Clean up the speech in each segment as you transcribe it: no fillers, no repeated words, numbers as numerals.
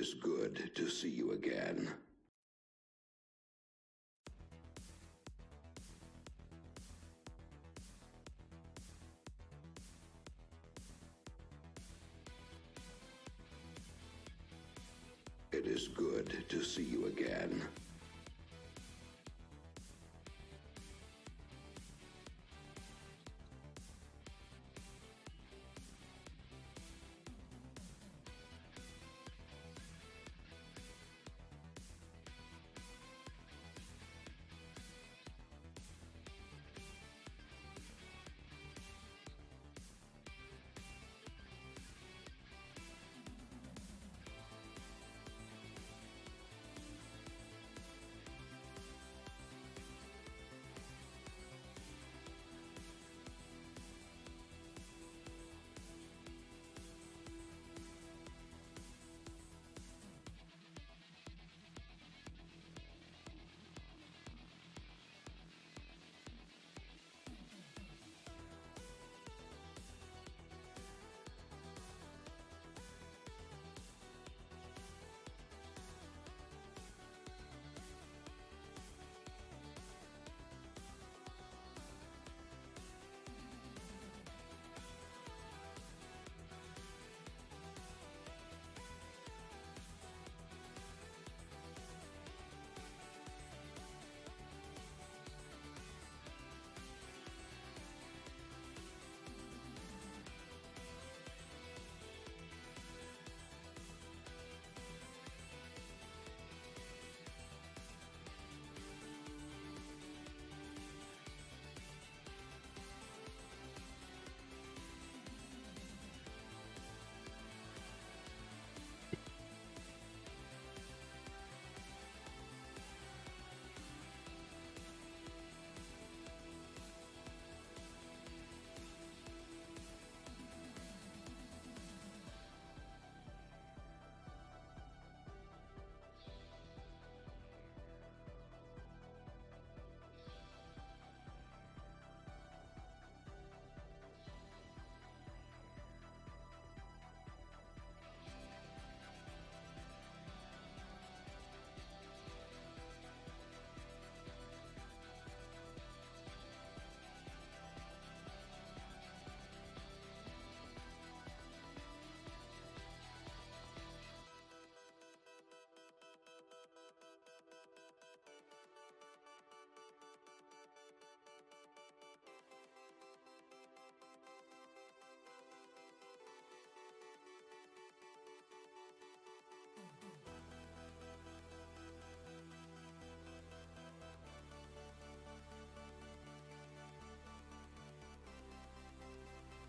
is good to see you again. It is good to see you again.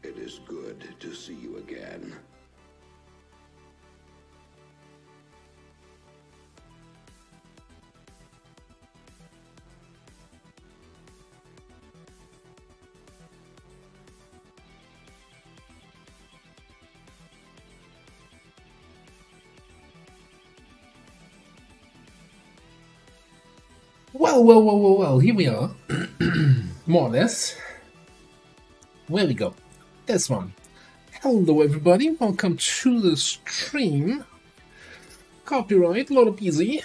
It is good to see you again. Well, here we are. More or less. Where we go? This one. Hello everybody, welcome to the stream. Copyright, LWOTC.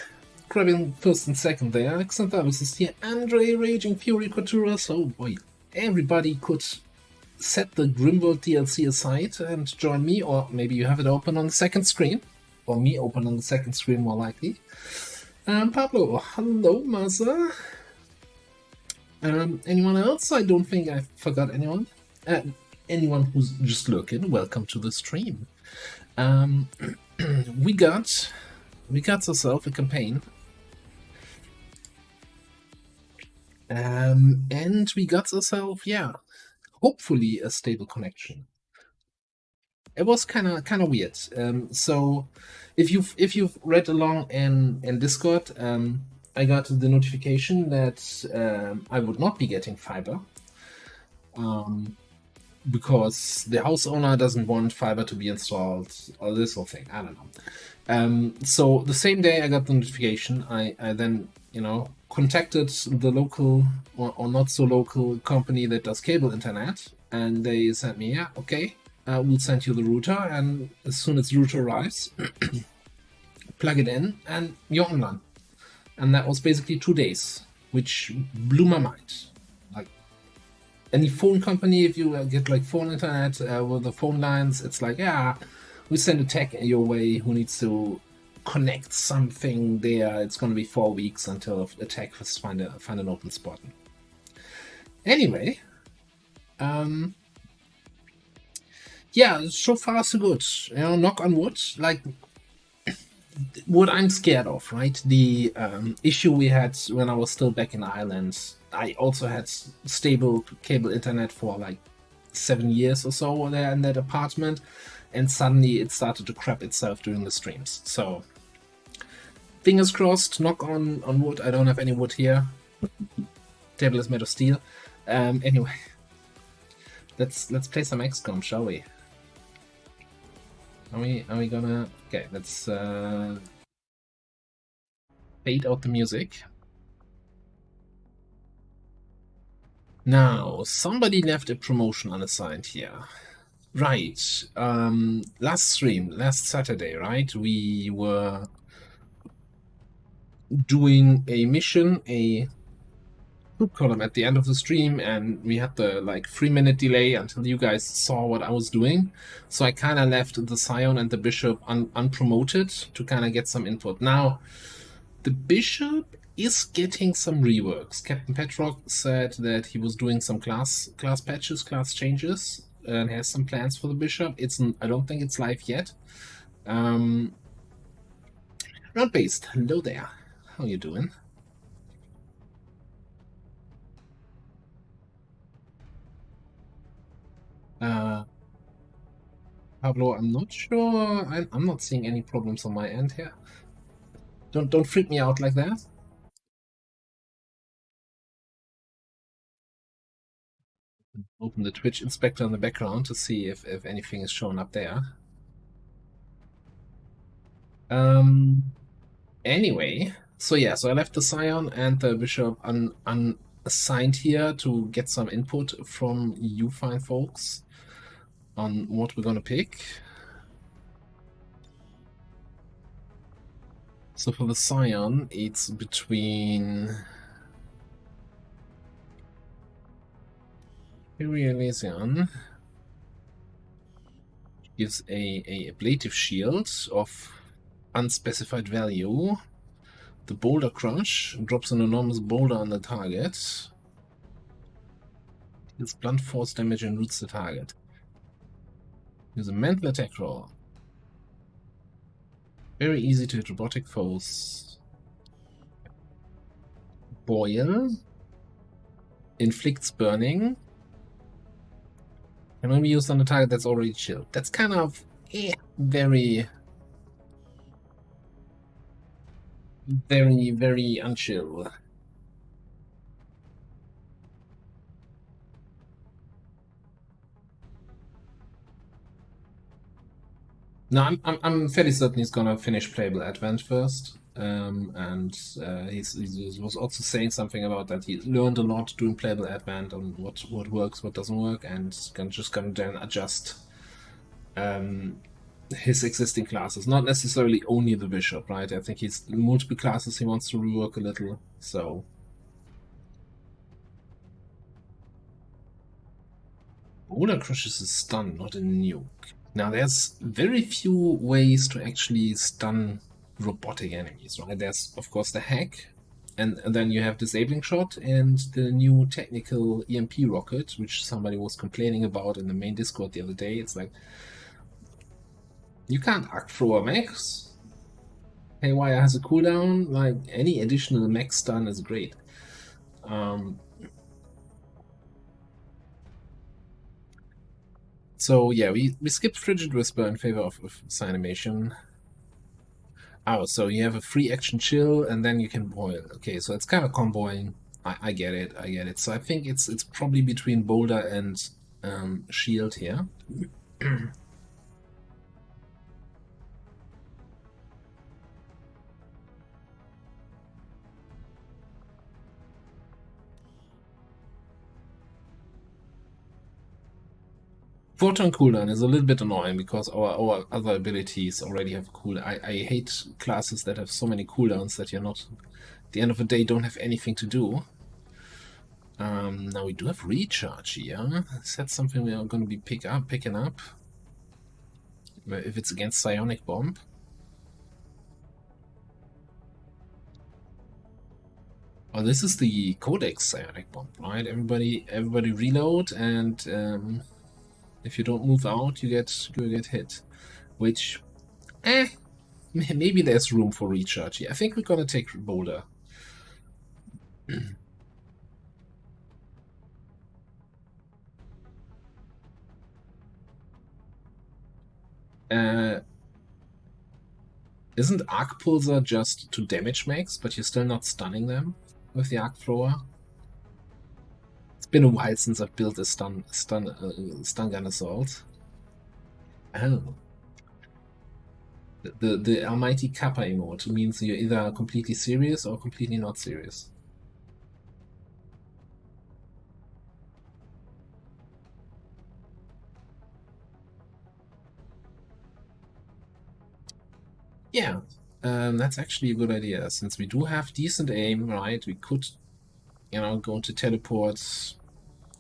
Grabbing first and second there. Alexander is here. Andre, Raging Fury, Quatura. So, boy, everybody could set the Grimworld DLC aside and join me, or maybe you have it open on the second screen. Or me open on the second screen, more likely. Pablo, hello, Masa. Anyone else? I don't think I forgot anyone. Anyone who's just looking, welcome to the stream. We got ourselves a campaign. And we got ourselves, hopefully a stable connection. It was kind of weird. So if you've read along in Discord, I got the notification that I would not be getting fiber, because the house owner doesn't want fiber to be installed, or this whole thing. I don't know. So the same day I got the notification, I then contacted the local or not so local company that does cable internet, and they sent me, we'll send you the router, and as soon as the router arrives, plug it in, and you're online. And that was basically 2 days, which blew my mind. Like, any phone company, if you get like phone internet with the phone lines, it's like, yeah, we send a tech your way who needs to connect something there. It's going to be 4 weeks until the tech find an open spot. Anyway, yeah, so far so good. You know, knock on wood. Like, what I'm scared of, right? The issue we had when I was still back in Ireland, I also had stable cable internet for like 7 years or so there in that apartment, and suddenly it started to crap itself during the streams. So, fingers crossed, knock on wood. I don't have any wood here. Table is made of steel. Anyway, let's play some XCOM, shall we? Are we gonna... Okay, let's fade out the music. Now, somebody left a promotion unassigned here. Right, last stream, last Saturday, right? We were doing a mission, a group column at the end of the stream, and we had the like 3-minute delay until you guys saw what I was doing. So I kind of left the Scion and the Bishop unpromoted to kind of get some input. Now, the Bishop is getting some reworks. Captain Petrock said that he was doing some class patches, class changes, and has some plans for the Bishop. I don't think it's live yet. Round based. Hello there. How you doing? Pablo, I'm not sure. I'm not seeing any problems on my end here. Don't freak me out like that. Open the Twitch inspector in the background to see if anything is showing up there. Anyway, so yeah, so I left the Scion and the Bishop unassigned here to get some input from you fine folks on what we're gonna pick. So for the Scion, it's between Retaliation gives a ablative shield of unspecified value. The Boulder Crush drops an enormous boulder on the target. Deals blunt force damage and roots the target. Use a mental attack roll. Very easy to hit robotic foes. Boil. Inflicts burning. Can only be used on a target that's already chilled. That's kind of very unchill. No, I'm fairly certain he's gonna finish playable Advent first. And he was also saying something about that he learned a lot doing playable Advent on what works, what doesn't work, and just gonna then adjust his existing classes. Not necessarily only the Bishop, right? I think he's multiple classes he wants to rework a little, so... Boulder Crush is a stun, not a nuke. Now, there's very few ways to actually stun robotic enemies, right? There's, of course, the hack, and then you have Disabling Shot and the new technical EMP rocket, which somebody was complaining about in the main Discord the other day. It's like, you can't arc throw a max. Haywire has a cooldown. Like, any additional max stun is great. So yeah, we skipped Frigid Whisper in favor of Animation. Oh, so you have a free action chill and then you can boil. Okay, so it's kind of comboing. I get it. So I think it's probably between Boulder and Shield here. Photon cooldown is a little bit annoying because our other abilities already have cooldown. I hate classes that have so many cooldowns that you're not, at the end of the day, don't have anything to do. Now we do have recharge here. Is that something we are going to be picking up? If it's against Psionic Bomb. Oh, this is the Codex Psionic Bomb, right? Everybody reload, and if you don't move out, you get hit. Which, maybe there's room for recharge here. I think we're gonna take Boulder. Isn't Arc Pulsar just to damage max, but you're still not stunning them with the Arc Thrower? It's been a while since I've built a stun gun assault. Oh. The almighty Kappa emote means you're either completely serious or completely not serious. Yeah, that's actually a good idea. Since we do have decent aim, right? We could, go into teleports,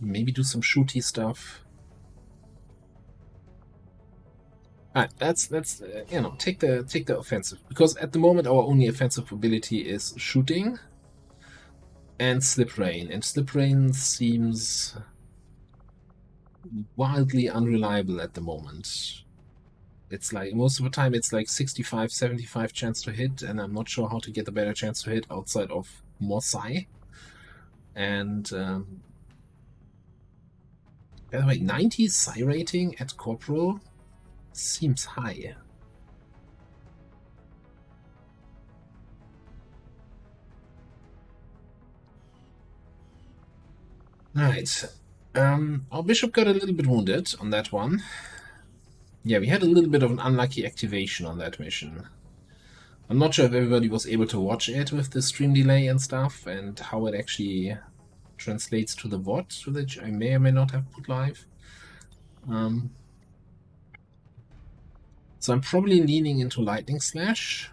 maybe do some shooty stuff. Alright, let's take the offensive, because at the moment our only offensive ability is shooting and slip rain, and slip rain seems wildly unreliable at the moment. It's like most of the time it's like 65-75 chance to hit, and I'm not sure how to get a better chance to hit outside of more psi. And by the way, 90 psi rating at corporal seems high. Alright. Our bishop got a little bit wounded on that one. Yeah, we had a little bit of an unlucky activation on that mission. I'm not sure if everybody was able to watch it with the stream delay and stuff, and how it actually translates to the VOD, which I may or may not have put live. So I'm probably leaning into Lightning Slash.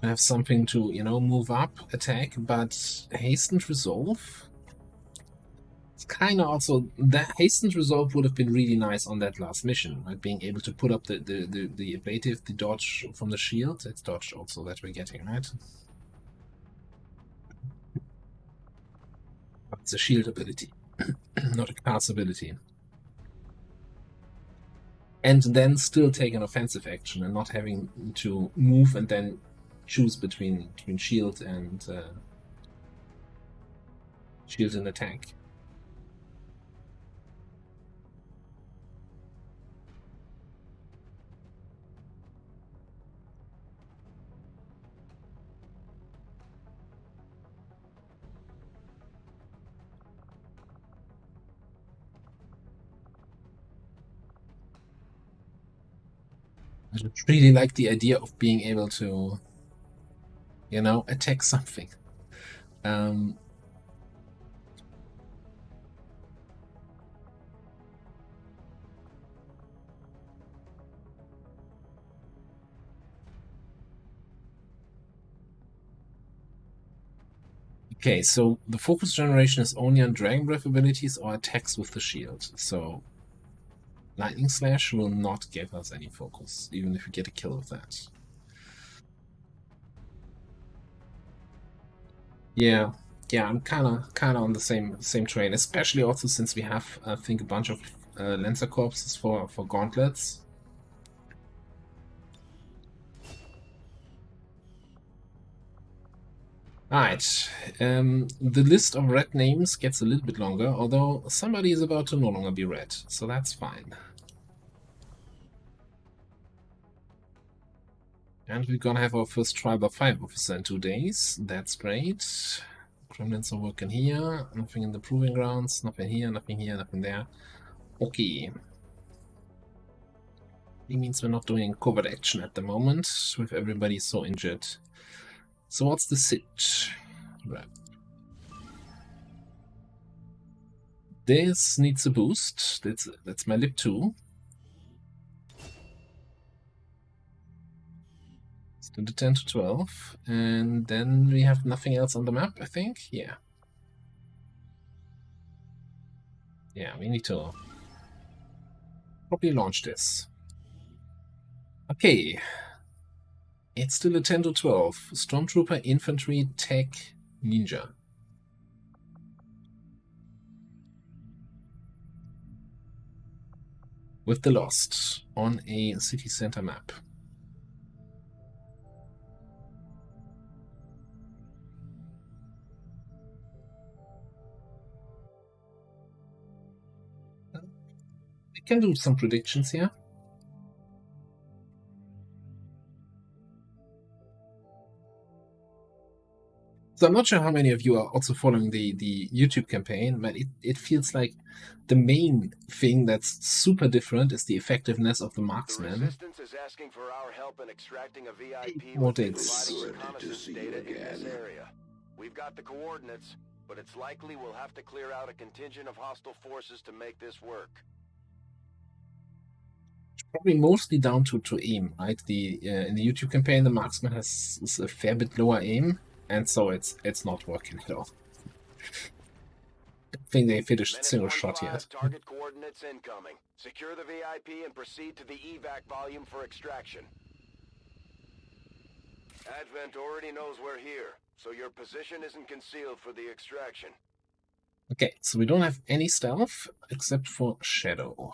I have something to, move up, attack, but Hastened Resolve? It's kind of also, that Hastened Resolve would have been really nice on that last mission, right? Being able to put up the evasive, the dodge from the shield. It's dodge also that we're getting, right? It's a shield ability, not a cast ability. And then still take an offensive action and not having to move and then choose between shield and shield and attack. I really like the idea of being able to, attack something. Okay, so the focus generation is only on Dragon Breath abilities or attacks with the shield. So Lightning Slash will not give us any focus, even if we get a kill with that. Yeah, I'm kind of on the same train, especially also since we have, I think, a bunch of Lancer corpses for gauntlets. Alright, the list of red names gets a little bit longer, although somebody is about to no longer be red, so that's fine. And we're gonna have our first Tribal 5 officer in 2 days. That's great. Gremlins are working here. Nothing in the Proving Grounds. Nothing here, nothing here, nothing there. Okay. It means we're not doing covert action at the moment, with everybody so injured. So what's the sit? Right. This needs a boost. That's my lip 2. Let's do the 10 to 12. And then we have nothing else on the map, I think. Yeah. Yeah, we need to probably launch this. Okay. It's still a 10 to 12. Stormtrooper, Infantry, Tech, Ninja. With the Lost on a city center map. We can do some predictions here. So I'm not sure how many of you are also following the YouTube campaign, but it feels like the main thing that's super different is the effectiveness of the marksman. The Resistance is asking for our help in extracting a VIP What with it's providing reconnaissance data in this area. We've got the coordinates, but it's likely we'll have to clear out a contingent of hostile forces to make this work. probably mostly down to aim, right? In the YouTube campaign, the marksman has a fair bit lower aim, and so it's not working at all. I think they finished Menace single 1-5, shot yet. Target coordinates incoming. Secure the VIP and proceed to the evac volume for extraction. Advent already knows we're here, so your position isn't concealed for the extraction. Okay, so we don't have any stealth except for Shadow.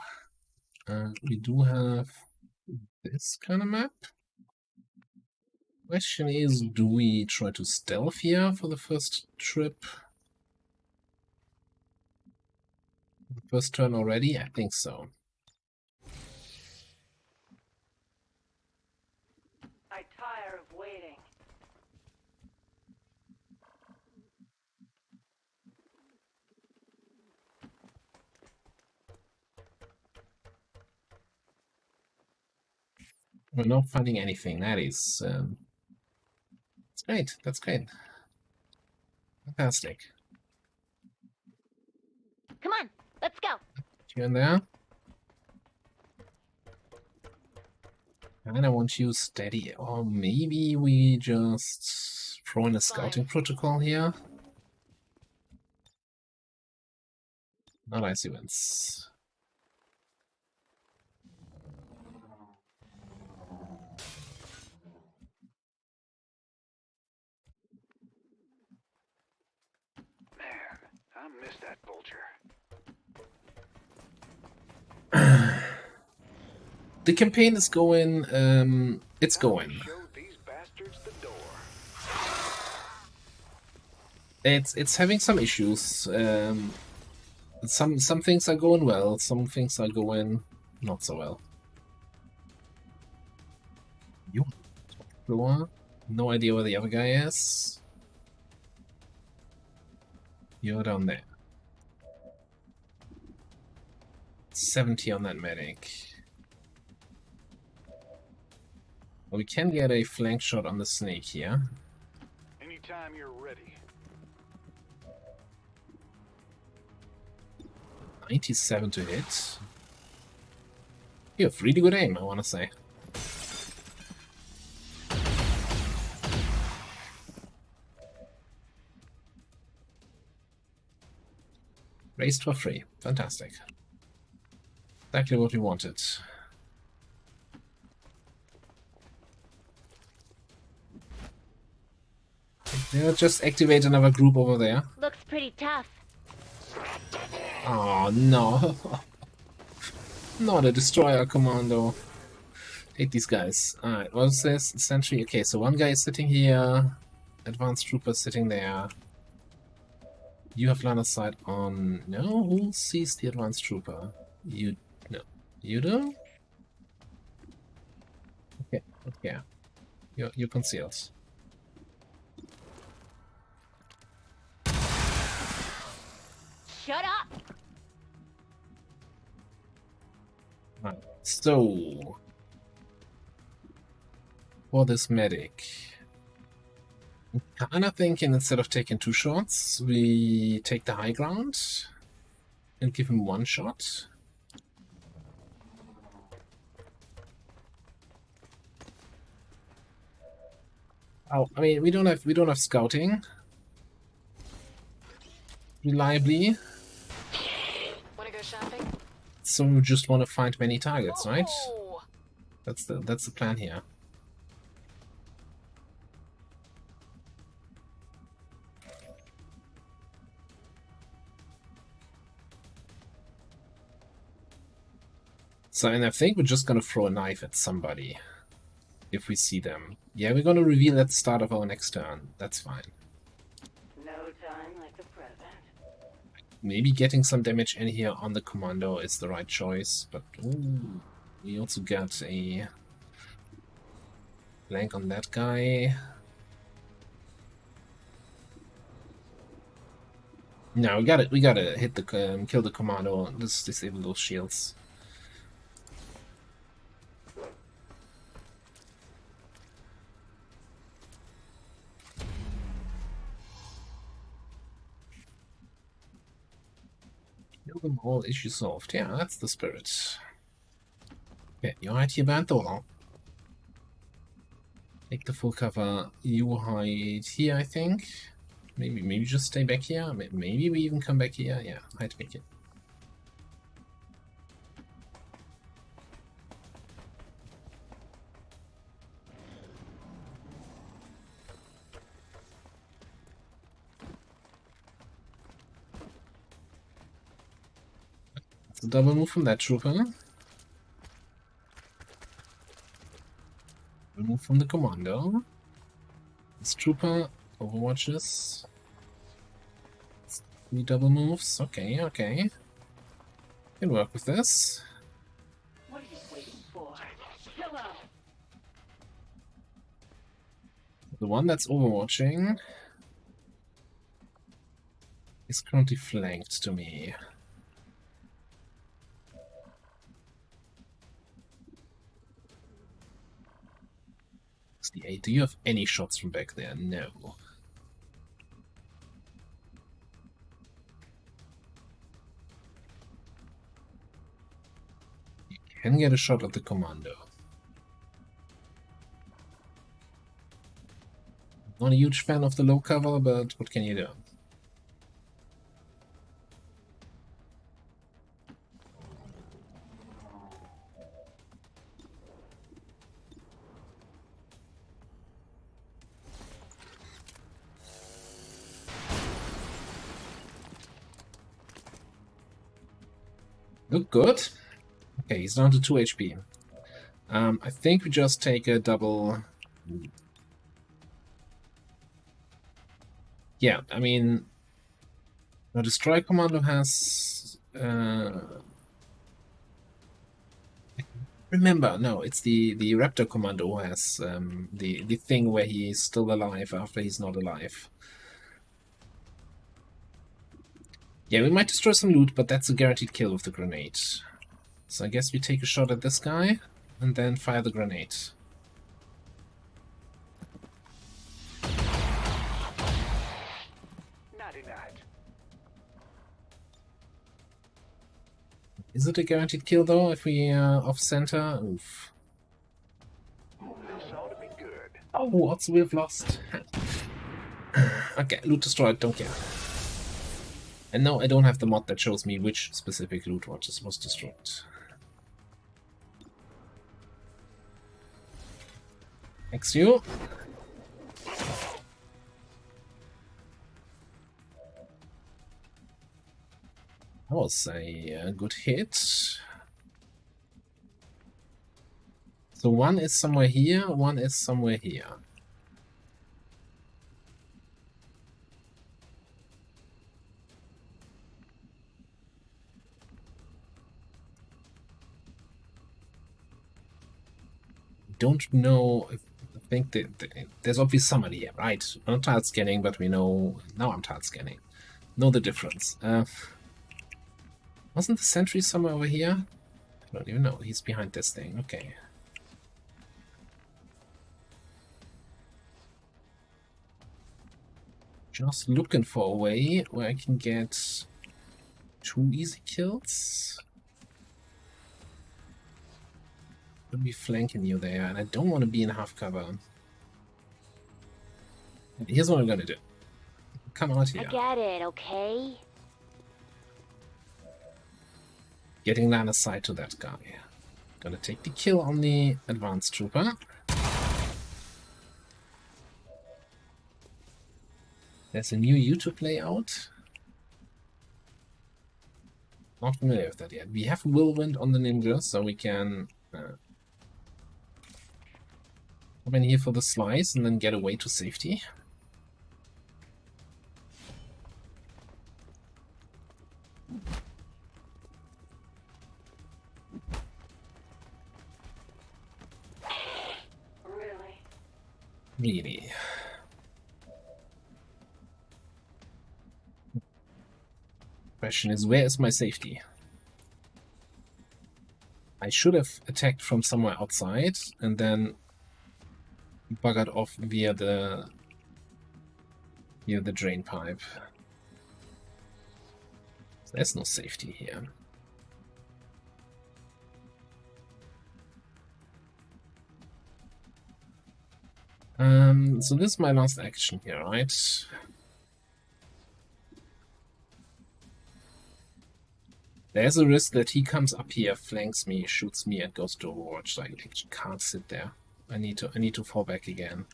We do have this kind of map. Question is, do we try to stealth here for the first trip? The first turn already? I think so. I tire of waiting. We're not finding anything. That is... that's great. That's great. Fantastic. Come on, let's go. Here and there. And I want you steady. Or maybe we just throw in a scouting protocol here. Not ice events. I miss that vulture. The campaign is going, it's going. Show these bastards the door. It's having some issues. Some things are going well, some things are going not so well. You top floor. No idea where the other guy is. You're down there. 70 on that medic. Well, we can get a flank shot on the snake here. Anytime you're ready. 97 to hit. You have really good aim, I want to say. Raised for free. Fantastic. Exactly what we wanted. Yeah, just activate another group over there. Looks pretty tough. Oh no. Not a destroyer commando. Hate these guys. Alright, what's this? Sentry. Okay, so one guy is sitting here. Advanced trooper sitting there. You have line of sight on... No, who sees the advanced trooper? You... No. You do? Okay, okay. You're concealed. Shut up! Right, so... For this medic... I'm kinda thinking instead of taking two shots, we take the high ground. and give him one shot. Oh, I mean, we don't have scouting reliably, Wanna go shopping? so we just want to find many targets, right? Oh, That's the plan here. So, and I think we're just gonna throw a knife at somebody if we see them. Yeah, we're gonna reveal at the start of our next turn. That's fine. No time like the present. Maybe getting some damage in here on the commando is the right choice, but ooh, we also got a blank on that guy. No, we gotta hit the kill the commando. Just disable those shields. Kill them all, issue solved. Yeah, that's the spirit. Okay, you hide here behind the wall. Take the full cover. You hide here, I think. Maybe just stay back here. Maybe we even come back here. Yeah, hide back here. It's a double move from that trooper. Double move from the commando. This trooper overwatches. 3 double moves. Okay, okay. Can work with this. What are you waiting for? Kill him! The one that's overwatching is currently flanked to me. Do you have any shots from back there? No. You can get a shot at the commando. Not a huge fan of the low cover, but what can you do? Look good. Okay, he's down to 2 HP. I think we just take a double. Yeah, I mean, the Destroy Commando has. Remember, no, it's the Raptor Commando who has the thing where he's still alive after he's not alive. Yeah, we might destroy some loot, but that's a guaranteed kill with the grenade. So I guess we take a shot at this guy, and then fire the grenade. Naughty night. Is it a guaranteed kill though, if we off center? Oof. This ought to be good. Oh, what's we've lost? Okay, loot destroyed, don't care. And no, I don't have the mod that shows me which specific loot watches was destroyed. Thanks you. That was a good hit. So one is somewhere here, one is somewhere here. Don't know if I think that there's obviously somebody here, right? I'm not tile scanning, but we know now I'm tile scanning. Know the difference. Wasn't the sentry somewhere over here? I don't even know. He's behind this thing. Okay. Just looking for a way where I can get 2 easy kills. Could be flanking you there, and I don't want to be in half cover. Here's what I'm gonna do. Come out I here. get it, okay? Getting line of sight to that guy. Gonna take the kill on the advanced trooper. There's a new YouTube layout. Not familiar with that yet. We have Whirlwind on the ninja, so we can come in here for the slice and then get away to safety. Really? Really. Question is, where is my safety? I should have attacked from somewhere outside and then buggered off via the drain pipe. There's no safety here. So this is my last action here, right? There's a risk that he comes up here, flanks me, shoots me, and goes to Overwatch. So I actually can't sit there. I need to fall back again.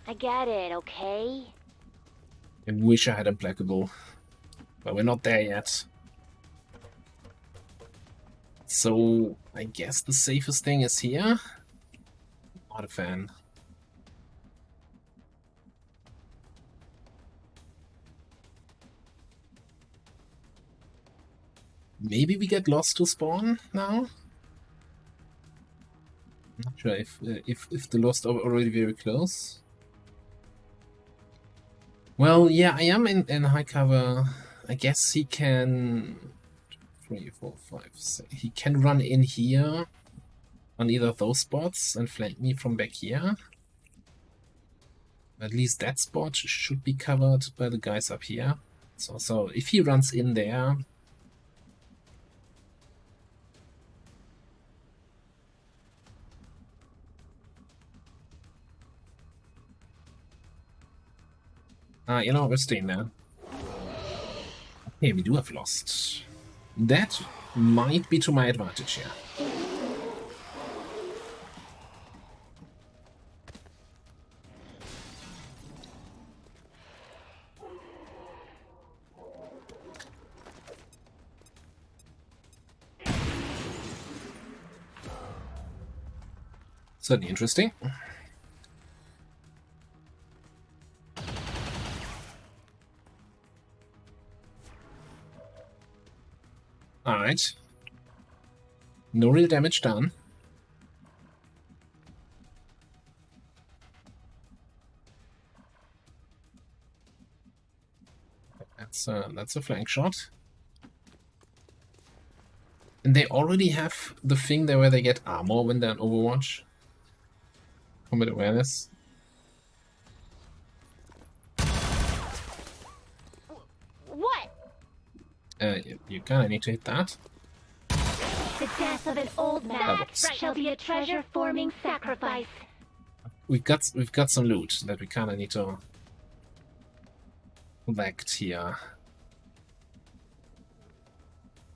I get it, okay? I wish I had Implacable, but we're not there yet. So I guess the safest thing is here. Not a fan. Maybe we get lost to spawn now. Not sure if the lost are already very close. Well, yeah, I am in high cover. I guess he can 3, 4, 5, 6. He can run in here on either of those spots and flank me from back here. At least that spot should be covered by the guys up here. So if he runs in there, you know, we're staying there. Okay, we do have lost. That might be to my advantage here. Certainly interesting. Alright. No real damage done. That's a flank shot. And they already have the thing there where they get armor when they're in Overwatch. Combat awareness. What? You kinda need to hit that. The death of an old man shall be a treasure-forming sacrifice. We've got some loot that we kinda need to collect here.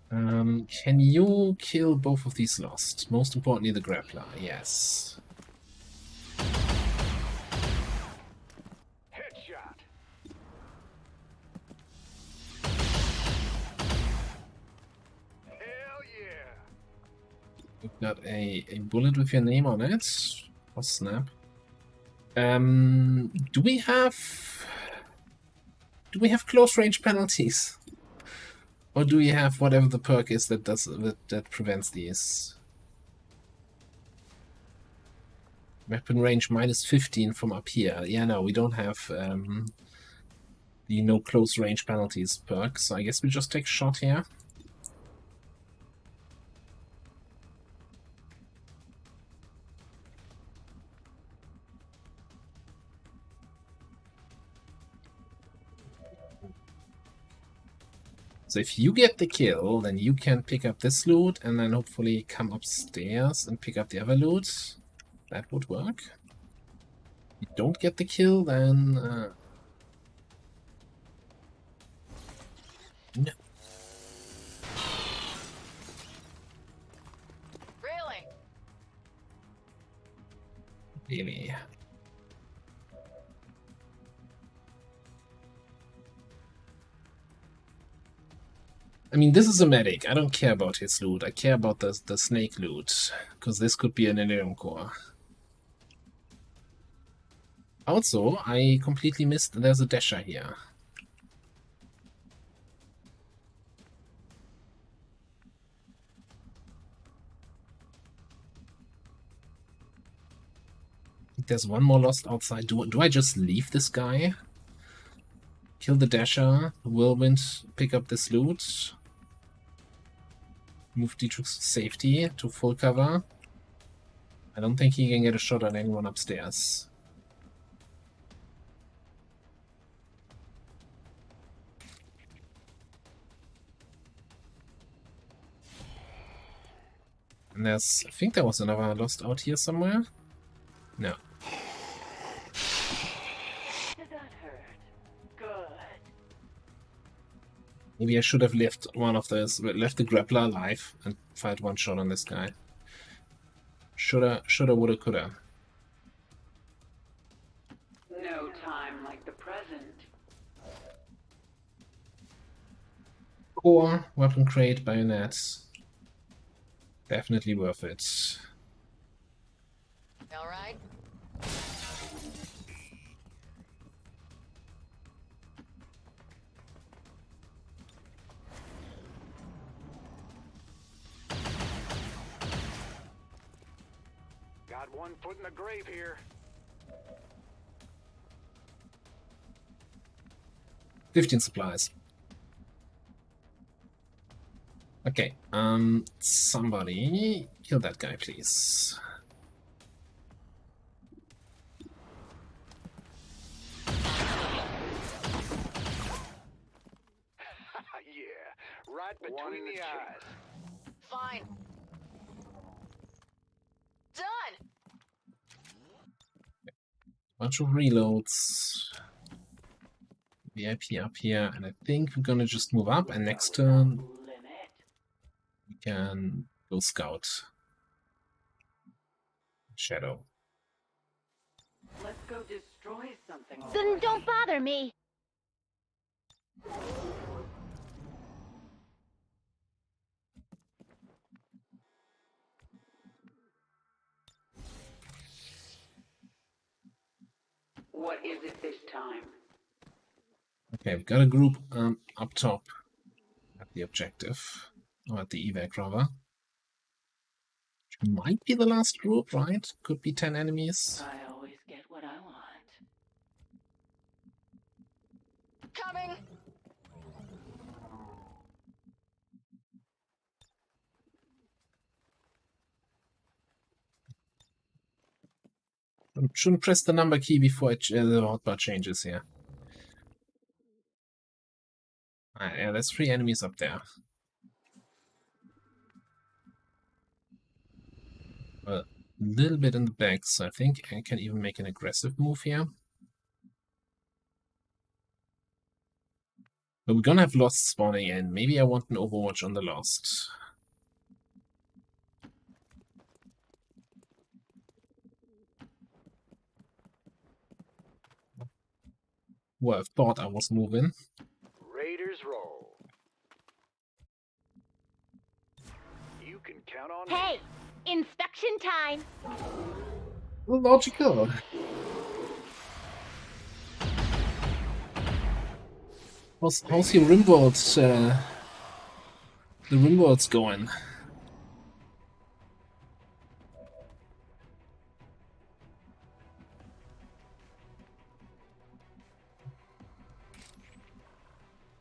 Can you kill both of these lost? Most importantly, the grappler. Yes. Headshot. Hell yeah. We've got a bullet with your name on it. Or snap. Do we have close range penalties? Or do we have whatever the perk is that prevents these? Weapon range minus 15 from up here. Yeah, no, we don't have the no close range penalties perk, so I guess we just take shot here. So if you get the kill, then you can pick up this loot and then hopefully come upstairs and pick up the other loot. That would work. If you don't get the kill, then... no. Really? Really. I mean, this is a medic. I don't care about his loot. I care about the snake loot, because this could be an Elerium core. Also, I completely missed there's a dasher here. There's one more lost outside. Do I just leave this guy? Kill the dasher, whirlwind, pick up this loot. Move Dietrich's safety to full cover. I don't think he can get a shot on anyone upstairs. And there's... I think there was another lost out here somewhere. No. Did that hurt? Good. Maybe I should have left one of those, left the grappler alive and fired one shot on this guy. Shoulda, woulda, coulda. No time like the present. Core, weapon crate, bayonets. Definitely worth it. All right. Got one foot in the grave here. 15 supplies. Okay, somebody kill that guy, please. Yeah, right between the eyes. Fine. Done. Bunch of reloads. VIP up here, and I think we're gonna just move up, and next turn Limit. we can go scout. Shadow. Let's go destroy something. Then already. don't bother me. What is it this time? Okay, we've got a group up top at the objective, or at the evac rather. Which might be the last group, right? Could be 10 enemies. I always get what I want. Coming. Shouldn't press the number key before the hotbar changes here. Alright, yeah, there's 3 enemies up there. A little bit in the back, so I think I can even make an aggressive move here. But we're gonna have Lost spawning in. Maybe I want an Overwatch on the Lost. Well, I thought I was moving. Raiders roll. You can count on Hey, inspection time. Logical. How's your Rimworld, the Rimworld's going?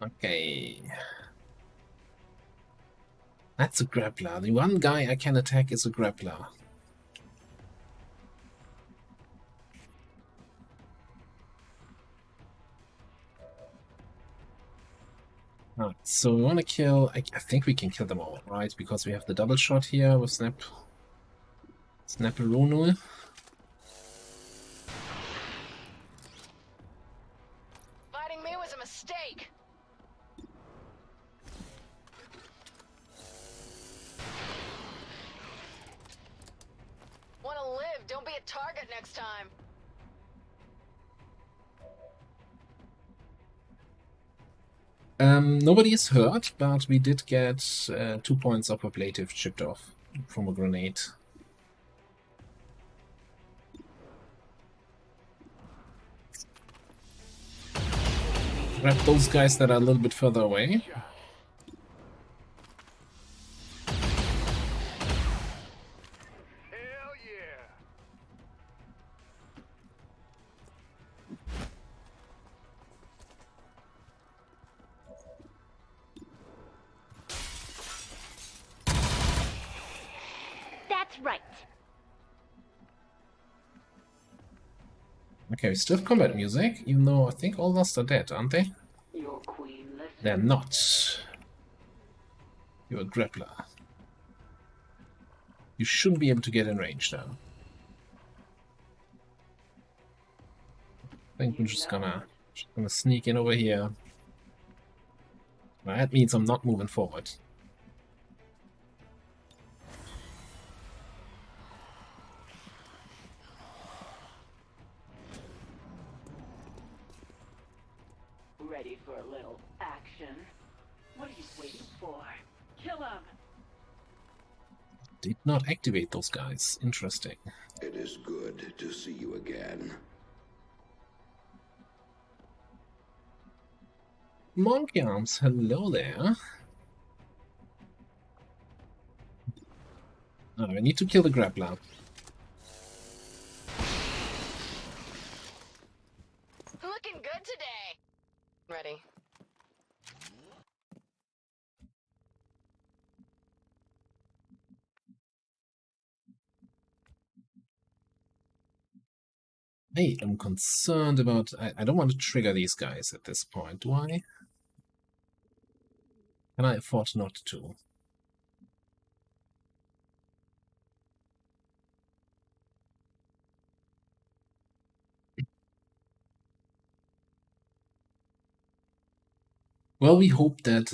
Okay. That's a grappler. The one guy I can attack is a grappler. Alright, so we want to kill... I think we can kill them all, right? Because we have the double shot here with Snapperoono. Fighting me was a mistake. Wanna live, don't be a target next time. Nobody is hurt, but we did get 2 points of ablative chipped off from a grenade. Grab those guys that are a little bit further away. Hell yeah! That's right. Okay, we still have combat music, even though I think all of us are dead, aren't they? Your queen listens. They're not. You're a grappler. You shouldn't be able to get in range, though. I think we're just gonna sneak in over here. Well, that means I'm not moving forward. Ready for a little action? What are you waiting for? Kill him! Did not activate those guys. Interesting. It is good to see you again. Monkey Arms, hello there. Oh, I need to kill the grappler. Looking good today. Ready. Hey, I'm concerned about... I don't want to trigger these guys at this point, do I? Can I afford not to? Well, we hope that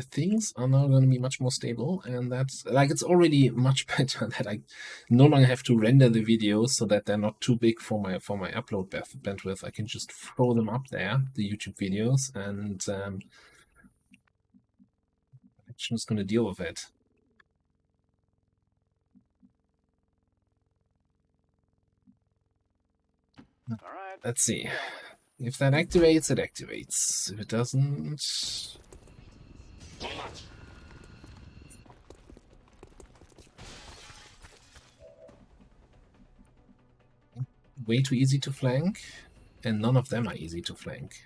things are now going to be much more stable, and that's like it's already much better that I no longer have to render the videos so that they're not too big for my upload bandwidth. I can just throw them up there, the YouTube videos, and I'm just going to deal with it. All right. Let's see. If that activates, it activates. If it doesn't... Way too easy to flank, and none of them are easy to flank.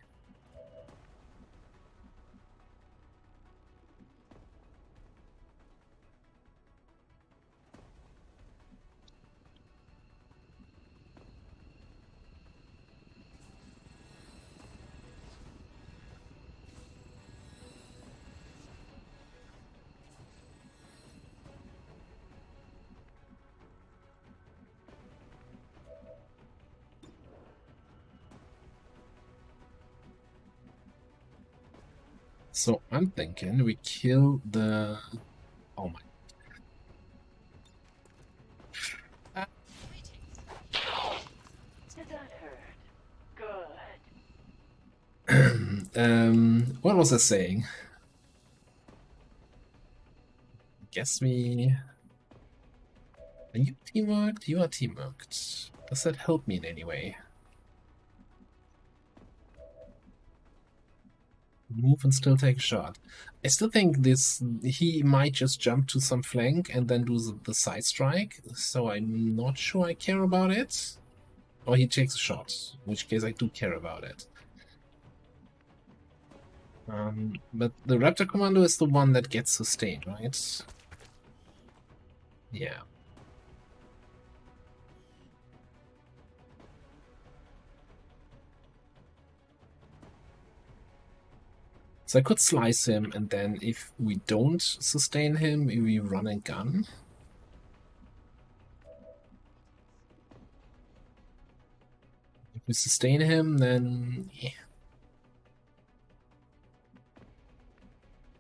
So I'm thinking we kill the... Oh my... Did that hurt? Good. What was I saying? Guess we... Are you teamworked? You are teamworked. Does that help me in any way? Move and still take a shot. I still think this... He might just jump to some flank and then do the side strike, so I'm not sure I care about it. Or he takes a shot, in which case I do care about it. But the Raptor Commando is the one that gets sustained, right? Yeah. So I could slice him, and then if we don't sustain him, we run and gun. If we sustain him, then yeah.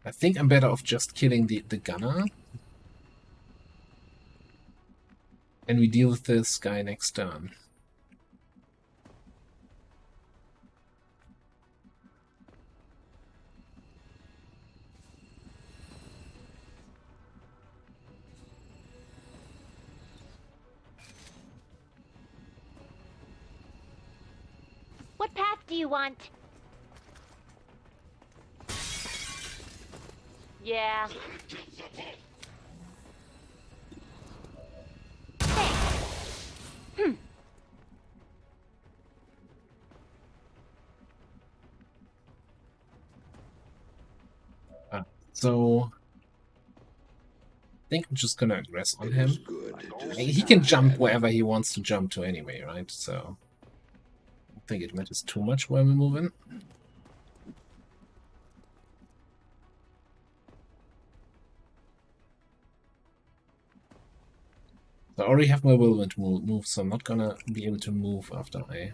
I think I'm better off just killing the gunner. And we deal with this guy next turn. What path do you want? Yeah. So I think I'm just gonna aggress on It him. is good to He see can jump that. wherever he wants to jump to anyway, right? So I don't think it matters too much where we move in. So I already have my whirlwind move, so I'm not gonna be able to move after I...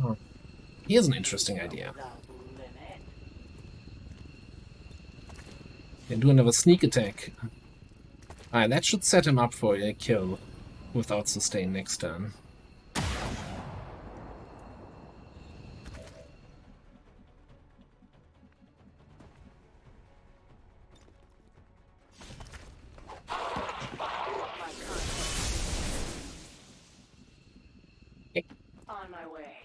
Oh. Here's an interesting idea. Can do another sneak attack. Alright, that should set him up for a kill without sustain next turn. On my way.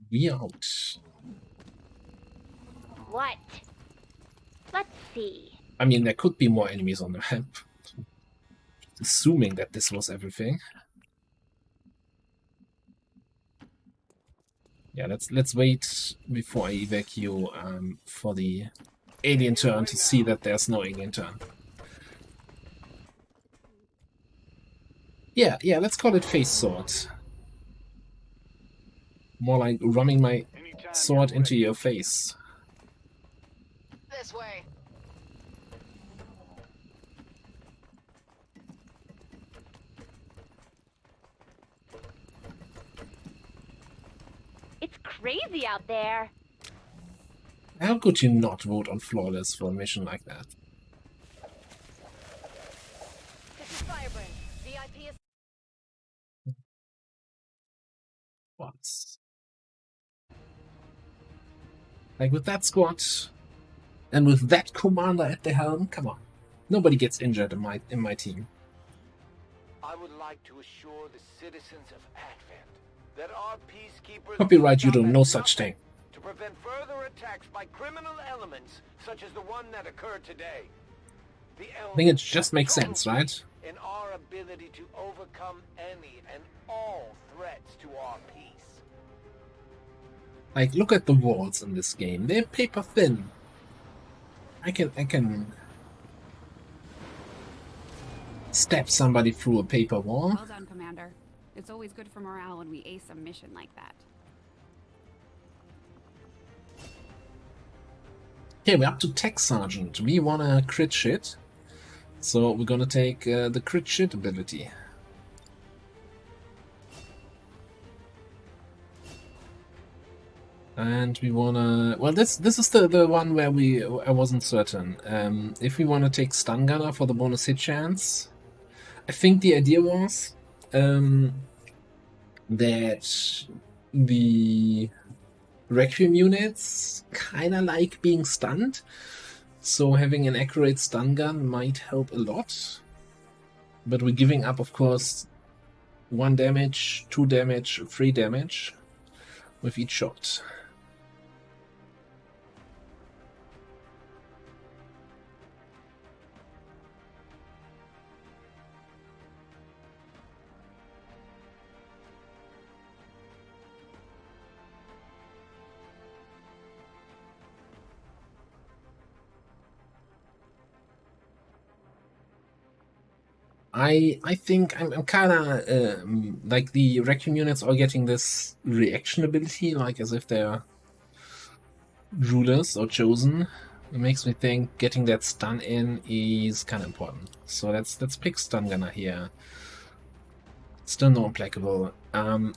We out. What? Let's see. I mean, there could be more enemies on the map. Assuming that this was everything. Yeah, let's wait before I evacuate for the alien turn to see that there's no alien turn. Yeah, let's call it face sword. More like running my sword into your face. This way. It's crazy out there. How could you not vote on Flawless for a mission like that? This is Fireburn. VIP is... What? Like with that squad and with that commander at the helm, come on. Nobody gets injured in my team. I would like to assure the citizens of Advent that our peacekeepers... Copyright, you will do stop no at such nothing thing. to prevent further attacks by criminal elements such as the one that occurred today. The I think it just makes sense, right? in our ability to overcome any and all threats to our peace. Like, look at the walls in this game. They're paper thin. I can stab somebody through a paper wall. Well done, Commander. It's always good for morale when we ace a mission like that. Okay, we're up to Tech Sergeant. We wanna crit shit. So we're gonna take the crit shit ability. And we wanna... Well, this is the one where I wasn't certain. If we wanna take Stun Gunner for the bonus hit chance, I think the idea was that the Requiem units kinda like being stunned, so having an accurate stun gun might help a lot. But we're giving up, of course, 1 damage, 2 damage, 3 damage with each shot. I think I'm kind of like the Wrecking units are getting this reaction ability, like as if they're rulers or chosen. It makes me think getting that stun in is kind of important. So let's pick stun gunner here. Still no implacable. I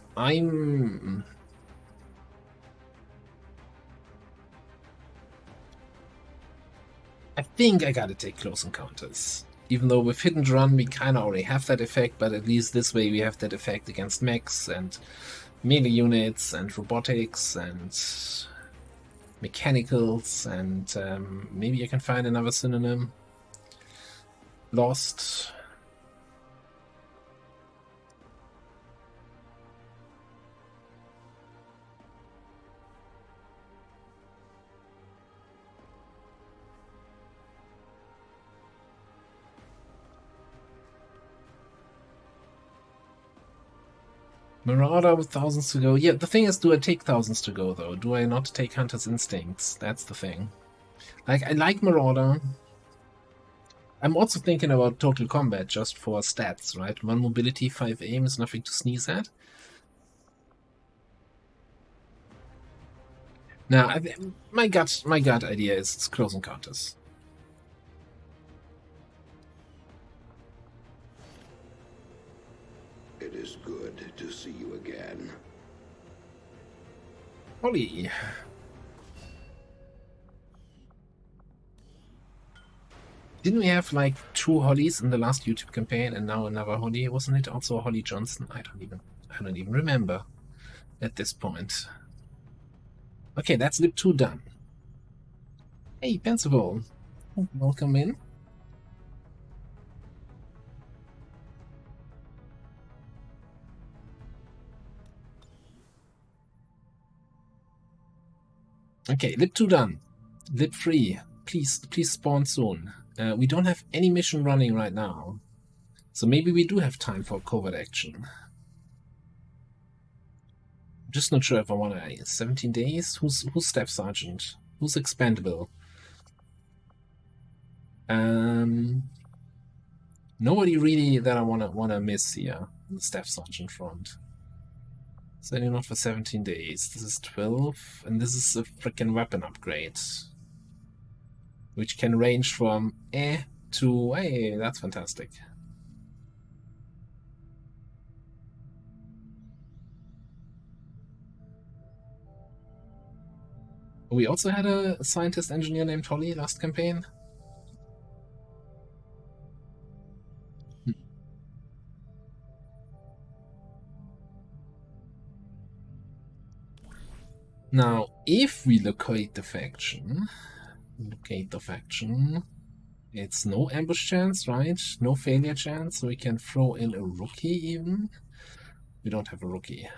think I gotta take close encounters. Even though with hit and run we kinda already have that effect, but at least this way we have that effect against mechs and melee units and robotics and mechanicals, and maybe I can find another synonym. Lost. Marauder with thousands to go. Yeah, the thing is, do I take thousands to go, though? Do I not take Hunter's Instincts? That's the thing. Like, I like Marauder. I'm also thinking about Total Combat just for stats, right? 1 mobility, 5 aim is nothing to sneeze at. Now, my gut idea is it's close encounters. It is good to see you again. Holly. Didn't we have like 2 Hollies in the last YouTube campaign and now another Holly? Wasn't it also Holly Johnson? I don't even remember at this point. Okay, that's lip 2 done. Hey, Pensible. Welcome in. Okay, lip 2 done. Lip 3, please spawn soon. We don't have any mission running right now, so maybe we do have time for covert action. I'm just not sure if I want to. 17 days? Who's Staff Sergeant? Who's expendable? Nobody really that I wanna miss here. The Staff Sergeant front. Certainly not for 17 days. This is 12, and this is a freaking weapon upgrade, which can range from to hey, that's fantastic. We also had a scientist engineer named Holly last campaign. Now, if we locate the faction, it's no ambush chance, right? No failure chance, so we can throw in a rookie even. We don't have a rookie.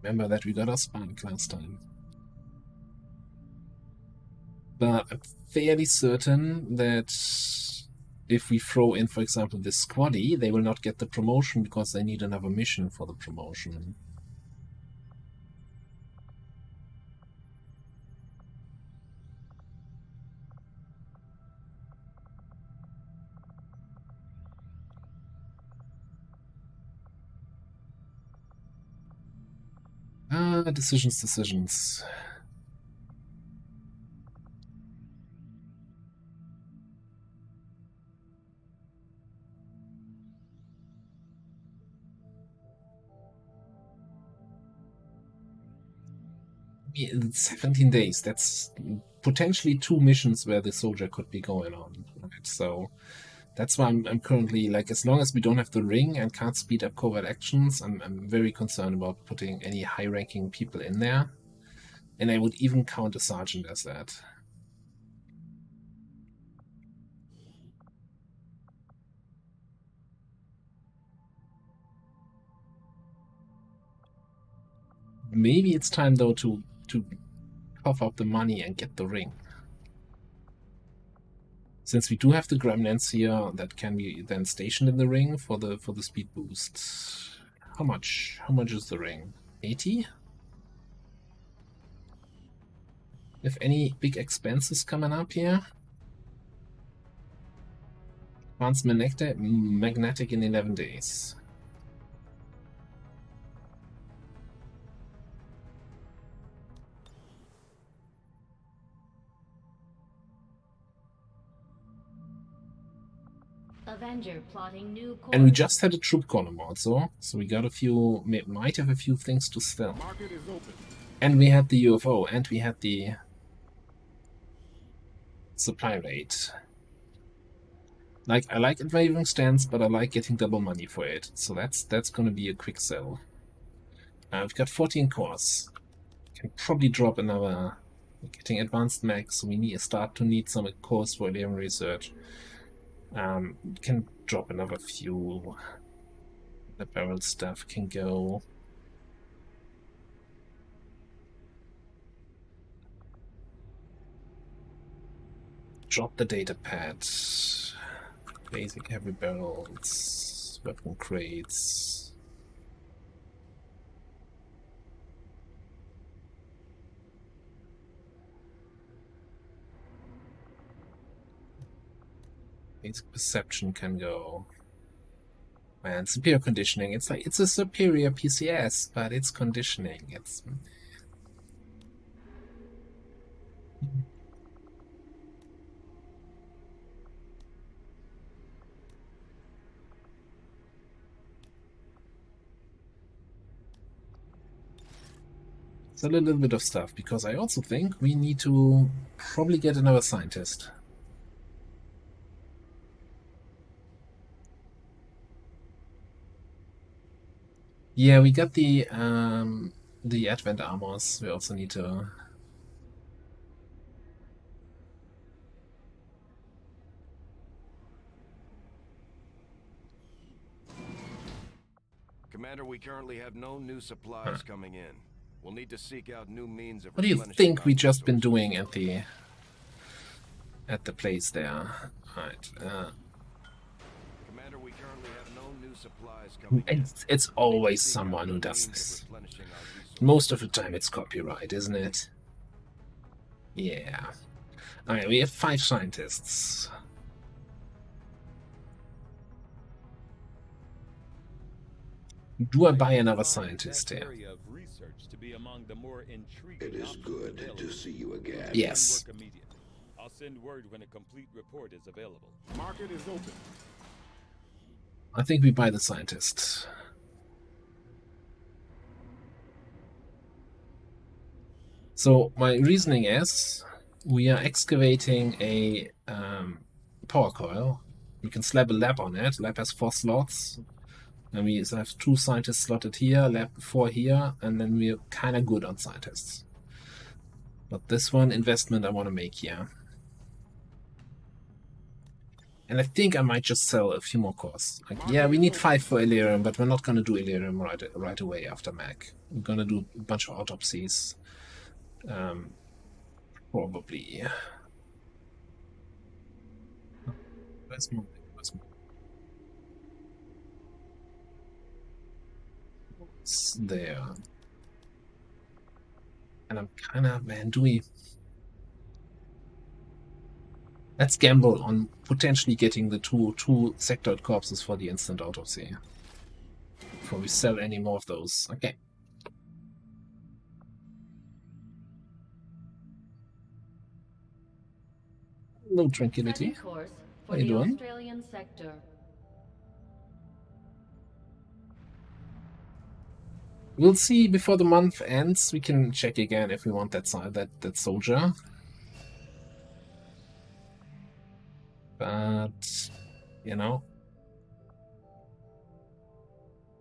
Remember that we got our Spike last time. But I'm fairly certain that if we throw in, for example, this squaddy, they will not get the promotion because they need another mission for the promotion. Decisions. It's 17 days. That's potentially 2 missions where the soldier could be going on. Right? So that's why I'm currently, like, as long as we don't have the ring and can't speed up covert actions, I'm very concerned about putting any high-ranking people in there. And I would even count a sergeant as that. Maybe it's time, though, to cough up the money and get the ring. Since we do have the gremlins here that can be then stationed in the ring for the speed boost. How much? How much is the ring? 80? If any big expenses coming up here? Advanced magnetic in 11 days. Avenger plotting new course. And we just had a troop column also, so we got a few, might have a few things to sell. Market is open. And we had the UFO, and we had the supply rate. Like, I like Invading Stance, but I like getting double money for it, so that's gonna be a quick sell. We've got 14 cores. Can probably drop another. We're getting advanced mag, so we need some cores for alien research. Can drop another few. The barrel stuff can go. Drop the data pads. Basic heavy barrels. Weapon crates. Basic perception can go. Man, superior conditioning. It's like it's a superior PCS, but it's conditioning. It's a little bit of stuff, because I also think we need to probably get another scientist. Yeah, we got the Advent armors. We also need to. Commander, we currently have no new supplies coming in. We'll need to seek out new means of What do you replenishing think we our just been resources. doing at the place there? Right. Commander, we currently have no new supplies coming in. It's always someone who does this. Most of the time it's copyright, isn't it? Yeah. Alright, we have 5 scientists. Do I buy another scientist here? It is good to see you again. Yes. I'll send word when a complete report is available. Market is open. I think we buy the scientists. So my reasoning is we are excavating a power coil. We can slap a lab on it. Lab has 4 slots. And we have 2 scientists slotted here, lab 4 here, and then we're kind of good on scientists. But this one investment I want to make here. And I think I might just sell a few more cores. Like, yeah, we need 5 for Illyrium, but we're not going to do Illyrium right away after Mag. We're going to do a bunch of autopsies. Probably. Where's my... It's there. And I'm kind of... Man, do we... Let's gamble on potentially getting the two sectoid corpses for the instant autopsy. Before we sell any more of those. Okay. No tranquility. Course How for you the doing? Australian sector. We'll see before the month ends. We can check again if we want that soldier. But you know,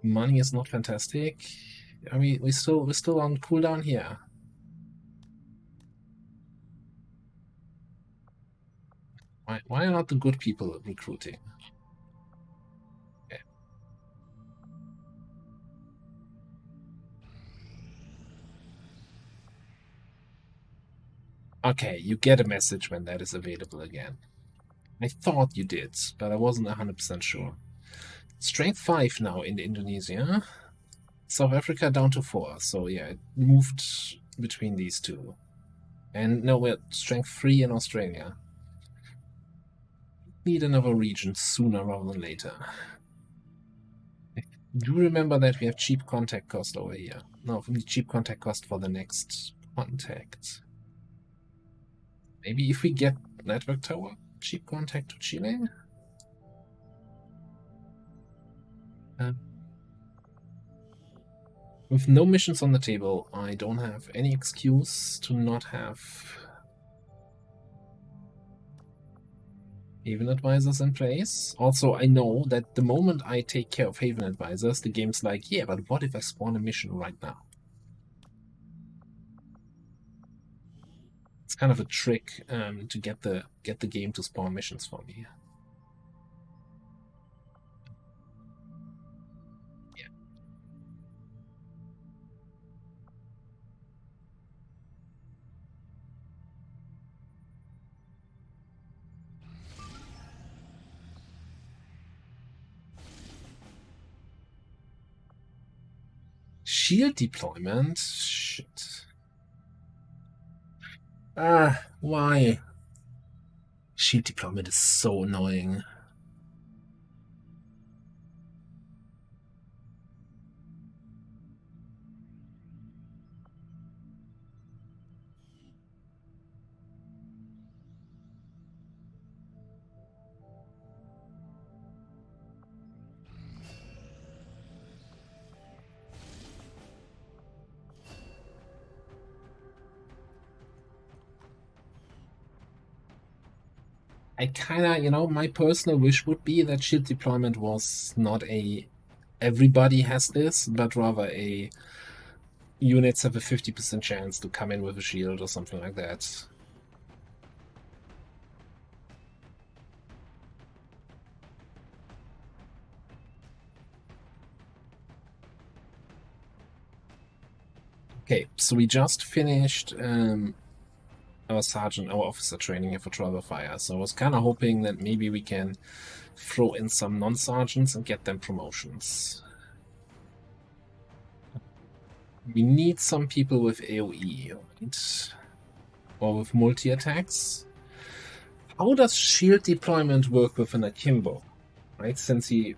money is not fantastic. I mean, we're still on cooldown here. Why are not the good people recruiting? Okay. Okay, you get a message when that is available again. I thought you did, but I wasn't 100% sure. Strength 5 now in Indonesia. South Africa down to 4, so yeah, it moved between these two. And no, we're strength 3 in Australia. need another region sooner rather than later. I do remember that we have cheap contact cost over here. No, we need cheap contact cost for the next contact. Maybe if we get network tower, cheap contact to Chile? With no missions on the table, I don't have any excuse to not have Haven Advisors in place. Also, I know that the moment I take care of Haven Advisors, the game's like, yeah, but what if I spawn a mission right now? It's kind of a trick to get the game to spawn missions for me. Yeah. Shield deployment? Shit. Ah, why? Shield deployment is so annoying. I kinda, my personal wish would be that shield deployment was not a everybody has this, but rather a units have a 50% chance to come in with a shield or something like that. Okay, so we just finished our sergeant, our officer training here for Trial by Fire. So I was kind of hoping that maybe we can throw in some non-sergeants and get them promotions. We need some people with AoE, right? Or with multi-attacks. How does shield deployment work with an akimbo? Right, since he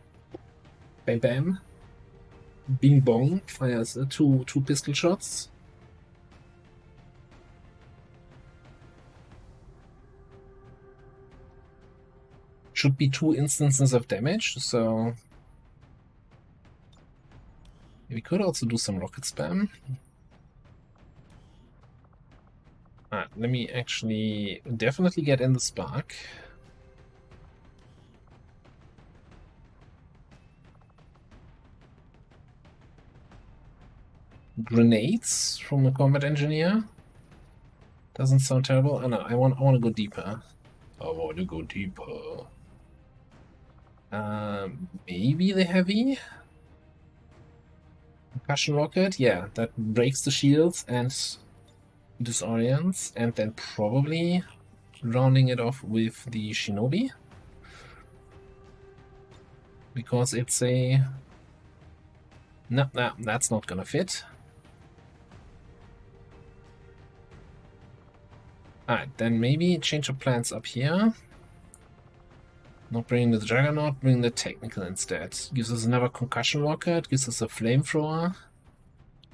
bam bam, bing bong, fires two pistol shots. Should be 2 instances of damage, so we could also do some rocket spam. Alright, let me actually definitely get in the spark. Grenades from a combat engineer. Doesn't sound terrible. Oh no, I want to go deeper. I want to go deeper. Maybe the heavy concussion rocket. Yeah, that breaks the shields and disorients, and then probably rounding it off with the shinobi, because it's a no, that's not gonna fit. Alright, then maybe change of plans up here. Not bringing the Juggernaut, bring the Technical instead. Gives us another concussion rocket, gives us a flamethrower.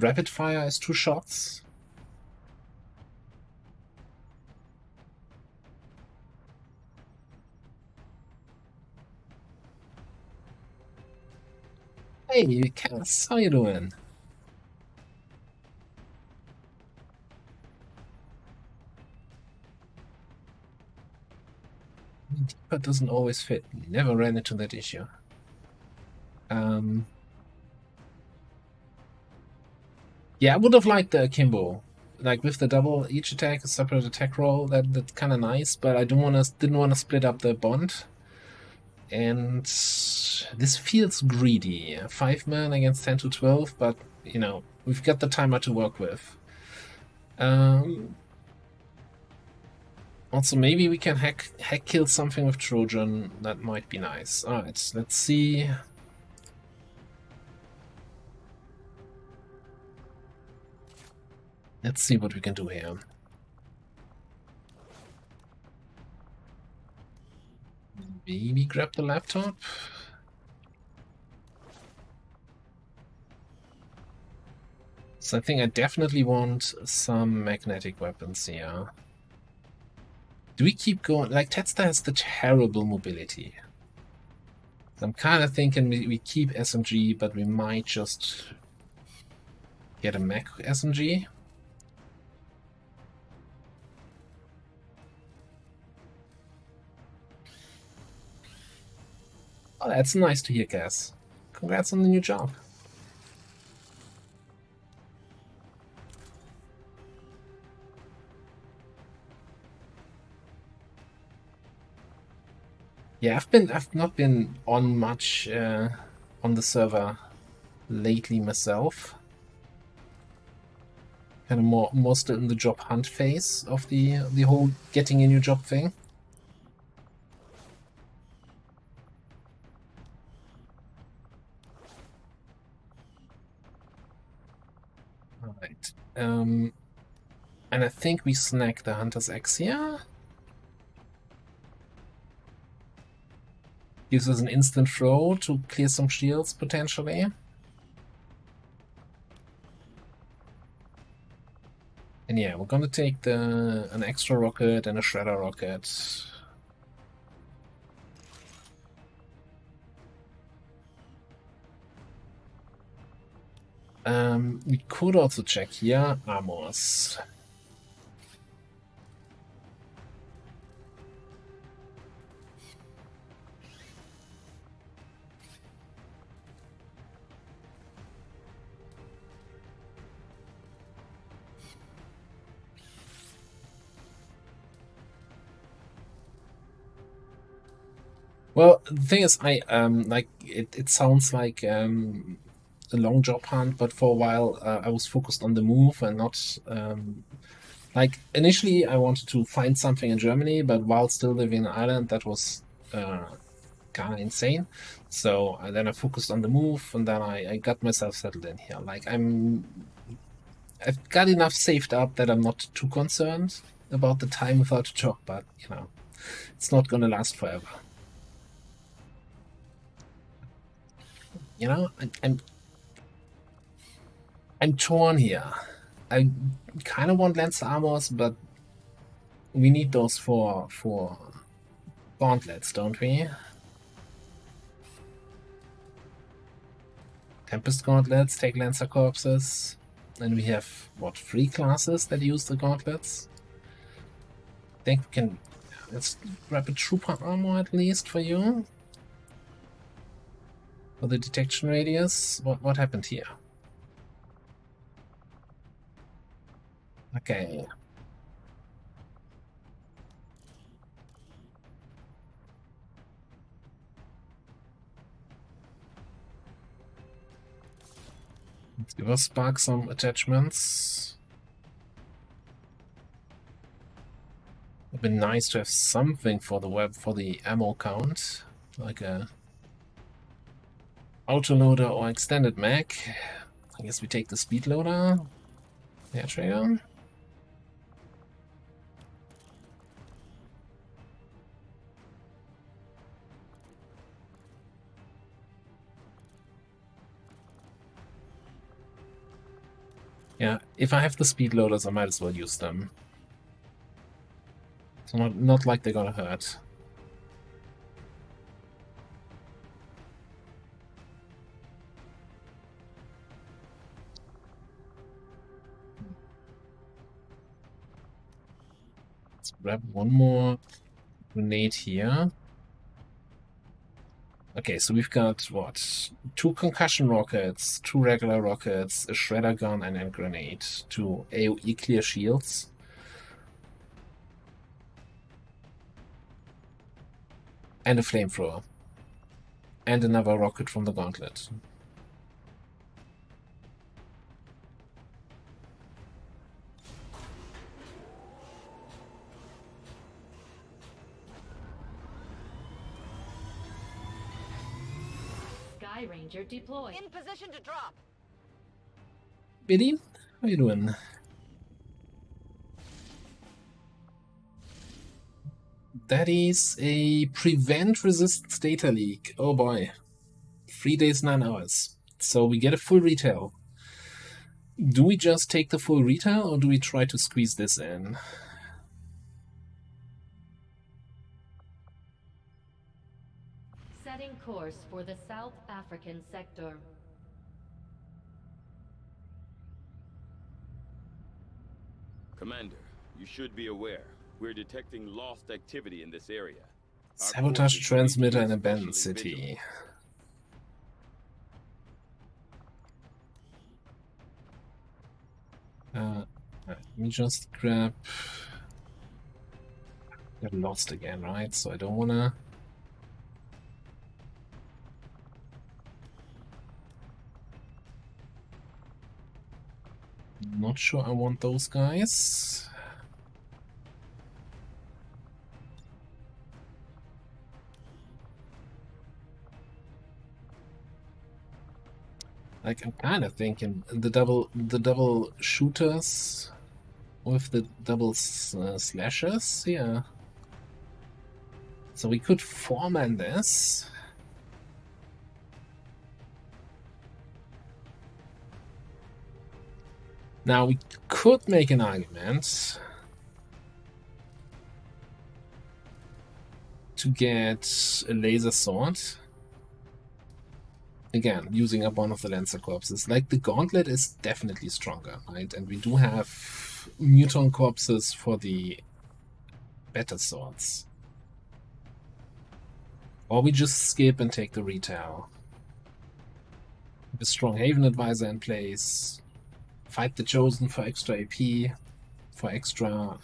Rapid fire is 2 shots. Hey, Cass, how you doing? Deeper doesn't always fit. Never ran into that issue. Yeah, I would have liked the akimbo. Like with the double each attack, a separate attack roll, that's kind of nice, but I didn't want to split up the bond. And this feels greedy. 5 men against 10 to 12, but we've got the timer to work with. Also, maybe we can hack kill something with Trojan. That might be nice. Alright, let's see. Let's see what we can do here. Maybe grab the laptop. So I think I definitely want some magnetic weapons here. Do we keep going? Like, Tetsuta has the terrible mobility. So I'm kind of thinking we keep SMG, but we might just get a mech SMG. Oh, that's nice to hear, Cass. Congrats on the new job. Yeah, I've not been on much on the server lately myself. Kind of more still in the job hunt phase of the whole getting a new job thing. Alright. And I think we snag the Hunter's Axe here. Gives us an instant throw to clear some shields, potentially. And yeah, we're gonna take an extra rocket and a shredder rocket. We could also check here armors. Well, the thing is, I like it sounds like a long job hunt, but for a while I was focused on the move and not like initially I wanted to find something in Germany, but while still living in Ireland, that was kind of insane. So then I focused on the move, and then I got myself settled in here. Like I've got enough saved up that I'm not too concerned about the time without a job, but you know, it's not gonna last forever. You know, I'm torn here. I kind of want lance armors, but we need those for gauntlets, don't we? Tempest gauntlets take lancer corpses, and we have what, 3 classes that use the gauntlets. I think we can. Let's grab a trooper armor at least for you. For the detection radius. What happened here? Okay. Let's give us Spark some attachments. It'd be nice to have something for the web for the ammo count, like a autoloader or extended mag. I guess we take the speed loader. Yeah, trader. Yeah, if I have the speed loaders, I might as well use them. So not like they're gonna hurt. Let's grab one more grenade here. Okay, so we've got, what, 2 concussion rockets, 2 regular rockets, a shredder gun, and a grenade, 2 AoE clear shields. And a flamethrower. And another rocket from the gauntlet. Sky Ranger deployed. In position to drop. Biddy, how you doing? That is a prevent resistance data leak. Oh boy. 3 days, 9 hours. So we get a full retail. Do we just take the full retail or do we try to squeeze this in? Setting course for the South African sector. Commander, you should be aware. We're detecting lost activity in this area. Our Sabotage forces transmitter need in to be abandoned especially city. Let me just grab... Got lost again, right? So I don't wanna... Not sure I want those guys. Like, I'm kind of thinking the double shooters with the double slashers, yeah. So we could foreman this. Now we could make an argument to get a laser sword. Again, using up one of the Lancer corpses. Like, the gauntlet is definitely stronger, right? And we do have muton corpses for the better swords. Or we just skip and take the retail. With a strong Haven Advisor in place. Fight the Chosen for extra AP. For extra...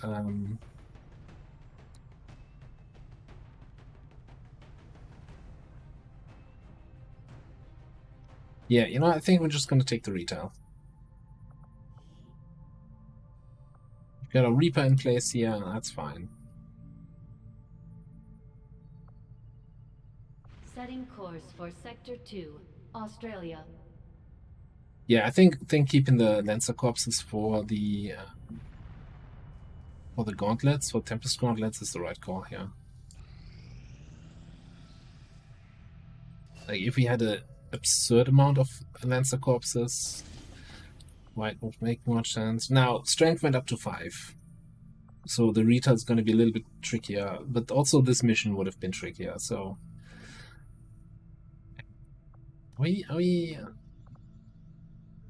Yeah, you know, I think we're just going to take the retail. We've got a Reaper in place here, that's fine. Setting course for Sector 2, Australia. Yeah, I think keeping the Lancer corpses for the gauntlets, for Tempest gauntlets, is the right call here. Like, if we had an absurd amount of Lancer corpses, might not make much sense. Now, strength went up to 5. So the retail is going to be a little bit trickier, but also this mission would have been trickier, so... Are we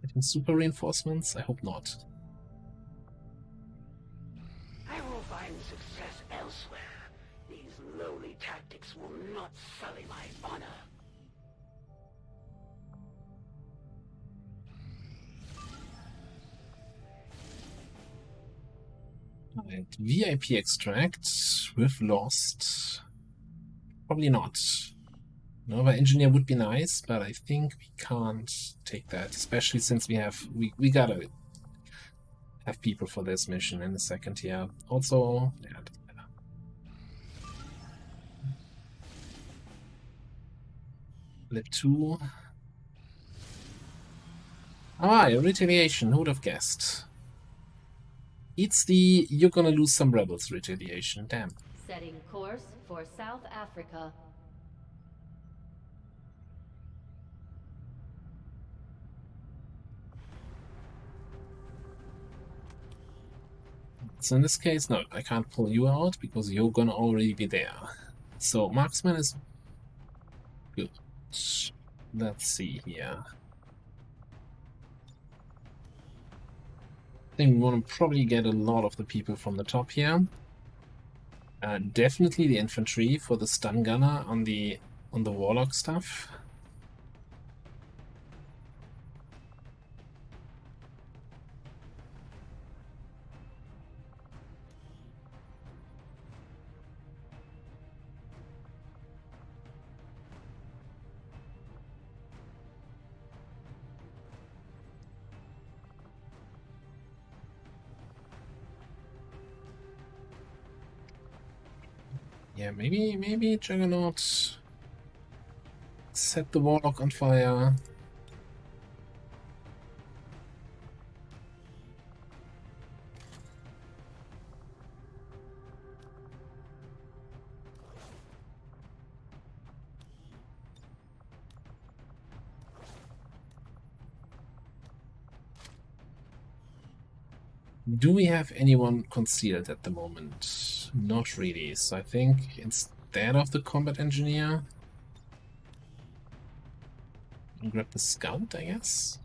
getting super reinforcements? I hope not. I will find success elsewhere. These lowly tactics will not sully my honor. Alright, VIP extract with lost. Probably not. No, but engineer would be nice, but I think we can't take that, especially since we gotta have people for this mission in a second here. Also, yeah, it doesn't matter. Lib 2. Ah, a retaliation, who would have guessed? It's the you're gonna lose some rebels retaliation, damn. Setting course for South Africa. So in this case, no, I can't pull you out because you're gonna already be there. So marksman is good. Let's see here. I think we want to probably get a lot of the people from the top here. Definitely the infantry for the stun gunner on the Warlock stuff. Yeah, maybe Juggernaut. Set the Warlock on fire. Do we have anyone concealed at the moment? Not really. So I think instead of the combat engineer, I'll grab the scout, I guess.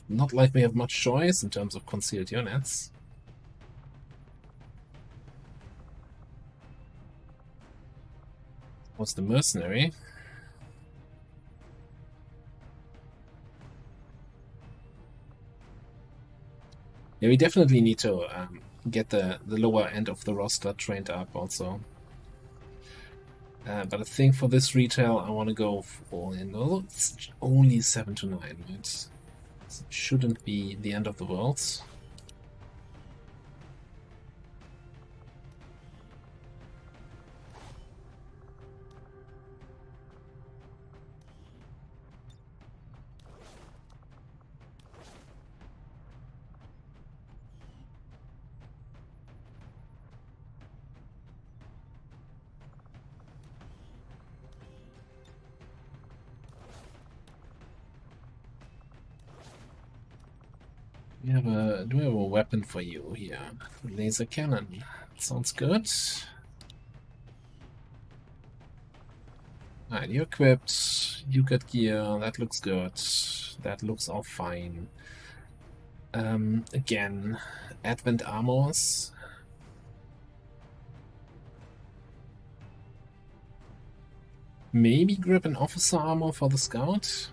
Not like we have much choice in terms of concealed units. What's the mercenary? Yeah, we definitely need to get the lower end of the roster trained up also. But I think for this retail, I want to go for, you know, it's only 7 to 9, right? So it shouldn't be the end of the world. Do we have a weapon for you here? Laser cannon. Sounds good. Alright, you're equipped. You got gear. That looks good. That looks all fine. Again, Advent armors. Maybe grab an officer armor for the scout.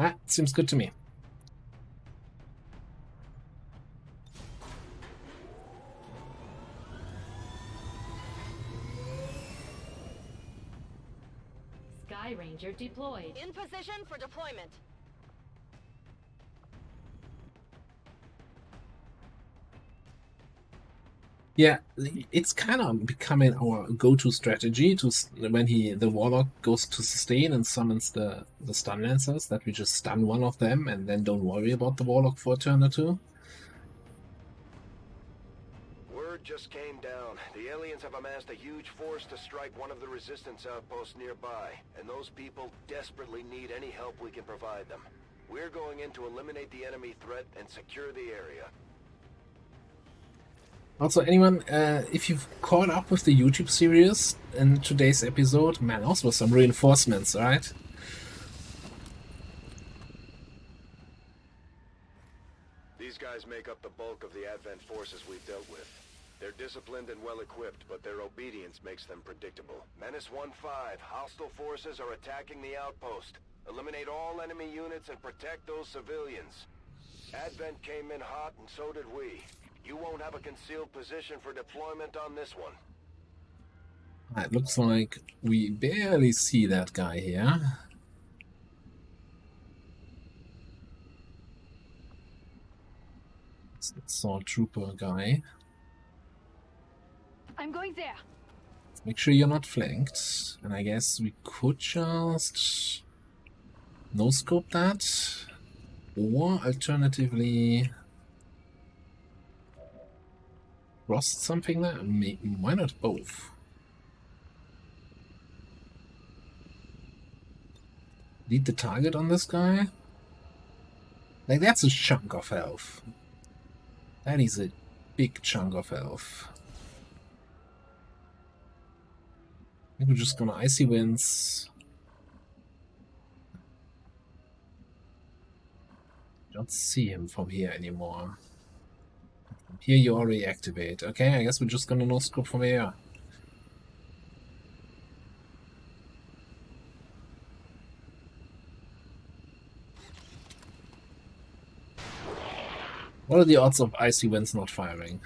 Ah, seems good to me. Sky Ranger deployed. In position for deployment. Yeah, it's kind of becoming our go-to strategy to when the Warlock goes to sustain and summons the stun lancers, that we just stun one of them and then don't worry about the Warlock for a turn or two. Word just came down. The aliens have amassed a huge force to strike one of the resistance outposts nearby, and those people desperately need any help we can provide them. We're going in to eliminate the enemy threat and secure the area. Also, anyone, if you've caught up with the YouTube series in today's episode, man, also some reinforcements, right? These guys make up the bulk of the Advent forces we've dealt with. They're disciplined and well-equipped, but their obedience makes them predictable. Menace 1-5, hostile forces are attacking the outpost. Eliminate all enemy units and protect those civilians. Advent came in hot, and so did we. You won't have a concealed position for deployment on this one. It looks like we barely see that guy here. It's the Sword Trooper guy. I'm going there. Make sure you're not flanked. And I guess we could just no-scope that. Or alternatively Frost something there? Why not both? Lead the target on this guy? Like, that's a chunk of health. That is a big chunk of health. I think we're just gonna Icy Winds. Don't see him from here anymore. Here you already activate. Okay, I guess we're just gonna no-scope from here. What are the odds of Icy Winds not firing?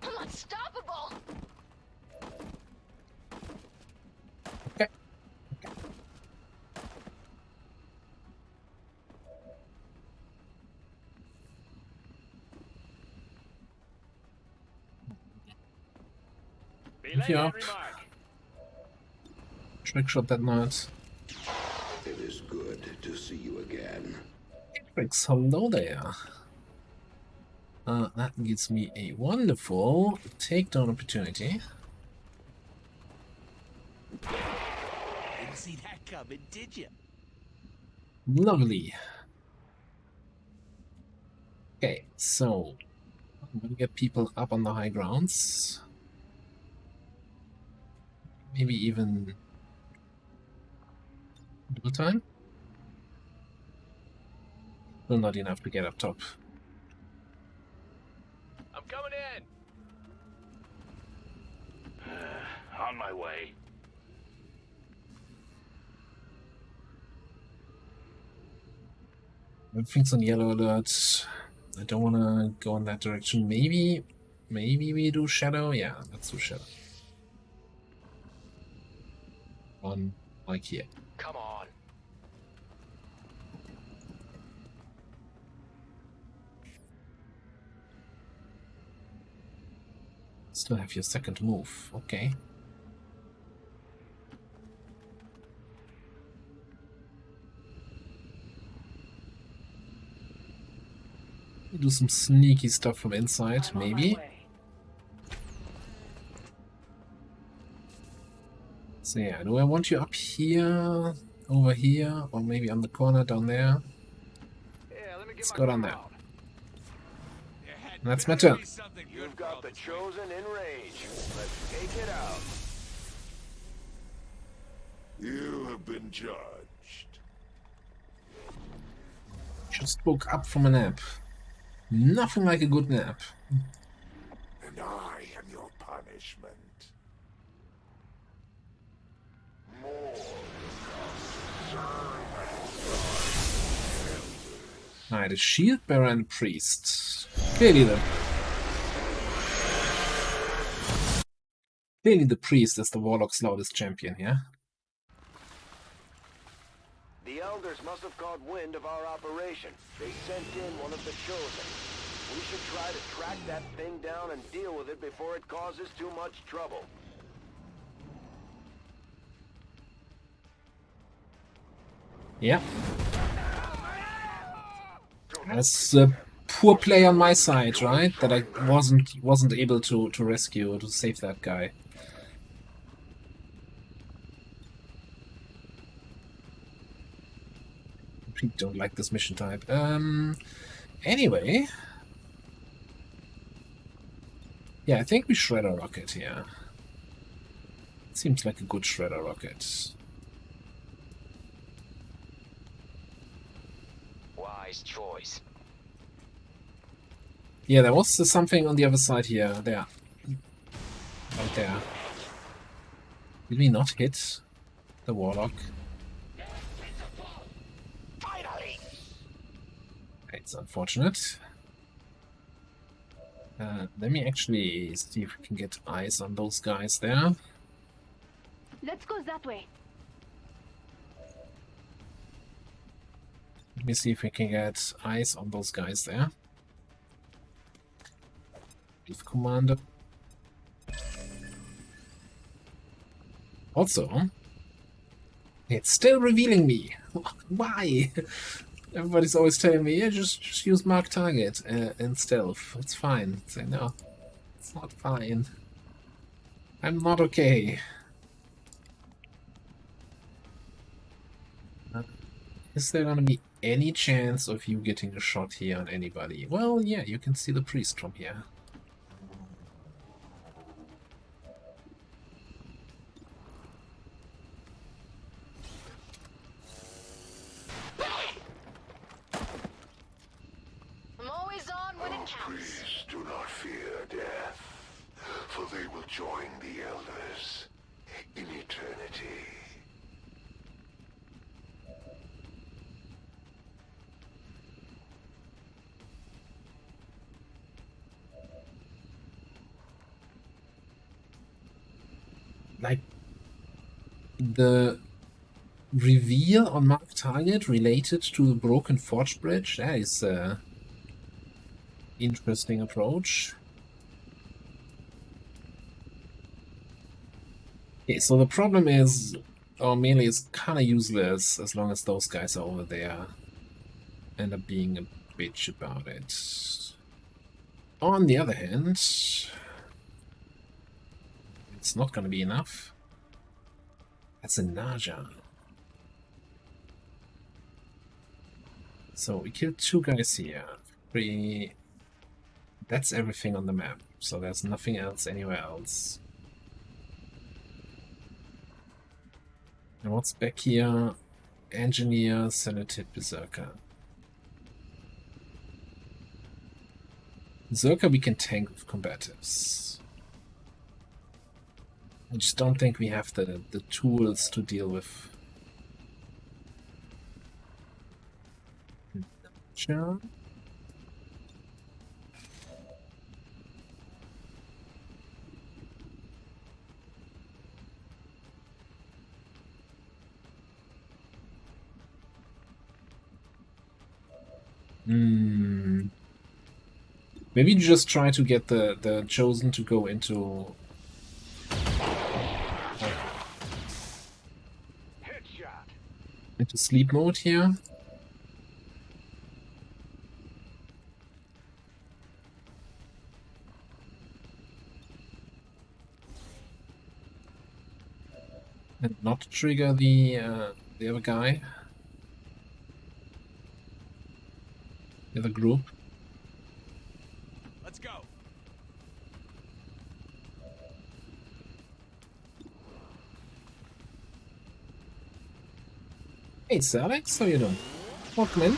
I'm unstoppable. Okay. If you're up, trick shot that knight. It is good to see you again. Tricks, hello there. That gives me a wonderful takedown opportunity. Didn't see that coming, did you? Lovely. Okay, so I'm gonna get people up on the high grounds. Maybe even double time. Still not enough to get up top. I'm coming in. On my way. Everything's on yellow alert. I don't want to go in that direction. Maybe we do shadow. Yeah, let's do shadow. One like here. Come on. Still have your second move. Okay. Do some sneaky stuff from inside, maybe. So yeah, do I want you up here, over here, or maybe on the corner down there? Yeah, let me get Let's my go down there. crowd. That's my turn. You've got the chosen in range. Let's take it out. You have been judged. Just woke up from a nap. Nothing like a good nap. And I am your punishment. Alright, a shield bearer and a priest. Clearly the priest is the Warlock's loudest champion here. The elders must have caught wind of our operation. They sent in one of the chosen. We should try to track that thing down and deal with it before it causes too much trouble. Yeah. That's a poor play on my side, right? That I wasn't able to rescue or to save that guy. I don't like this mission type. Anyway. Yeah, I think we shredder rocket here. Seems like a good shredder rocket. Wise choice. Yeah, there was something on the other side here. There. Right there. Did we not hit the Warlock? It's unfortunate. Let me actually see if we can get eyes on those guys there. Let's go that way. Let me see if we can get eyes on those guys there. Chief Commander. Also, it's still revealing me. Why? Everybody's always telling me, yeah, just use mark target in stealth. It's fine. Say no, it's not fine. I'm not okay. Is there gonna be any chance of you getting a shot here on anybody? Well, yeah, you can see the priest from here. I'm always on when it counts. Priests do not fear death, for they will join the elders in eternity. Like, the reveal on mark target related to the broken forge bridge, that is a interesting approach. Okay, so the problem is our melee is kind of useless as long as those guys are over there. End up being a bitch about it. On the other hand, it's not going to be enough. That's a Naja. So we killed 2 guys here. 3. That's everything on the map. So there's nothing else anywhere else. And what's back here? Engineer, Senative, Berserker. Berserker we can tank with combatives. I just don't think we have the tools to deal with. Sure. Maybe just try to get the Chosen to go into sleep mode here. And not trigger the other guy. The other group. Let's go. Hey, Sir Alex, how you doing? Welcome in.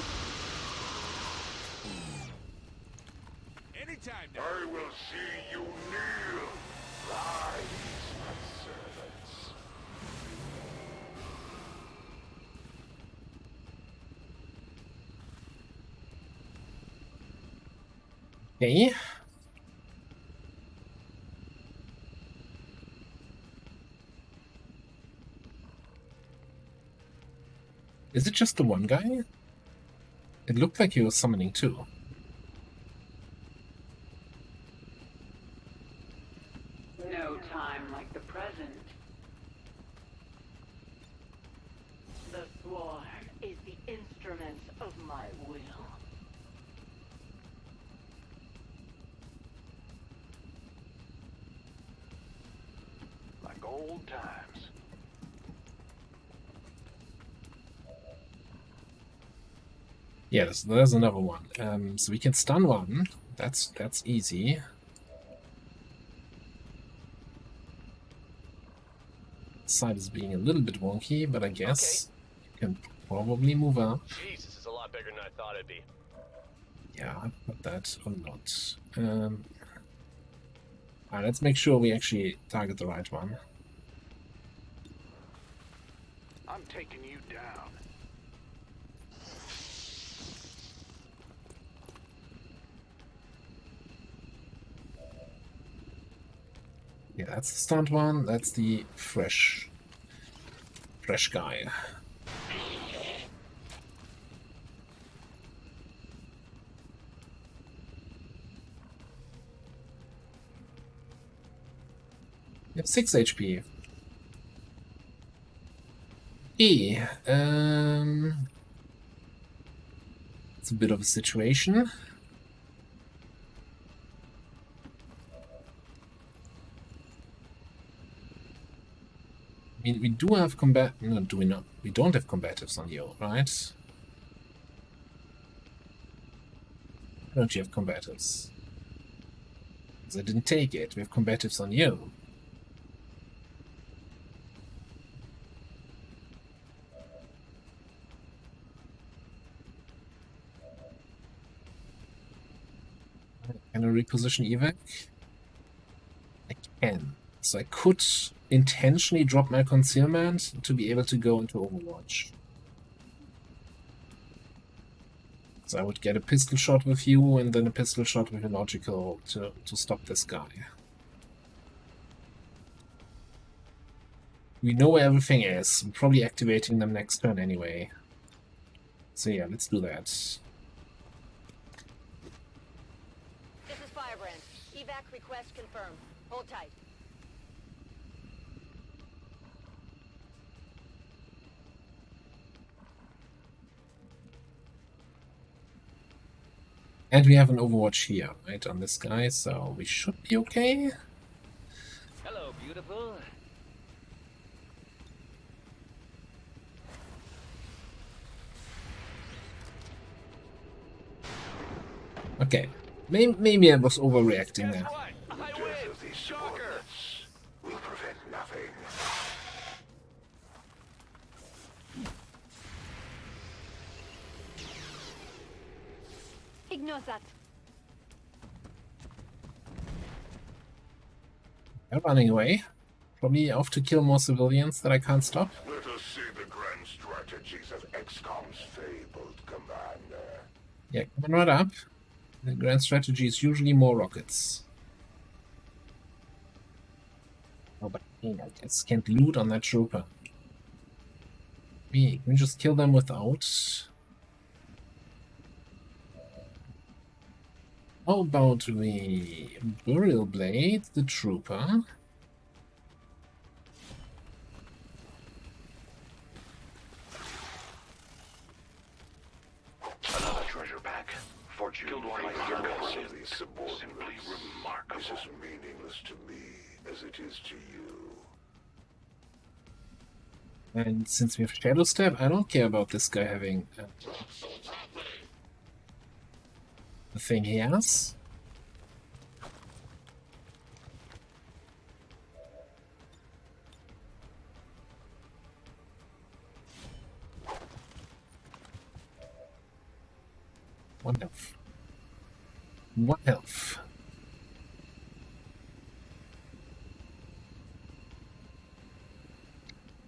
Anytime now. I will see you kneel. Rise, my servants. Okay. Is it just the one guy? It looked like he was summoning 2. No time like the present. The sword is the instrument of my will. Like old times. Yeah, there's another one. So we can stun one. That's easy. Side is being a little bit wonky, but I guess you can probably move up. Jeez, this is a lot bigger than I thought it'd be. Yeah, I've got that or not. Alright, let's make sure we actually target the right one. I'm taking you down. Yeah, that's the stunned one. That's the fresh guy. You have 6 HP. E. It's a bit of a situation. I mean, we do have combat. No, do we not? We don't have combatives on you, right? Why don't you have combatives? Because I didn't take it. We have combatives on you. Can I reposition evac? I can. So I could intentionally drop my concealment to be able to go into Overwatch. So I would get a pistol shot with you and then a pistol shot with a logical to stop this guy. We know where everything is. We're probably activating them next turn anyway. So yeah, let's do that. This is Firebrand. Evac request confirmed. Hold tight. And we have an Overwatch here, right, on this guy, so we should be okay. Hello, beautiful. Okay, maybe I was overreacting there. What? I Death win. of these Shocker. subordinates will prevent nothing. Ignore that. They're running away. Probably off to kill more civilians that I can't stop. Let us see the grand strategies of XCOM's fabled commander. Yeah, coming right up. The grand strategy is usually more rockets. Oh, but I just can't loot on that trooper. Can we just kill them without? How about we burial blade the trooper? Another treasure pack. Fortune killed one of my heroes. Simply remarkable. This is meaningless to me, as it is to you. And since we have Shadow Step, I don't care about this guy having the thing he has. One health. One health.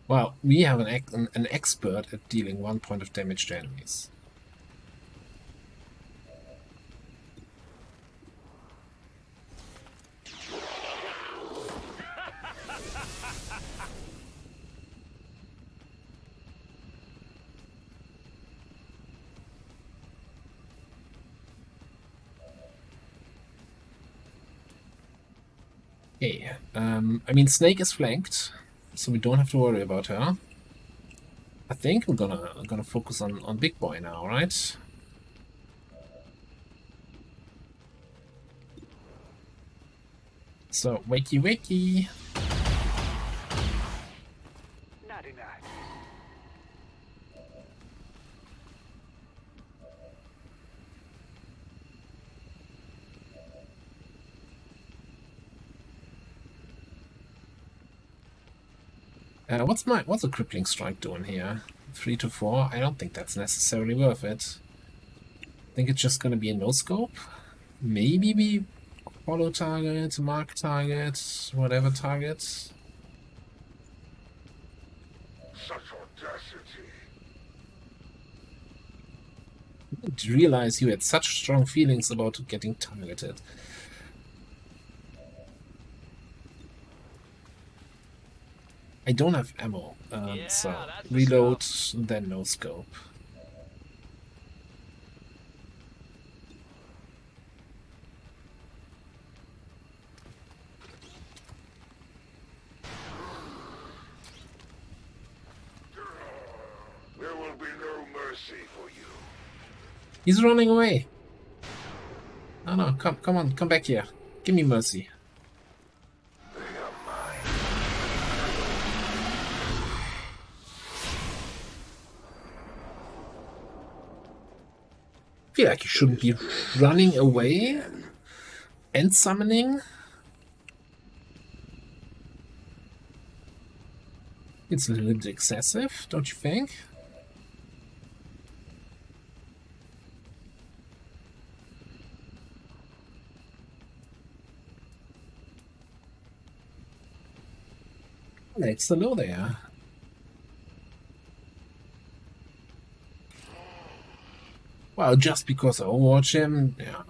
Well, we have an expert at dealing 1 point of damage to enemies. Okay, I mean, Snake is flanked, so we don't have to worry about her. I think we're gonna focus on Big Boy now, right? So, wakey wakey! Naughty night. What's a crippling strike doing here? 3 to 4? I don't think that's necessarily worth it. I think it's just gonna be a no scope. Maybe we follow target, mark target, whatever target. Such audacity. I didn't realize you had such strong feelings about getting targeted. I don't have ammo, so reload, then no scope. There will be no mercy for you. He's running away. Oh no, come on, come back here. Give me mercy. They are mine. I feel like you shouldn't be running away and summoning. It's a little bit excessive, don't you think? It's low there. Well, just because I overwatch him, yeah.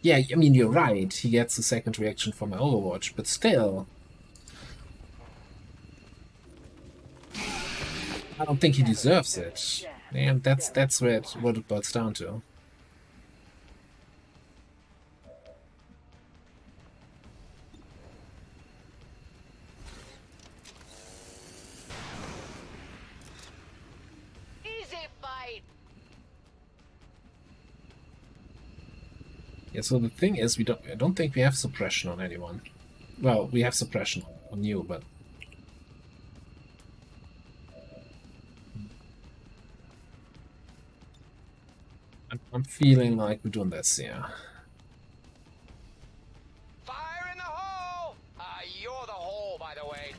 Yeah, I mean, you're right. He gets a second reaction from my overwatch, but still. I don't think he deserves it. And that's what it boils down to. Easy fight. Yeah, so the thing is, I don't think we have suppression on anyone. Well, we have suppression on you, but I'm feeling like we're doing this, yeah. Fire in the hole! You're the hole, by the way.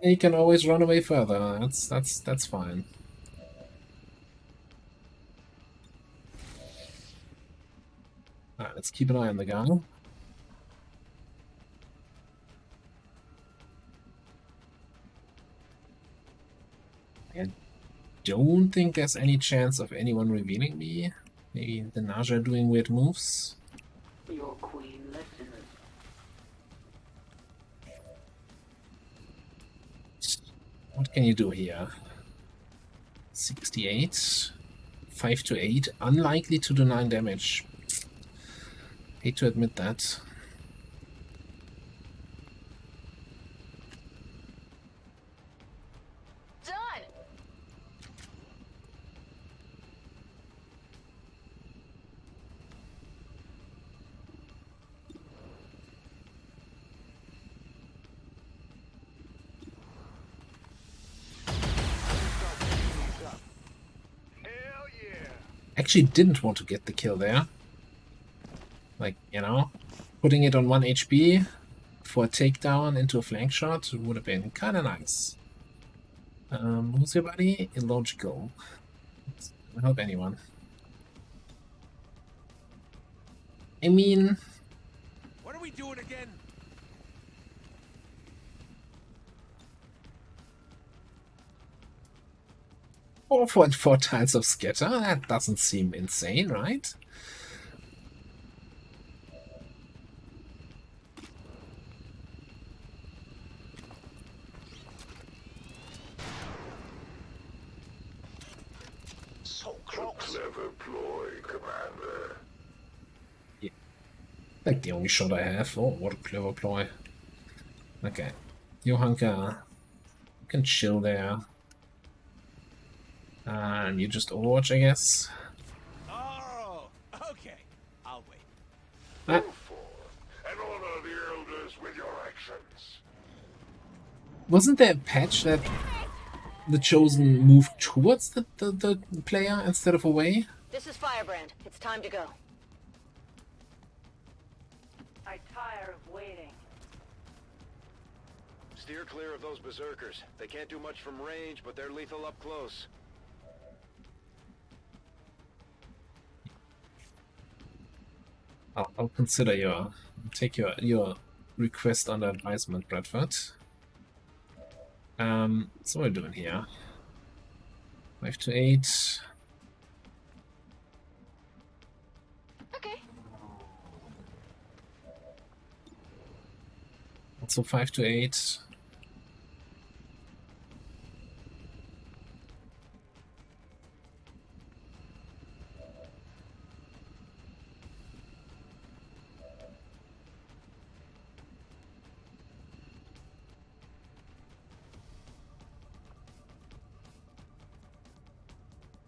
You can always run away further. That's fine. Alright, let's keep an eye on the guy. I don't think there's any chance of anyone revealing me. Maybe the Naja doing weird moves. Your queen listens. What can you do here? 68, 5 to 8, unlikely to do 9 damage. Hate to admit that. Done! Hell yeah! Actually didn't want to get the kill there. Like, you know, putting it on 1 HP for a takedown into a flank shot would have been kind of nice. Who's your buddy? Illogical. Doesn't help anyone. I mean... What are we doing again? Oh, four tiles of scatter? That doesn't seem insane, right? So close. Clever ploy, Commander. Yeah. Like the only shot I have. Oh, what a clever ploy. Okay. Johanka, you can chill there. And you just Overwatch, I guess. Oh, okay. I'll wait. Ah. Go forth and honor the elders with your actions. Wasn't there a patch that the Chosen moved towards the player instead of away? This is Firebrand. It's time to go. I tire of waiting. Steer clear of those berserkers. They can't do much from range, but they're lethal up close. I'll consider take your request under advisement, Bradford. So what are we doing here? 5 to 8. Okay. Also 5 to 8.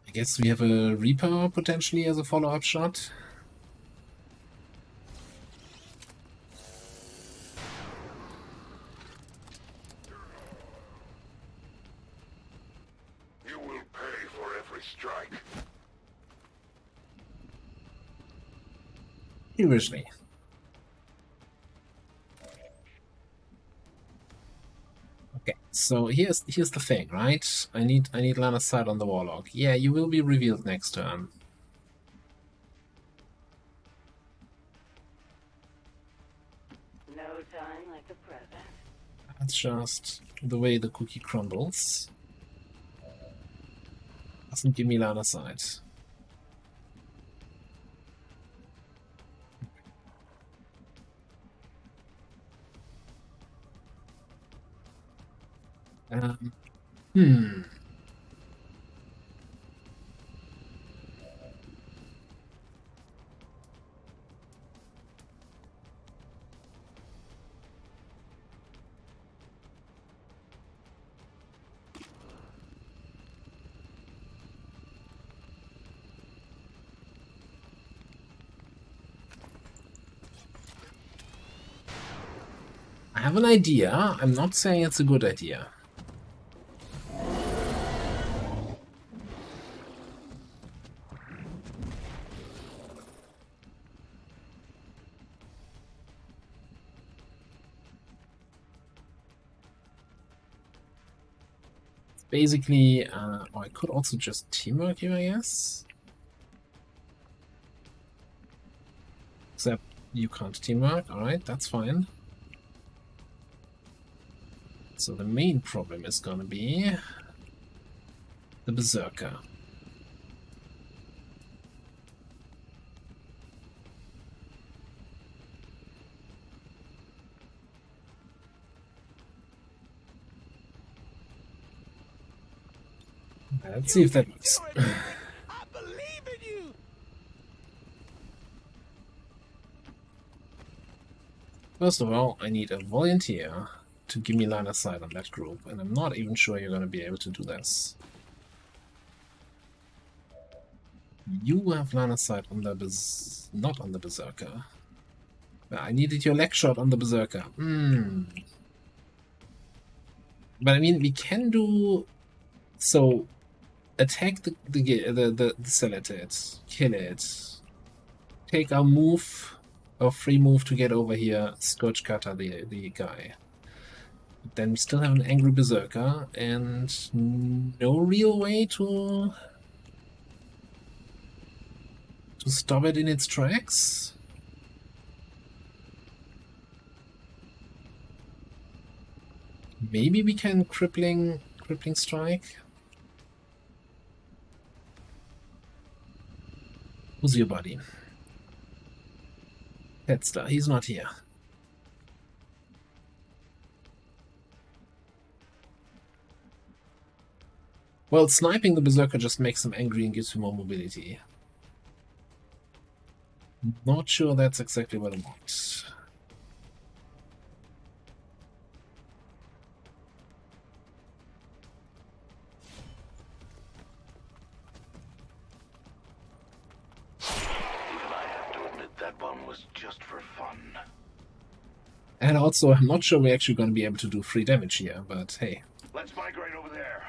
I guess we have a Reaper potentially as a follow-up shot. You will pay for every strike. Usually. Okay, so here's the thing, right? I need line of sight on the Warlock. Yeah, you will be revealed next turn. No time like the present. That's just the way the cookie crumbles. Doesn't give me line of sight. Hmm. I have an idea. I'm not saying it's a good idea. Basically, or I could also just teamwork here, I guess. Except you can't teamwork, alright, that's fine. So the main problem is gonna be the Berserker. Let's see if that works. I believe in you. First of all, I need a volunteer to give me line of sight on that group, and I'm not even sure you're going to be able to do this. You have line of sight on the not on the Berserker. I needed your leg shot on the Berserker. But I mean, we can do so. Attack the Celatid, kill it, take our move, our free move to get over here, Scourge Cutter the guy. Then we still have an angry Berserker and no real way to stop it in its tracks. Maybe we can crippling strike. Who's your buddy? Headster, he's not here. Well, sniping the Berserker just makes him angry and gives him more mobility. Not sure that's exactly what I want. Just for fun. And also, I'm not sure we're actually going to be able to do free damage here, but hey. Let's migrate over there.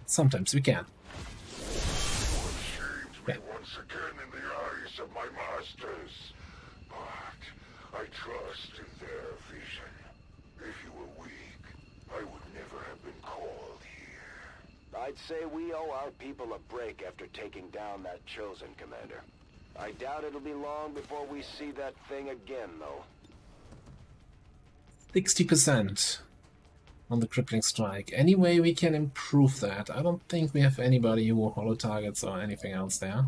Sometimes we can. Shamed me once again in the eyes of my masters, but I trust in their vision. If you were weak, I would never have been called here. I'd say we owe our people a break after taking down that Chosen, Commander. I doubt it'll be long before we see that thing again, though. 60% on the crippling strike. Any way we can improve that? I don't think we have anybody who holo targets or anything else there.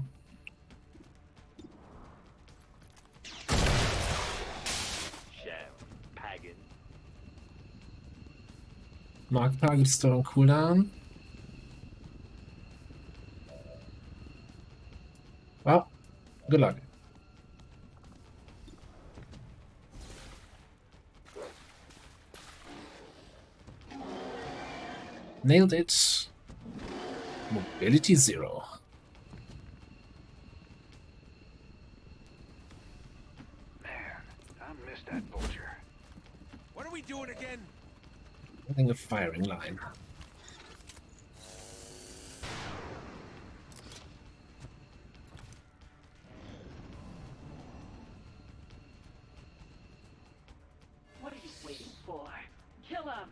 Mark target is still on cooldown. Well, good luck. Nailed it. Mobility 0. Man, I missed that vulture. What are we doing again? I think a firing line. What are you waiting for? Kill him!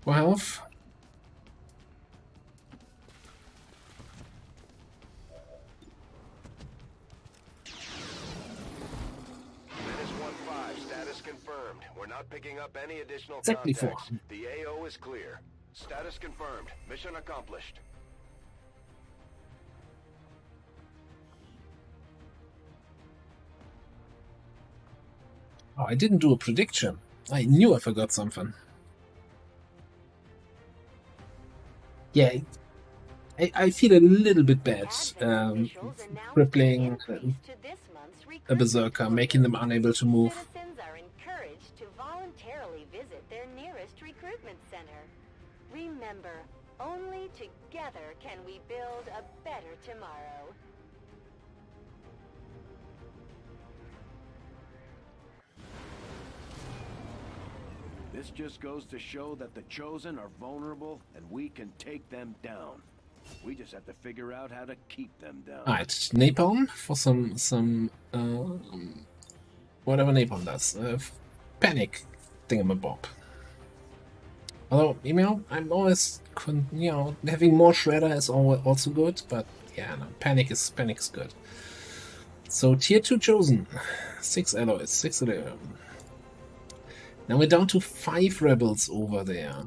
For health. Status confirmed. We're not picking up any additional Exactly contacts. 4. The AO is clear. Status confirmed. Mission accomplished. Oh, I didn't do a prediction. I knew I forgot something. Yeah, I feel a little bit bad crippling a berserker, making them unable to move. Citizens are encouraged to voluntarily visit their nearest recruitment center. Remember, only together can we build a better tomorrow. This just goes to show that the Chosen are vulnerable and we can take them down. We just have to figure out how to keep them down. Alright, napalm for some whatever napalm does. Panic thingamabob. Although, you know, I'm always, you know, having more shredder is also good, but yeah, no, panic is good. So tier 2 chosen, 6 alloys, 6 alloys. Now we're down to 5 rebels over there.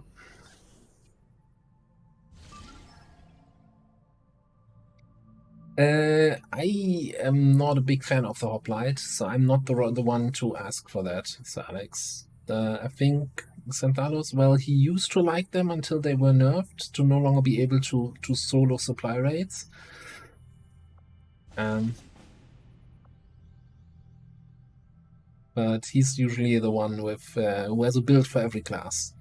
I am not a big fan of the hoplite, so I'm not the one to ask for that, Sir Alex. I think Xanthalos, well, he used to like them until they were nerfed to no longer be able to solo supply raids. But he's usually the one with who has a build for every class.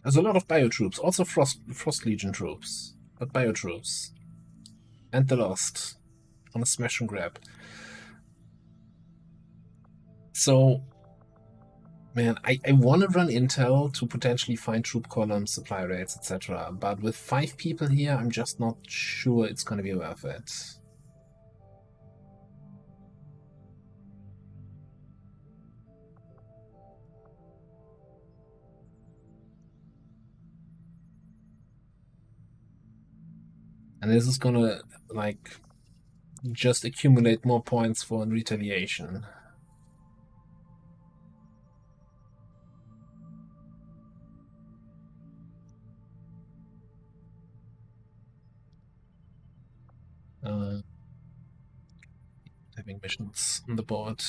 There's a lot of bio troops, also Frost Legion troops, but bio troops. And the Lost on a smash and grab. So, man, I want to run intel to potentially find troop columns, supply rates, etc. But with 5 people here, I'm just not sure it's going to be worth it. And this is gonna, like, just accumulate more points for retaliation. Having missions on the board.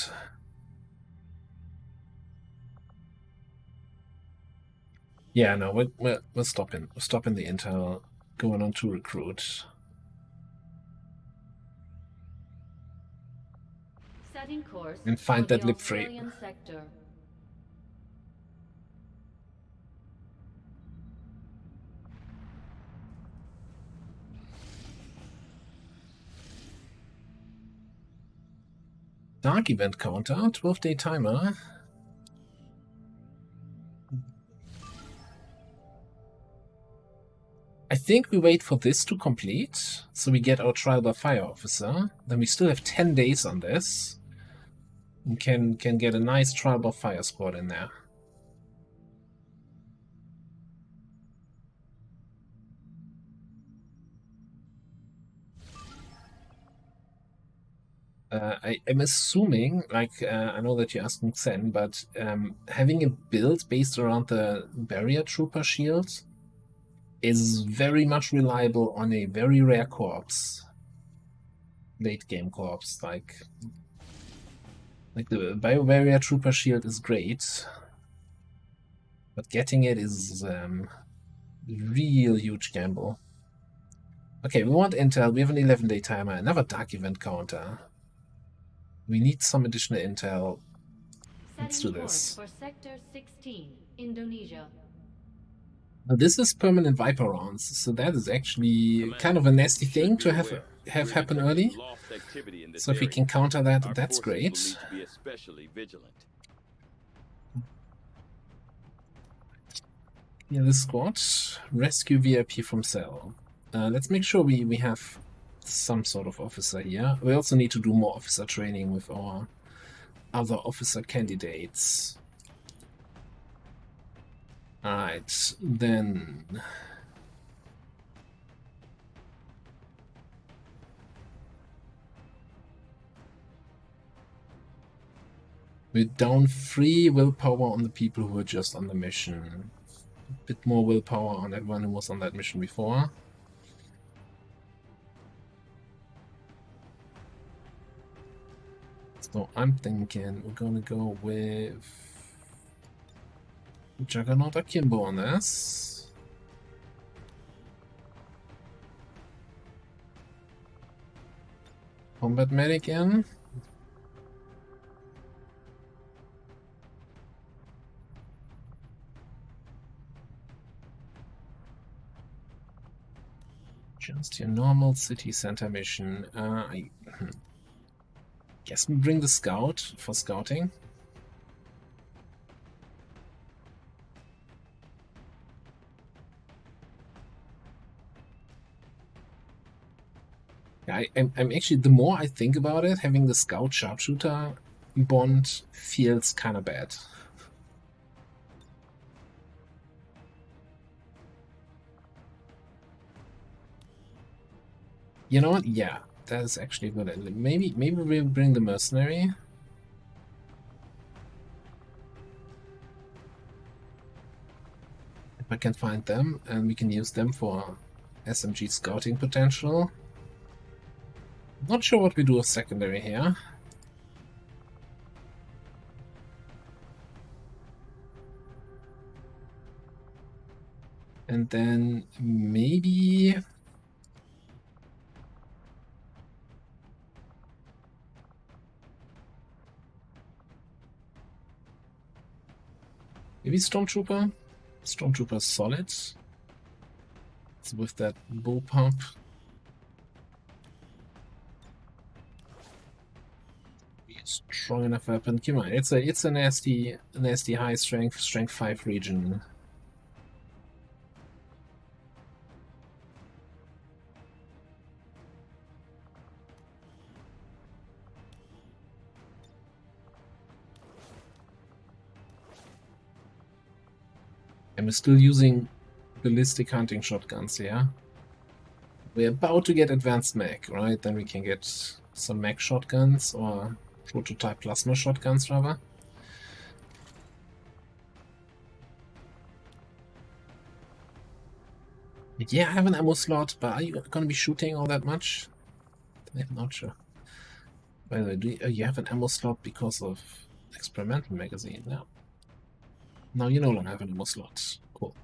Yeah, no, we're stopping. We're stopping the intel, going on to recruit. Setting course and find that lip free. Australian sector. Dark event counter, 12-day timer. I think we wait for this to complete, so we get our trial by fire officer. Then we still have 10 days on this. And can get a nice trial by fire squad in there. I'm assuming, like, I know that you're asking Sen, but having a build based around the barrier trooper shield is very much reliable on a very rare corpse. Late game corpse, like the barrier trooper shield is great, but getting it is real huge gamble. Okay, we want intel, we have an 11-day timer, another dark event counter. We need some additional intel. Let's do this. For Sector 16, Indonesia. Now, this is permanent Viper rounds, so that is actually kind of a nasty thing to have happen early. So if we can counter that, that's great. Yeah, this squad. Rescue VIP from cell. Let's make sure we have some sort of officer here. We also need to do more officer training with our other officer candidates. Alright, then we're down 3 willpower on the people who are just on the mission. A bit more willpower on everyone who was on that mission before. So I'm thinking we're gonna go with Juggernaut Akimbo on this. Combat medic in. Just your normal city center mission. I guess we bring the scout for scouting. I'm actually, the more I think about it, having the scout sharpshooter bond feels kind of bad. You know what? Yeah, that is actually good. Maybe we'll bring the mercenary. If I can find them, and we can use them for SMG scouting potential. Not sure what we do with secondary here. And then maybe... Maybe Stormtrooper? Stormtrooper is solid. It's with that bull pump. Strong enough weapon. Come on, it's a nasty high strength 5 region. I'm still using ballistic hunting shotguns here. We're about to get advanced mech, right? Then we can get some mech shotguns or prototype plasma shotguns rather. Yeah, I have an ammo slot, but are you gonna be shooting all that much? I'm not sure. By the way, do you have an ammo slot because of experimental magazine? No. No, you no longer have an ammo slot. Cool.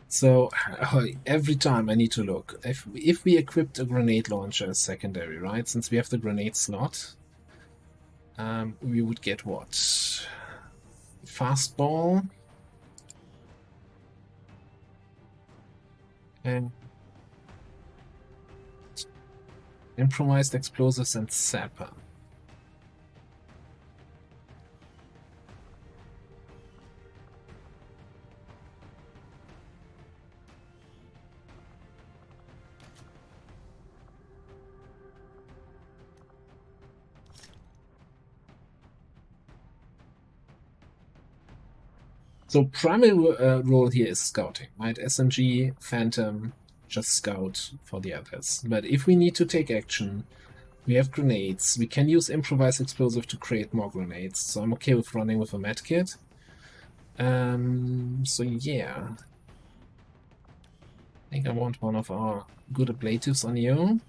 So every time I need to look. If we equipped a grenade launcher as secondary, right? Since we have the grenade slot, we would get what? Fastball. And improvised explosives and sapper. So primary role here is scouting, right? SMG, Phantom, just scout for the others. But if we need to take action, we have grenades. We can use improvised explosive to create more grenades. So I'm okay with running with a medkit. So yeah. I think I want one of our good ablatives on you.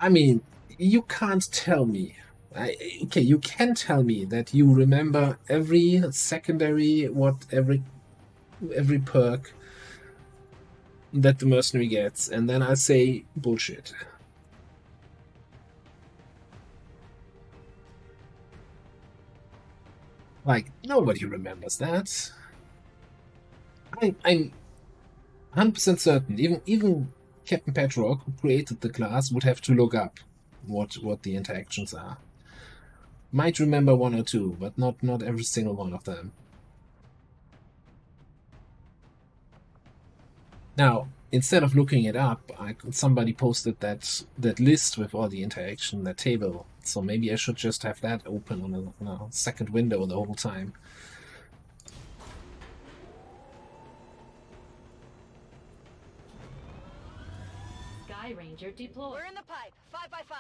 I mean, you can't tell me. Okay, you can tell me that you remember every secondary, every perk that the mercenary gets, and then I say bullshit. Like, nobody remembers that. I'm 100% certain, even Captain Petrock, who created the class, would have to look up what the interactions are. Might remember one or two, but not every single one of them. Now, instead of looking it up, somebody posted that list with all the interaction, that table. So maybe I should just have that open on a second window the whole time. Sky Ranger deployed. We're in the pipe. 5x5.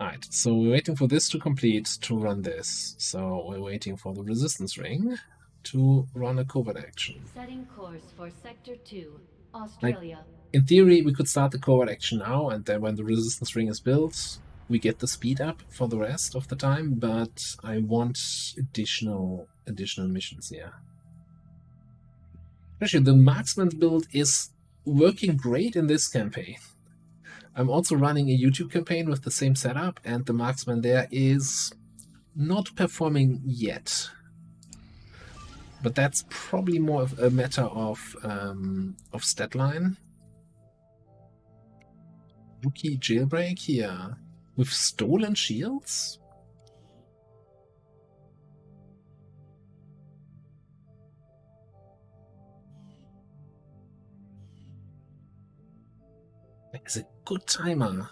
Alright, so we're waiting for this to complete to run this. So we're waiting for the resistance ring to run a covert action. Setting course for Sector 2, Australia. In theory, we could start the covert action now, and then when the resistance ring is built, we get the speed up for the rest of the time, but I want additional missions here. Actually, the marksman build is working great in this campaign. I'm also running a YouTube campaign with the same setup, and the marksman there is not performing yet. But that's probably more of a matter of stat line. Rookie jailbreak here with stolen shields? It's a good timer.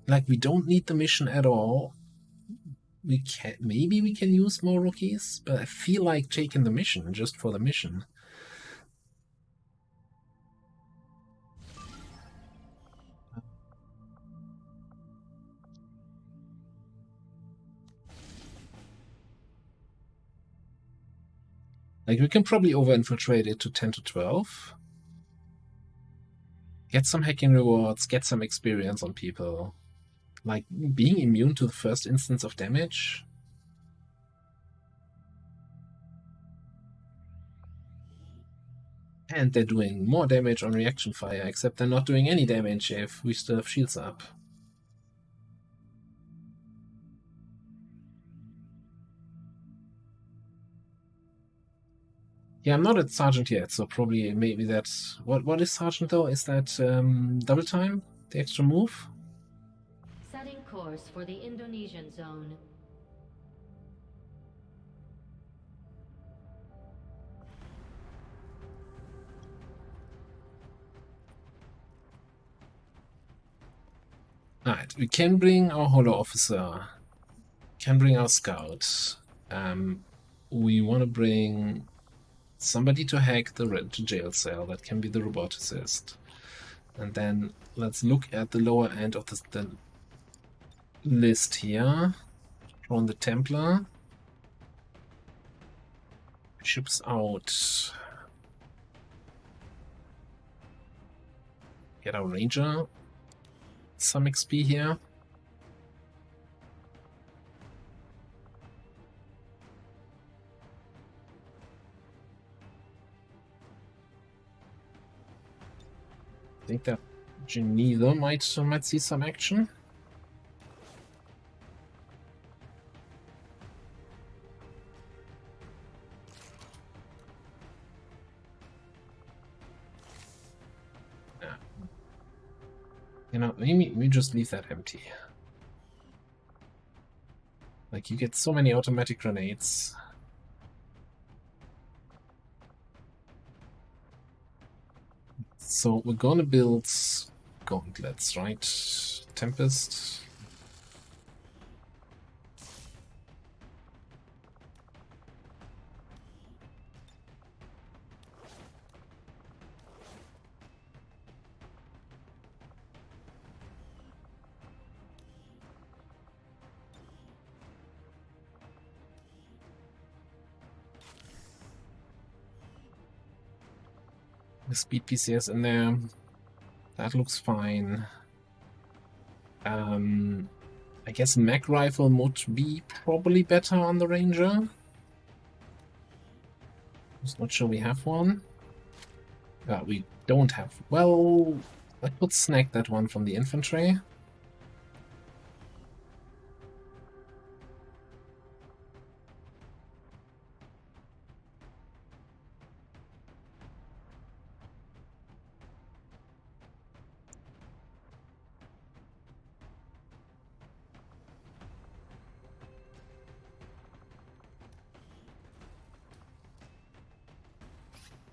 Like, we don't need the mission at all. Maybe we can use more rookies, but I feel like taking the mission just for the mission. Like, we can probably over-infiltrate it to 10 to 12. Get some hacking rewards, get some experience on people. Like, being immune to the first instance of damage. And they're doing more damage on reaction fire, except they're not doing any damage if we still have shields up. Yeah, I'm not at Sergeant yet, so probably maybe that's... What is Sergeant though? Is that double time? The extra move? Setting course for the Indonesian zone. Alright, we can bring our holo officer, can bring our scout. We want to bring somebody to hack the jail cell. That can be the roboticist. And then let's look at the lower end of the list here. On the Templar. Ships out. Get our Ranger. Some XP here. I think that Geneva might see some action. Yeah. You know, maybe we just leave that empty. Like, you get so many automatic grenades. So we're gonna build gauntlets, right? Tempest. The speed PCS in there. That looks fine. I guess mag rifle would be probably better on the Ranger. Just not sure we have one. We don't have. Well, I could snag that one from the infantry.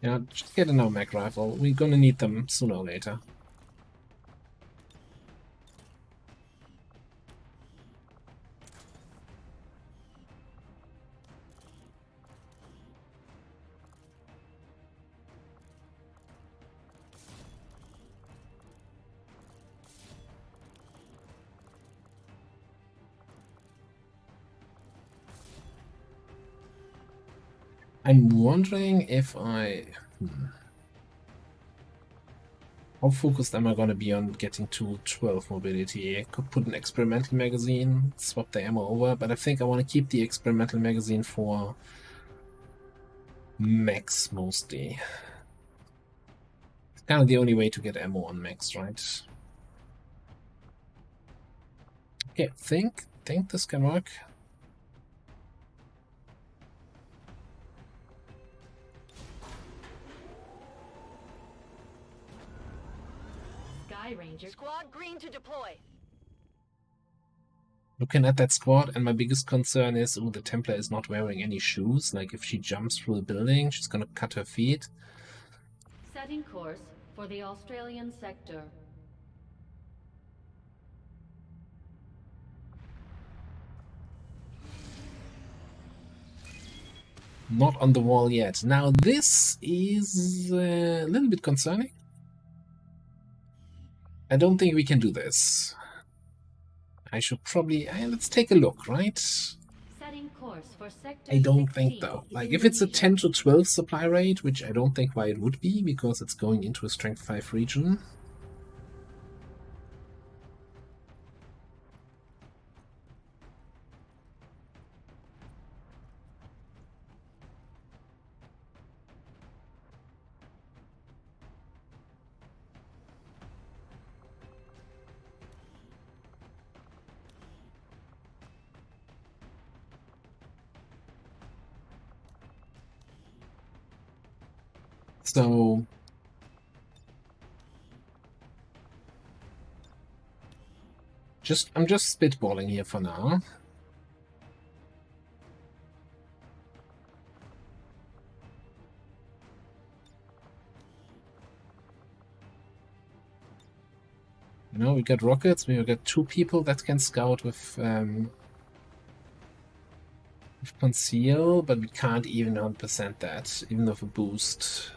Yeah, just get another mag rifle. We're gonna need them sooner or later. I'm wondering if I... How focused am I going to be on getting to 12 mobility? I could put an experimental magazine, swap the ammo over, but I think I want to keep the experimental magazine for max mostly. It's kind of the only way to get ammo on max, right? Okay, think this can work. Sky Ranger. Squad green to deploy. Looking at that squad, and my biggest concern is, oh, the Templar is not wearing any shoes. Like, if she jumps through the building, she's gonna cut her feet. Setting course for the Australian sector. Not on the wall yet. Now, this is a little bit concerning. I don't think we can do this. I should probably... let's take a look, right? Setting course for sector I don't 16, think, though. Like, if it's a 10 to 12 supply rate, which I don't think why it would be, because it's going into a strength 5 region. So I'm just spitballing here for now. You know, we got rockets, we got 2 people that can scout with conceal, but we can't even 100% that, even with a boost.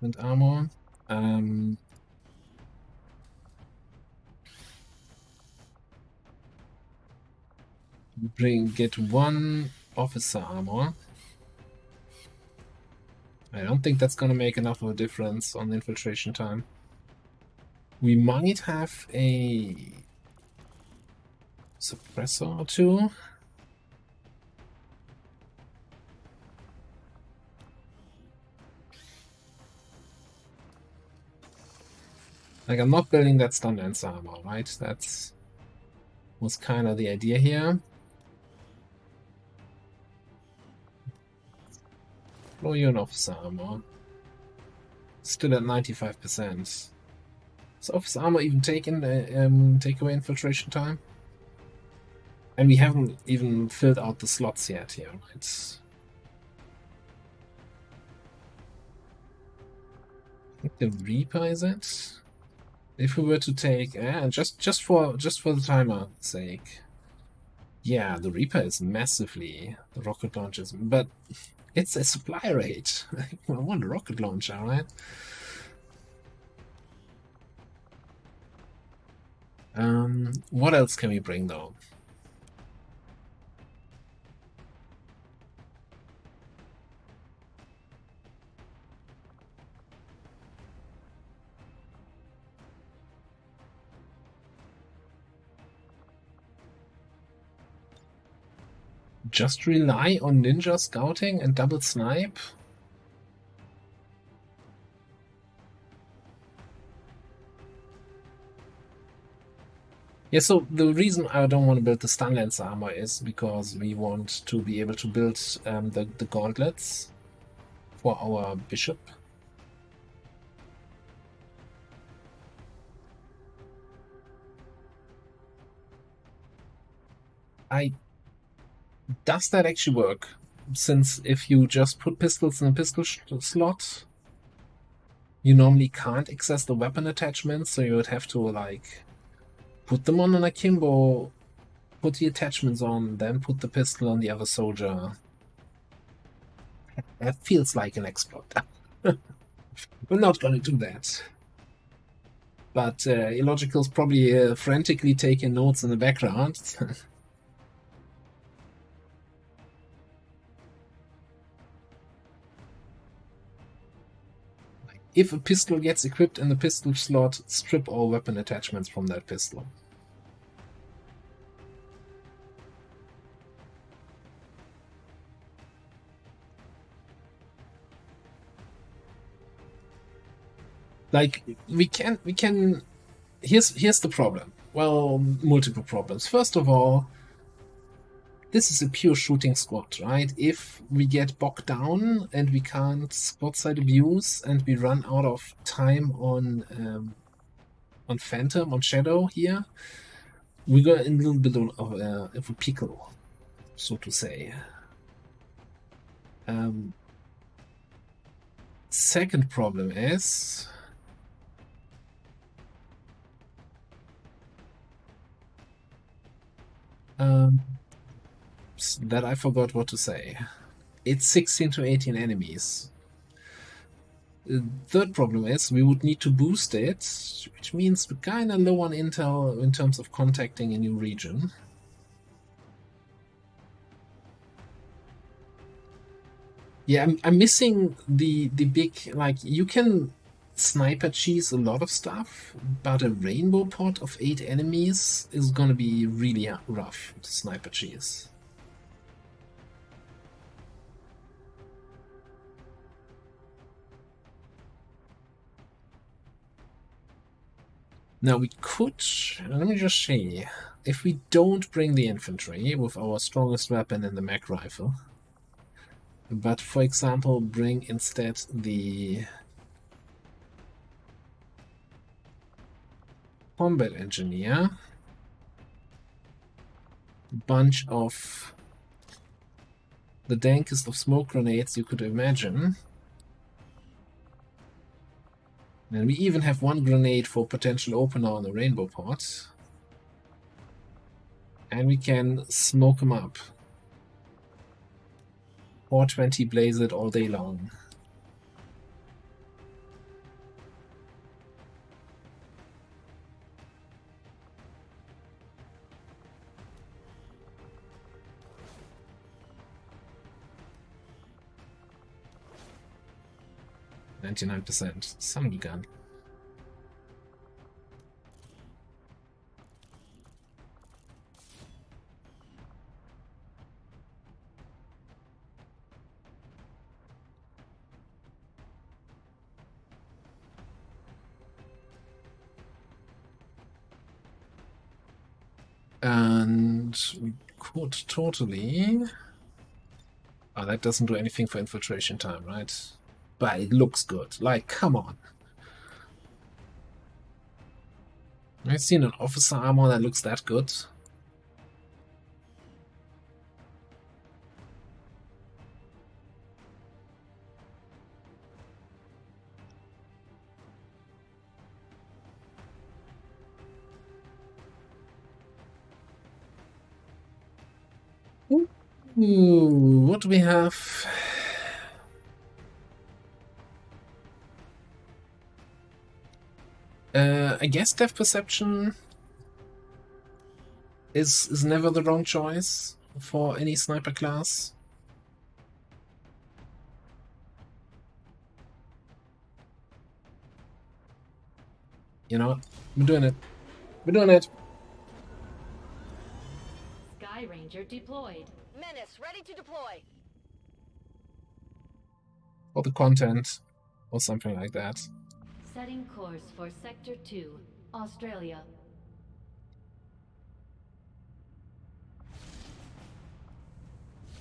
And armor. Get 1 officer armor. I don't think that's gonna make enough of a difference on the infiltration time. We might have a suppressor or 2. Like, I'm not building that stun lance armor, right? That's was kind of the idea here. Blow you an officer armor. Still at 95%. Does officer armor even take away infiltration time? And we haven't even filled out the slots yet here, right? I think the Reaper is it? If we were to take, just for the timer sake, yeah, the Reaper is massively the rocket launchers, but it's a supply rate. I want a rocket launcher, right? What else can we bring though? Just rely on ninja scouting and double snipe? Yeah, so the reason I don't want to build the stun lance armor is because we want to be able to build the gauntlets for our bishop. Does that actually work? Since if you just put pistols in a pistol slot, you normally can't access the weapon attachments, so you would have to, like, put them on an akimbo, put the attachments on, then put the pistol on the other soldier. That feels like an exploit. We're not gonna do that. But Illogical's probably frantically taking notes in the background. If a pistol gets equipped in the pistol slot, strip all weapon attachments from that pistol. Like, we can... Here's the problem. Well, multiple problems. First of all, this is a pure shooting squad, right? If we get bogged down and we can't squad side abuse and we run out of time on Phantom, on Shadow here, we go in a little bit of a pickle, so to say. Second problem is... that I forgot what to say. It's 16 to 18 enemies. The third problem is we would need to boost it, which means we're kind of low on intel in terms of contacting a new region. Yeah, I'm missing the big, like, you can sniper cheese a lot of stuff, but a rainbow pot of 8 enemies is gonna be really rough to sniper cheese. Now we could, let me just see, if we don't bring the infantry with our strongest weapon in the mag rifle, but for example bring instead the combat engineer, bunch of the dankest of smoke grenades you could imagine. And we even have one grenade for potential opener on the rainbow pot. And we can smoke them up. 420 blaze it all day long. %. Some gun. And we could totally... Oh, that doesn't do anything for infiltration time, right? But it looks good. Like, come on. I've seen an officer armor that looks that good. Ooh, what do we have? I guess depth perception is never the wrong choice for any sniper class. You know what? We're doing it. We're doing it. Sky Ranger deployed. Menace, ready to deploy. Or the content, or something like that. Setting course for Sector 2, Australia.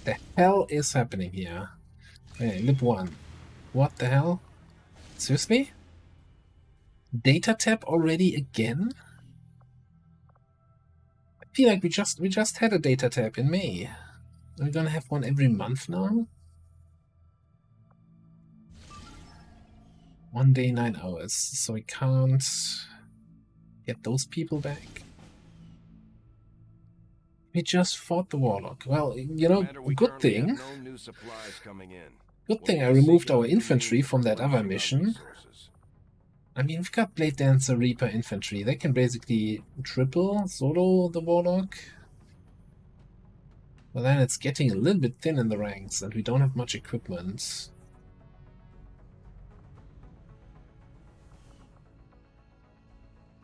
The hell is happening here? Hey, Lib 1. What the hell? Seriously? Data tab already again? I feel like we just had a data tab in May. Are we gonna have one every month now? 1 day, 9 hours. So we can't get those people back. We just fought the Warlock. Well, you know, good thing. No new supplies coming in. Good thing I removed our infantry from that other mission. I mean, we've got Blade Dancer, Reaper, infantry. They can basically triple solo the Warlock. But then it's getting a little bit thin in the ranks, and we don't have much equipment.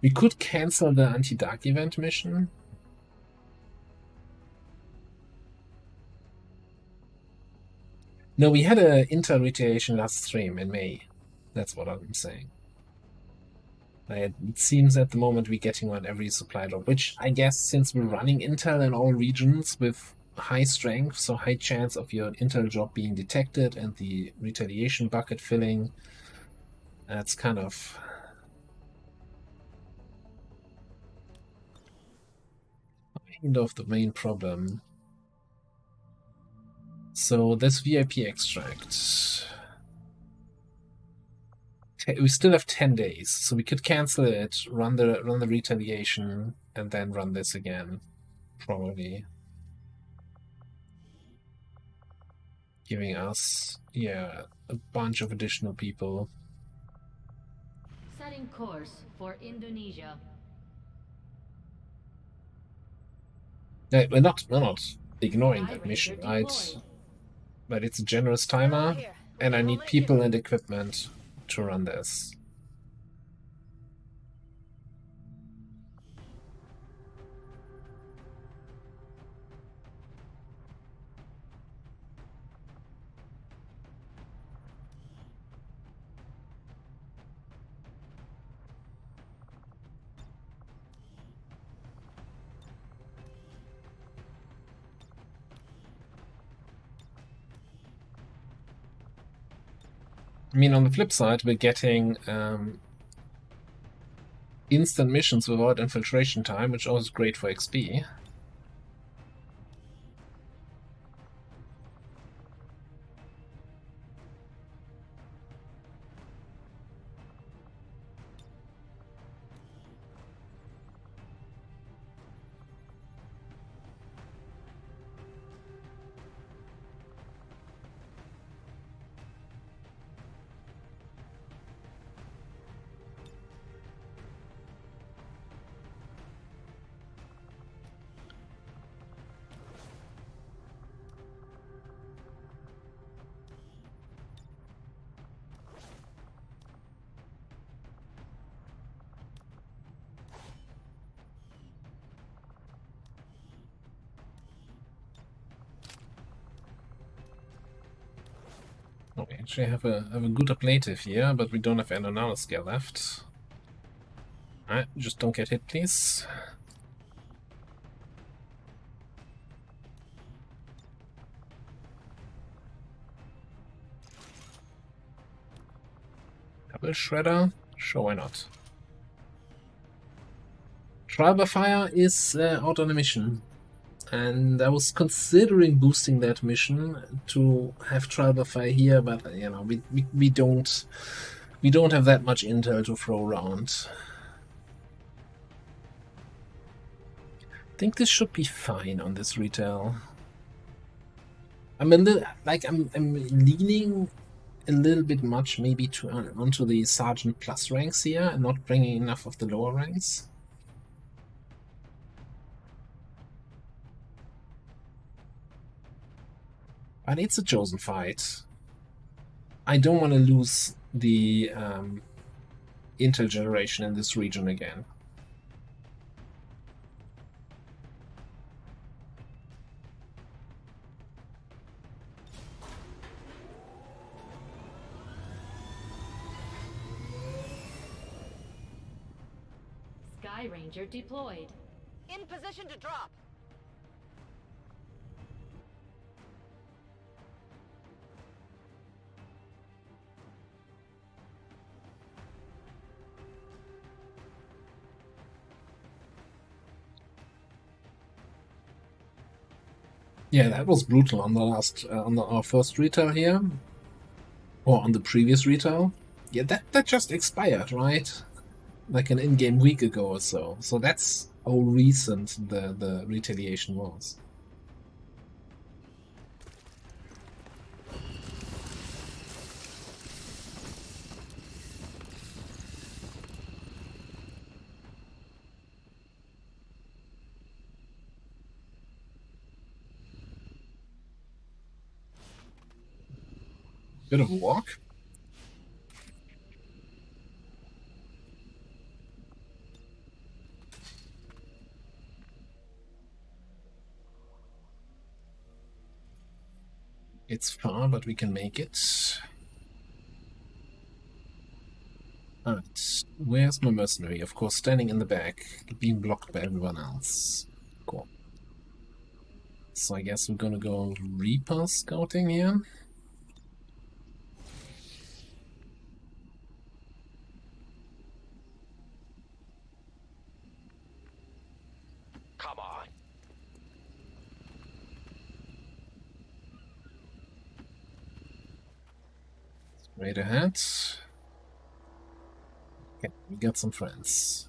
We could cancel the anti-dark event mission. No, we had a Intel Retaliation last stream in May. That's what I'm saying. It seems at the moment we're getting one every supply drop, which I guess since we're running Intel in all regions with high strength, so high chance of your Intel job being detected and the Retaliation bucket filling, that's kind of the main problem. So this VIP extract, we still have 10 days, so we could cancel it, run the Retaliation, and then run this again, probably. Giving us, yeah, a bunch of additional people. Setting course for Indonesia. We're not ignoring that mission, right? But it's a generous timer, and I need people and equipment to run this. I mean, on the flip side, we're getting instant missions without infiltration time, which is great for XP. Oh, we actually have a good ablative here, but we don't have an another scale left. Alright, just don't get hit, please. Double shredder? Sure, why not? Trial by Fire is out on a mission. And I was considering boosting that mission to have Trial by Fire here, but you know, we don't have that much intel to throw around. I think this should be fine on this retail. I'm a little I'm leaning a little bit much maybe to onto the Sergeant Plus ranks here and not bringing enough of the lower ranks. But it's a chosen fight. I don't want to lose the intel generation in this region again. Sky Ranger deployed. In position to drop. Yeah, that was brutal on the last, on our first retail here, or on the previous retail. Yeah, that just expired, right? Like an in-game week ago or so. So that's how recent the retaliation was. Bit of a walk. It's far, but we can make it. Alright, where's my mercenary? Of course, standing in the back, being blocked by everyone else. Cool. So I guess we're gonna go Reaper scouting here. Come on. Straight ahead. Okay, we got some friends.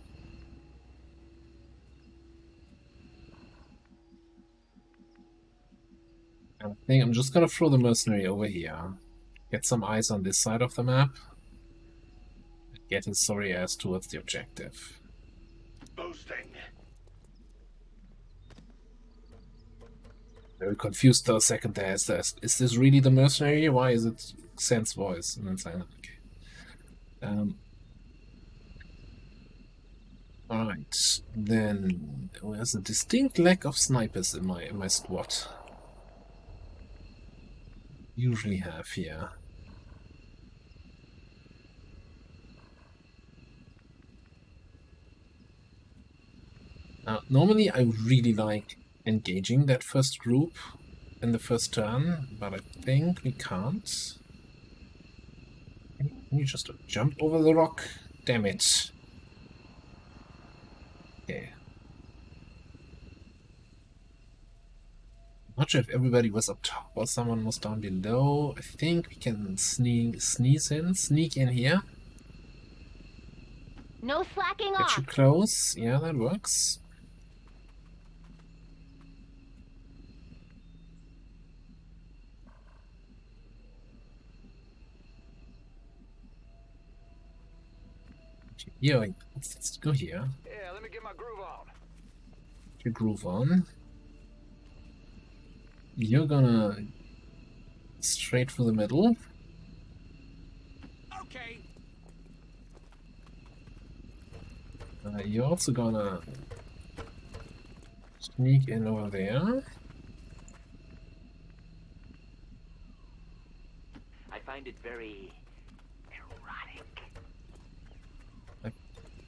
I think I'm just gonna throw the mercenary over here. Get some eyes on this side of the map. And get his sorry ass towards the objective. Boosting. Very confused for a second there. Is this really the mercenary? Why is it Sen's voice? And then it's like, okay. Alright, then there's a distinct lack of snipers in my squad. Usually have here. Normally I really like engaging that first group in the first turn, but I think we can't. Can you just jump over the rock? Damn it. Okay. Not sure if everybody was up top or someone was down below. I think we can sneak in here. No slacking Get off. you close. Yeah, that works. Yeah, let's go here. Yeah, let me get my groove on. Get your groove on. You're gonna straight for the middle. Okay. You're also gonna sneak in over there. I find it very erotic. I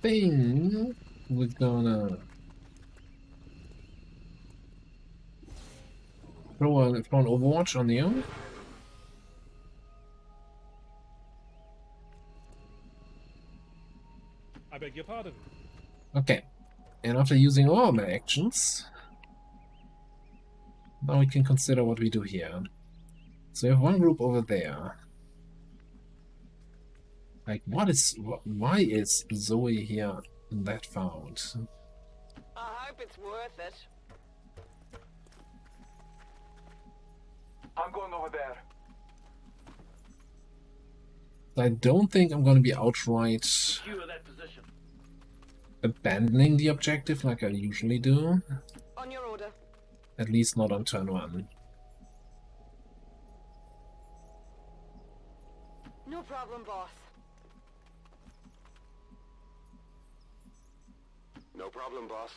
think we're gonna throw an Overwatch on you. I beg your pardon. Okay, and after using all my actions, now we can consider what we do here. So we have one group over there. Like, why is Zoe here that far out? I hope it's worth it. I'm going over there. I don't think I'm going to be outright Secure that position. abandoning the objective like I usually do. On your order. At least not on turn 1. No problem, boss. No problem, boss.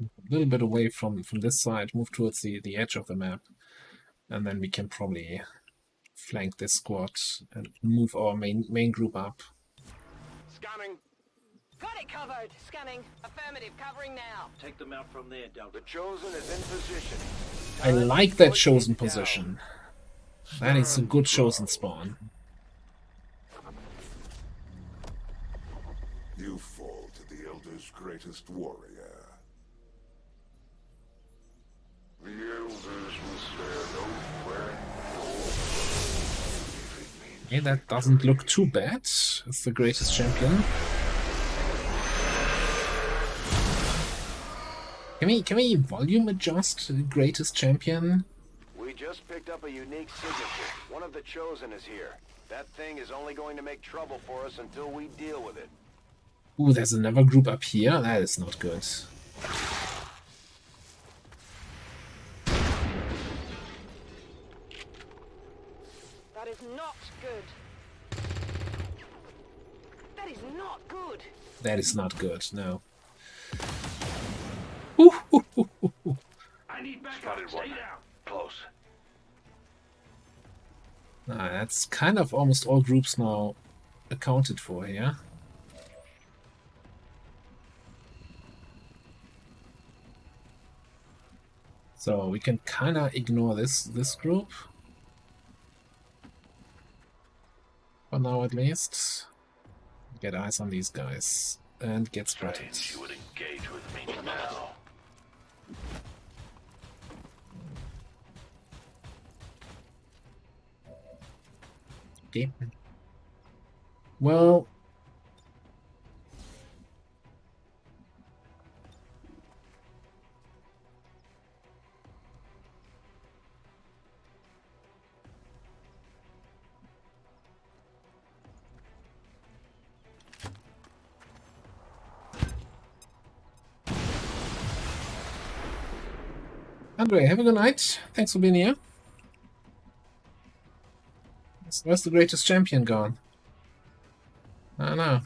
A little bit away from this side, move towards the edge of the map, and then we can probably flank this squad and move our main group up. Scanning. Got it covered. Scanning. Affirmative. Covering now. Take them out from there, Delta. The Chosen is in position. I like that chosen position. That is a good chosen spawn. You fall to the Elder's greatest warrior. The Elders will spare no friend or if it means Okay, that doesn't look too bad. It's the greatest champion. Can we volume adjust the greatest champion? We just picked up a unique signature. One of the Chosen is here. That thing is only going to make trouble for us until we deal with it. Ooh, there's another group up here. That is not good. That is not That is not good, no. I need backup. Stay down. Close. That's kind of almost all groups now accounted for here. So we can kind of ignore this group. For now at least. Get eyes on these guys. And get spotted. You would engage with me now. Okay. Well... Andre, have a good night. Thanks for being here. Where's the greatest champion gone? I don't know.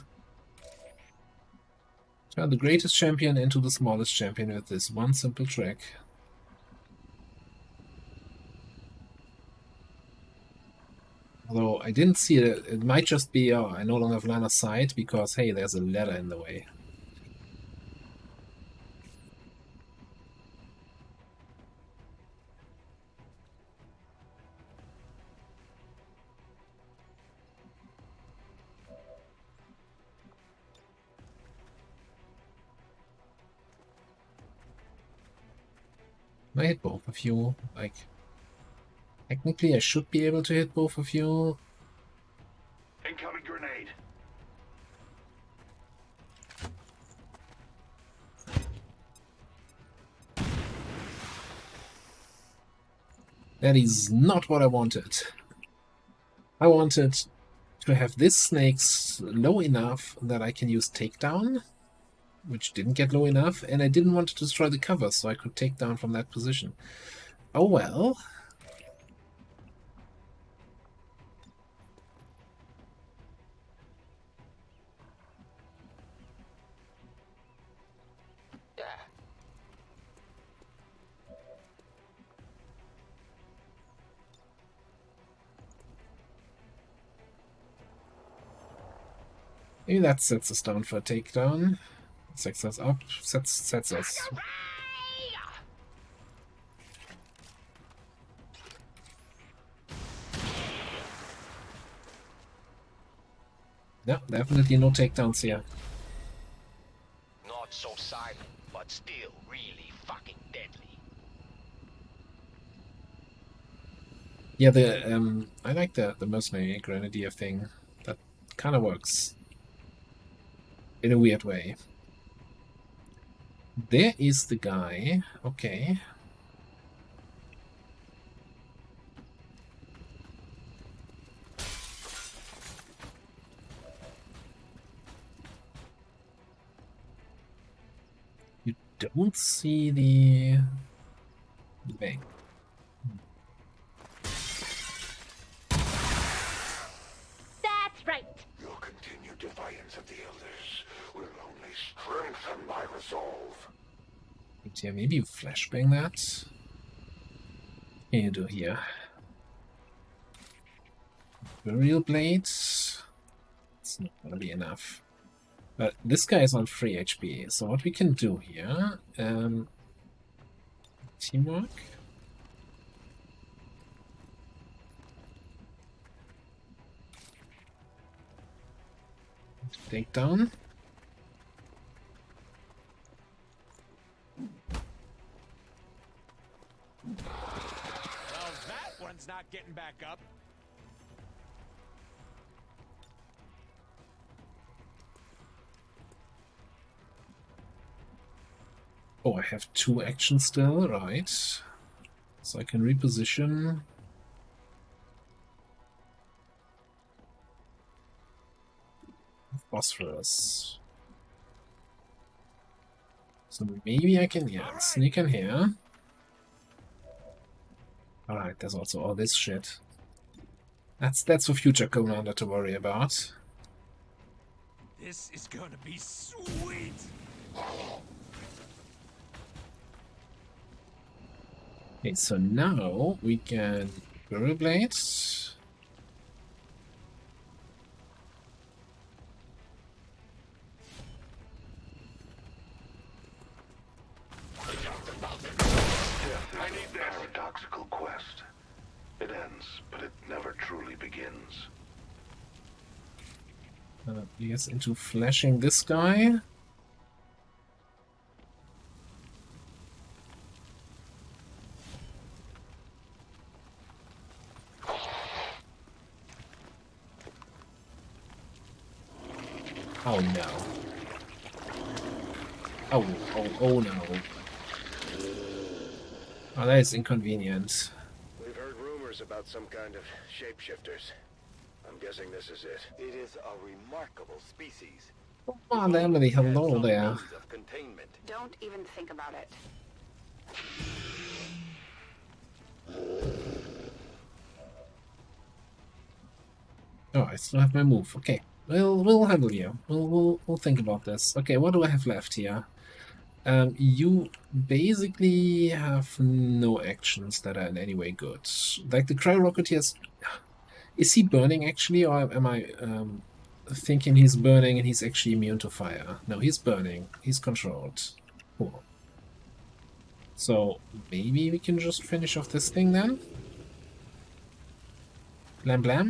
Turn the greatest champion into the smallest champion with this one simple trick. Although I didn't see it, it might just be, oh, I no longer have line of sight because, hey, there's a ladder in the way. I hit both of you, like... Technically, I should be able to hit both of you. Incoming grenade. That is not what I wanted. I wanted to have this snakes low enough that I can use takedown, which didn't get low enough, and I didn't want to destroy the cover, so I could take down from that position. Oh well. Maybe that sets us down for a takedown. Sets us up, sets us. No, definitely no takedowns here. Not so silent, but still really fucking deadly. Yeah, I like the mercenary grenadier thing. That kind of works. In a weird way. There is the guy. Okay. You don't see the bank. That's right. Your continued defiance of the Elders will only strengthen my resolve. Yeah, maybe you flashbang that. What can you do here? Burial blades. It's not gonna be enough. But this guy is on 3 HP, so what we can do here, teamwork. Take down. Well, that one's not getting back up. Oh, I have 2 actions still, right? So I can reposition. Phosphorus. So maybe I can, yeah, sneak in here. Alright, there's also all this shit. That's for future Commander to worry about. This is gonna be sweet! Okay, so now we can Burrow Blades. I need this paradoxical quest. It ends, but it never truly begins. Yes, into flashing this guy. Oh no. Oh no. Oh, that is inconvenient. We've heard rumors about some kind of shapeshifters. I'm guessing this is it. It is a remarkable species. Come on, Emily, hello Some there. means of containment. Don't even think about it. Oh, I still have my move. Okay, we'll handle you. We'll think about this. Okay, what do I have left here? You basically have no actions that are in any way good. Like the Cry Rocketeers, is he burning actually, or am I thinking he's burning and he's actually immune to fire? No, he's burning. He's controlled. Cool. So maybe we can just finish off this thing then. Blam blam.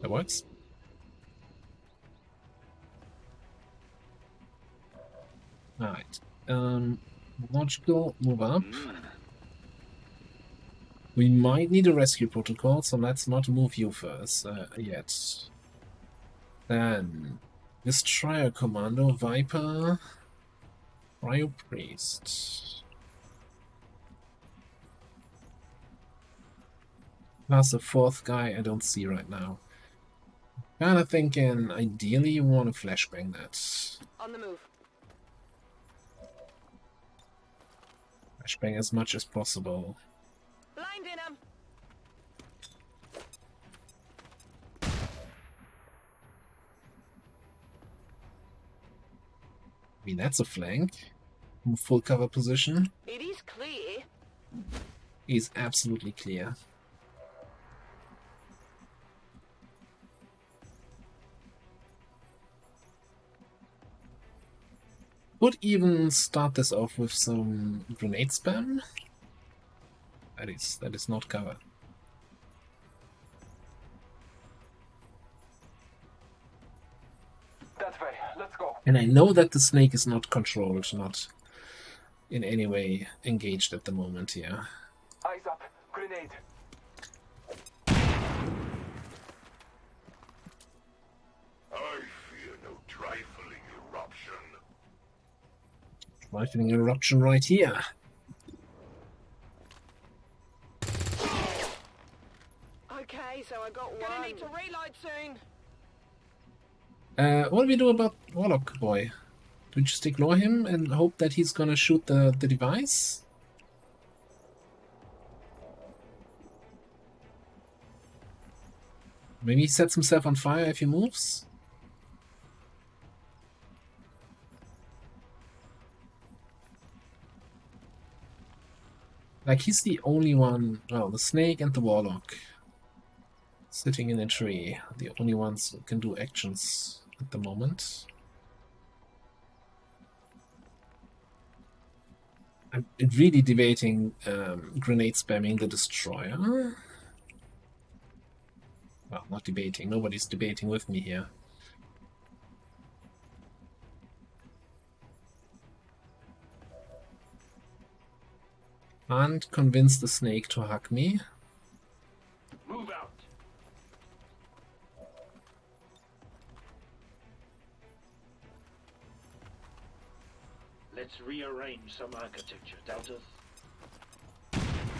That works. Alright. Logical, move up. We might need a rescue protocol, so let's not move you first yet. Then Destroyer Commando, Viper, Cryo Priest. Plus the fourth guy I don't see right now. Kinda thinking ideally you want to flashbang that. On the move. Flashbang as much as possible. Blinding him. I mean, that's a flank. Full cover position. It is clear. He's absolutely clear. Could even start this off with some grenade spam. That is not cover. That way, let's go. And I know that the snake is not controlled, not in any way engaged at the moment here. Eyes up, grenade. I fear no trifling eruption. Lightning eruption right here. Okay, so I got one. Gonna need to reload soon. What do we do about Warlock boy? Do we just ignore him and hope that he's gonna shoot the device? Maybe he sets himself on fire if he moves? Like, he's the only one, well, the snake and the warlock sitting in a tree, the only ones who can do actions at the moment. I'm really debating grenade spamming the destroyer. Well, not debating, nobody's debating with me here. Can't convince the snake to hug me. Move out. Let's rearrange some architecture, Doubters.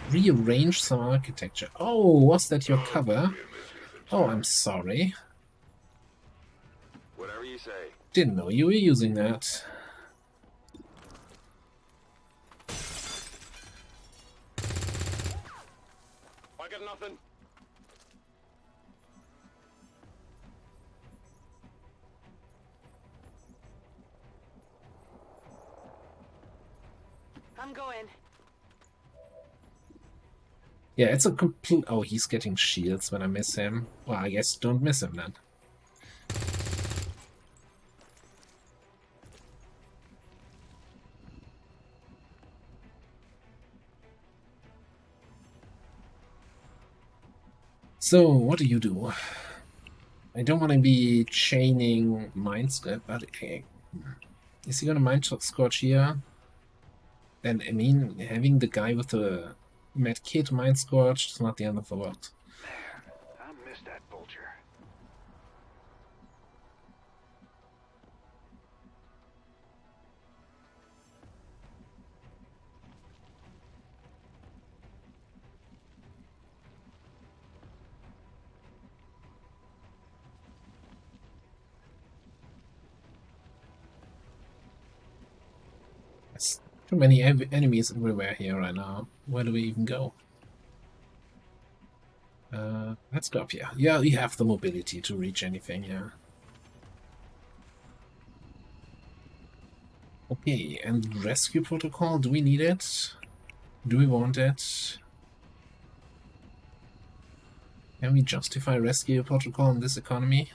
Rearrange some architecture. Oh, was that your cover? Oh, I'm sorry. Whatever you say. Didn't know you were using that. I got nothing. I'm going. Yeah, it's a complete... Oh, he's getting shields when I miss him. Well, I guess don't miss him then. So, what do you do? I don't want to be chaining Mindscape, but is he gonna Mind Scorch here? Then, I mean, having the guy with the medkit Mind Scorch is not the end of the world. Man, I miss that vulture. There's too many enemies everywhere here right now. Where do we even go? Let's go up here. Yeah, you have the mobility to reach anything, yeah. Okay, and rescue protocol, do we need it? Do we want it? Can we justify rescue protocol in this economy?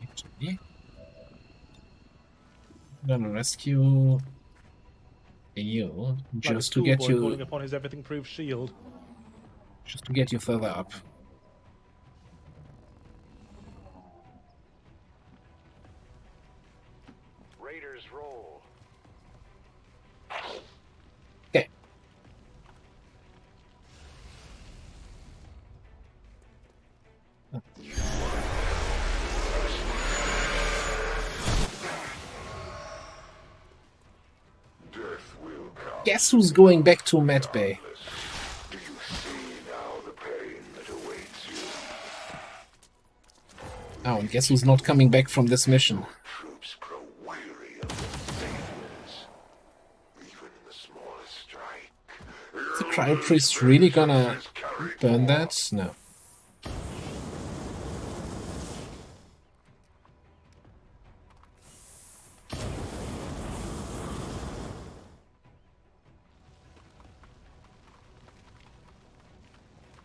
Actually, I'm gonna rescue you just to get you calling upon his everything-proof shield. Just to get you further up. Raiders roll. Okay. Death will come. Guess who's going back to Med Bay? Do you see now the pain that awaits you? Oh, and guess who's not coming back from this mission? Troops grow weary of their saviors. Even the smallest strike. Is the Cryo Priest really gonna burn that? No.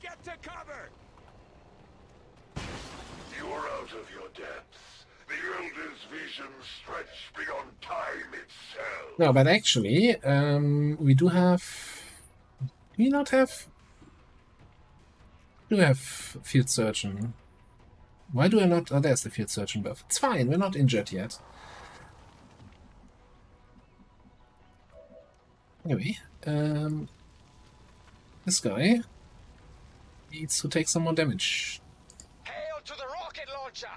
Get to cover! You're out of your depths. The Elder's visions stretch beyond time itself. No, but actually, we do have... Do we not have... We do have Field Surgeon. Why do I not... Oh, there's the Field Surgeon buff. It's fine, we're not injured yet. Anyway, this guy needs to take some more damage. Hail to the rocket launcher!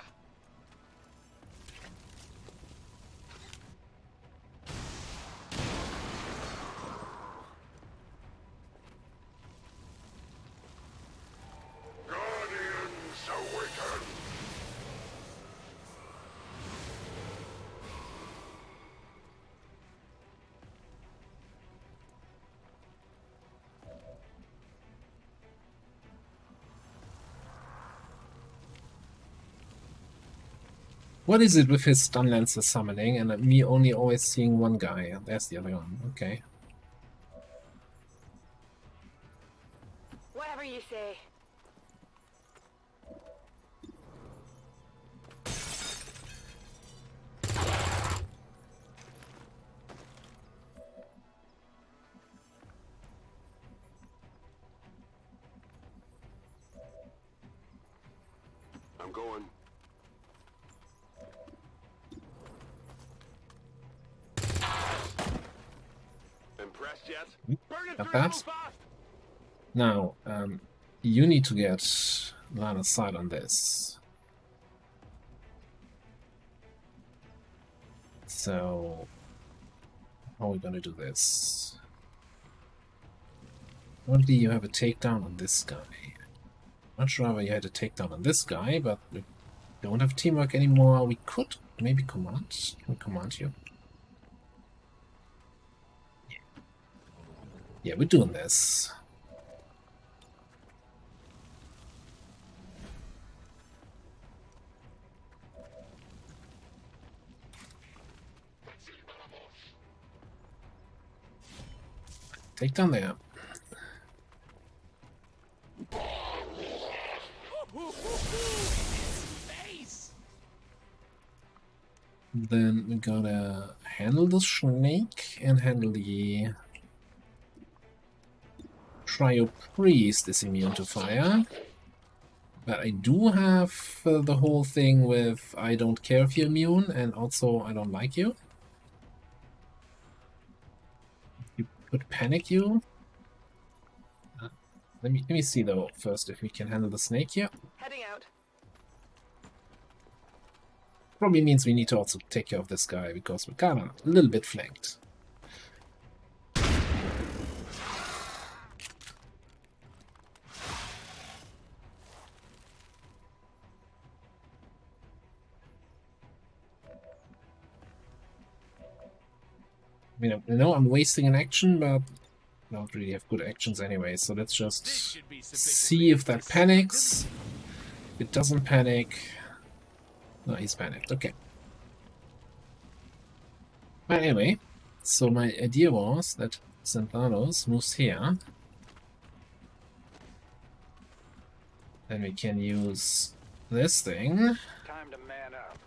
Guardians awaken! What is it with his stun lancer summoning and me only always seeing one guy? There's the other one. Okay. Whatever you say. I'm going. Impressed yet? Burn it Got through that. fast! Now, you need to get line of sight on this. So, how are we gonna do this? Currently, you have a takedown on this guy. Much rather you had a takedown on this guy, but we don't have teamwork anymore. We could maybe command. Can we command you? Yeah, we're doing this. Take down there. Then we gotta handle the snake and handle the Cryo Priest is immune to fire. But I do have the whole thing with I don't care if you're immune and also I don't like you. You could panic you. Let me see though first if we can handle the snake here. Heading out. Probably means we need to also take care of this guy because we're kind of a little bit flanked. I mean, I know I'm wasting an action, but I don't really have good actions anyway, so let's just see if that panics. If it doesn't panic... No, he's panicked, okay. But anyway, so my idea was that Xanthanos moves here. Then we can use this thing Time to man up.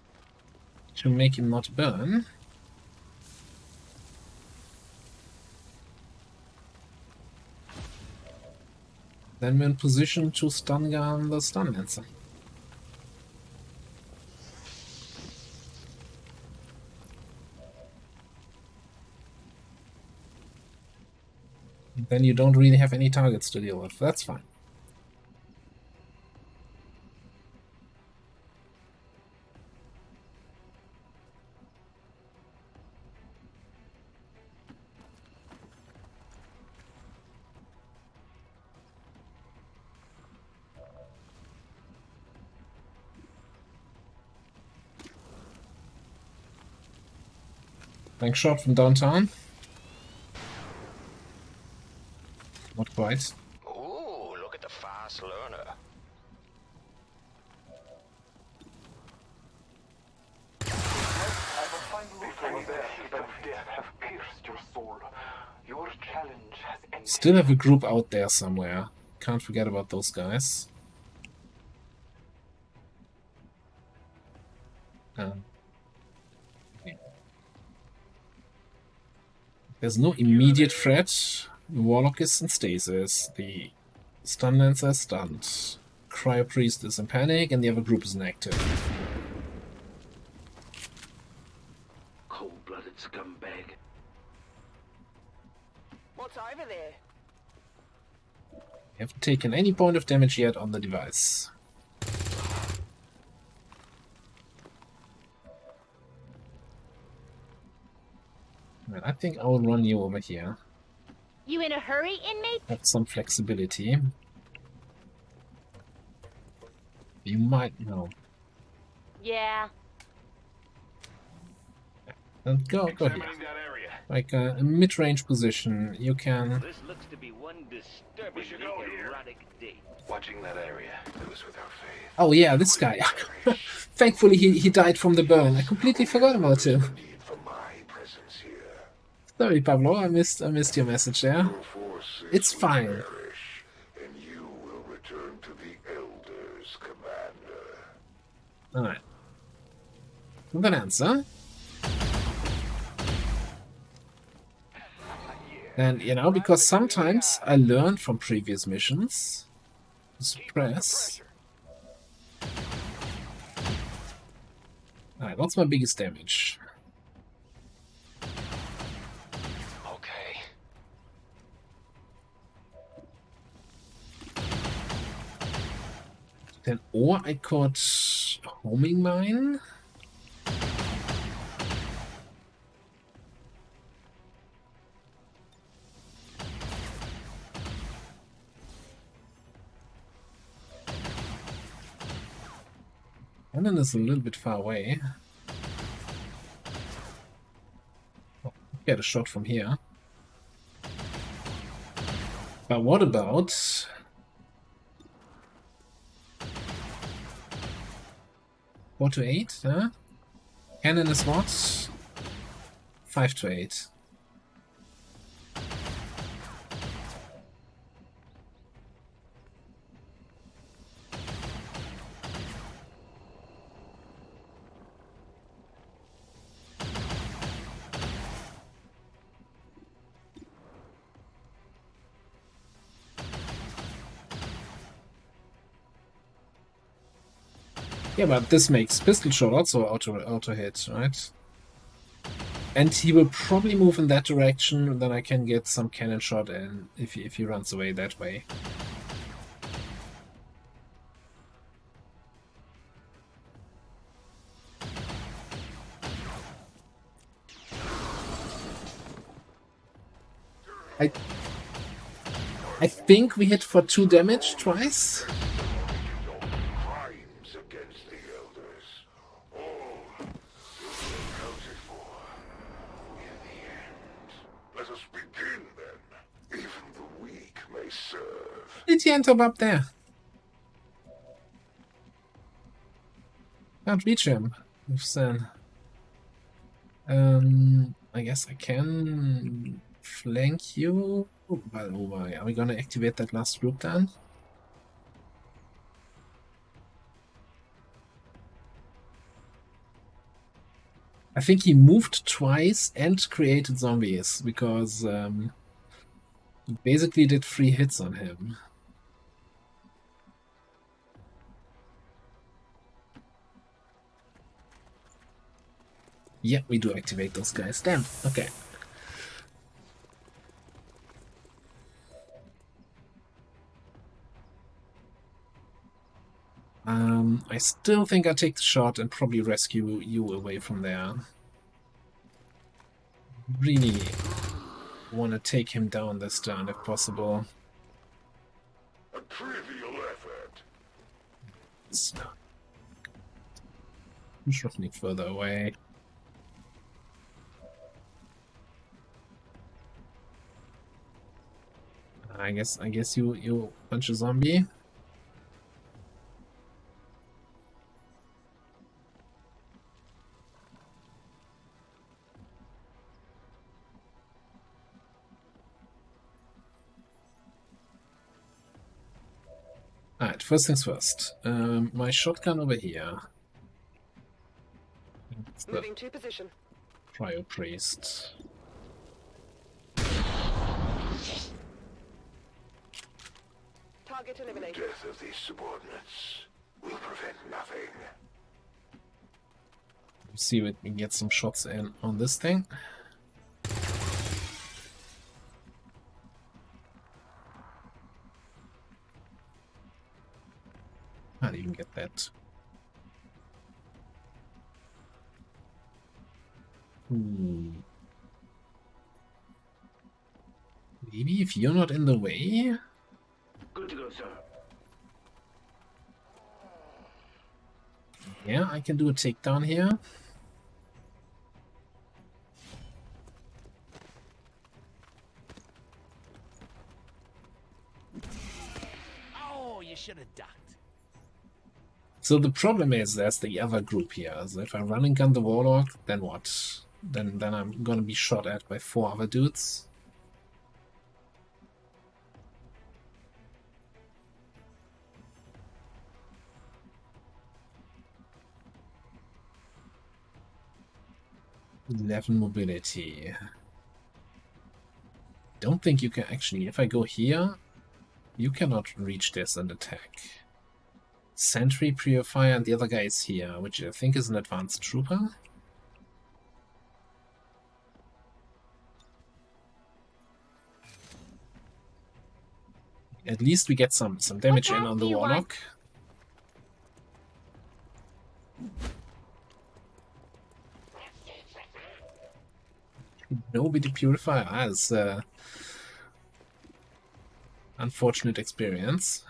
to make him not burn. Then we're in position to stun gun the stun lancer. Then you don't really have any targets to deal with. That's fine. Flank shot from downtown. Not quite. Ooh, look at the fast learner. Have pierced your soul. Your challenge has ended. Still have a group out there somewhere. Can't forget about those guys. There's no immediate threat. Warlock is in stasis. The stun lancer is stunned. Cryo Priest is in panic, and the other group is inactive. Cold-blooded scumbag. What's over there? We haven't taken any point of damage yet on the device. Well, I think I'll run you over here. You in a hurry, inmate? Have some flexibility. You might know. Yeah. And go here. Like a mid-range position. You can. This looks to be one disturbingly erotic date. Watching that area. It was without faith. Oh yeah, this guy. Thankfully he died from the burn. I completely forgot about him. Sorry, Pablo, I missed your message there. It's fine. And you will return to the Elders, Commander. Alright. Good answer. And, you know, because sometimes I learned from previous missions. Suppress. Alright, what's my biggest damage? Okay. Then, or I could homing mine. Cannon is a little bit far away. Oh, get a shot from here. But what about 4 to 8? Huh? Cannon is what? 5 to 8. Yeah, but this makes pistol shot also auto hit, right? And he will probably move in that direction, then I can get some cannon shot in if he runs away that way. I think we hit for 2 damage twice. Crimes against the elders. All will be accounted for in the end. Let us begin then. Even the weak may serve. Did he end up there? Can't reach him. Then, I guess I can flank you. Well, are we gonna activate that last group then? I think he moved twice and created zombies because he basically did 3 hits on him. Yeah, we do activate those guys. Damn. Okay. I still think I take the shot and probably rescue you away from there. Really want to take him down this turn if possible. A trivial effort. It's not. I'm shuffling further away. I guess you punch a zombie. Alright, first things first. My shotgun over here. Moving to position. Cryo priest. Target eliminated. The death of these subordinates will prevent nothing. See if we can get some shots in on this thing. How do you get that? Maybe if you're not in the way? Good to go, sir. Yeah, I can do a takedown here. Oh, you should have ducked. So the problem is there's the other group here. So if I run and gun the Warlock, then what? Then I'm gonna be shot at by 4 other dudes. Eleven mobility. Don't think you can actually. If I go here, you cannot reach this and attack. Sentry, Purifier, and the other guy is here, which I think is an advanced trooper. At least we get some damage in on the Warlock. Nobody Purifier has unfortunate experience.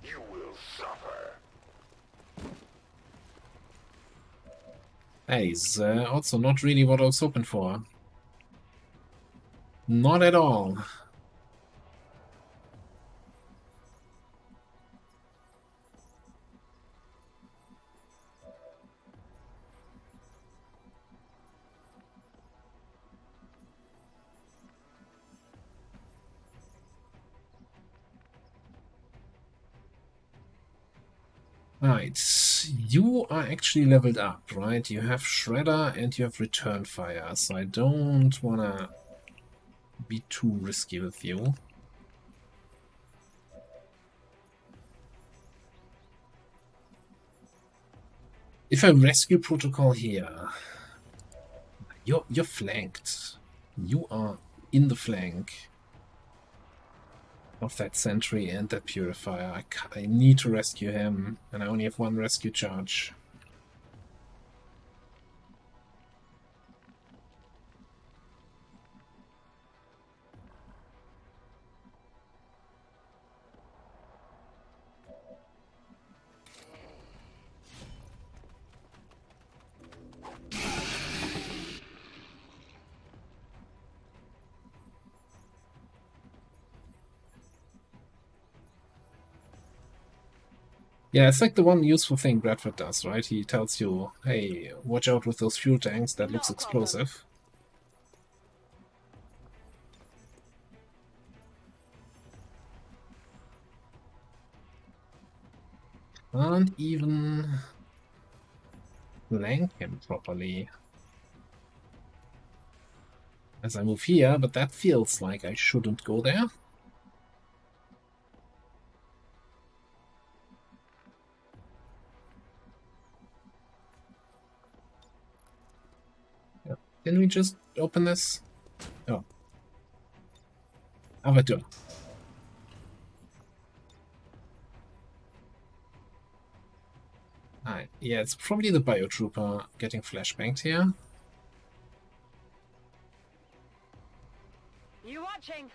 You will suffer. That is also not really what I was hoping for. Not at all. Right, you are actually leveled up, right? You have Shredder and you have Return Fire, so I don't wanna be too risky with you. If I rescue protocol here, you're flanked. You are in the flank of that sentry and that purifier. I need to rescue him, and I only have one rescue charge. Yeah, it's like the one useful thing Bradford does, right? He tells you, hey, watch out with those fuel tanks, that looks explosive. Can't even flank him properly as I move here, but that feels like I shouldn't go there. Can we just open this? Oh. Aber du. Alright, yeah, it's probably the biotrooper getting flashbanged here. You watching?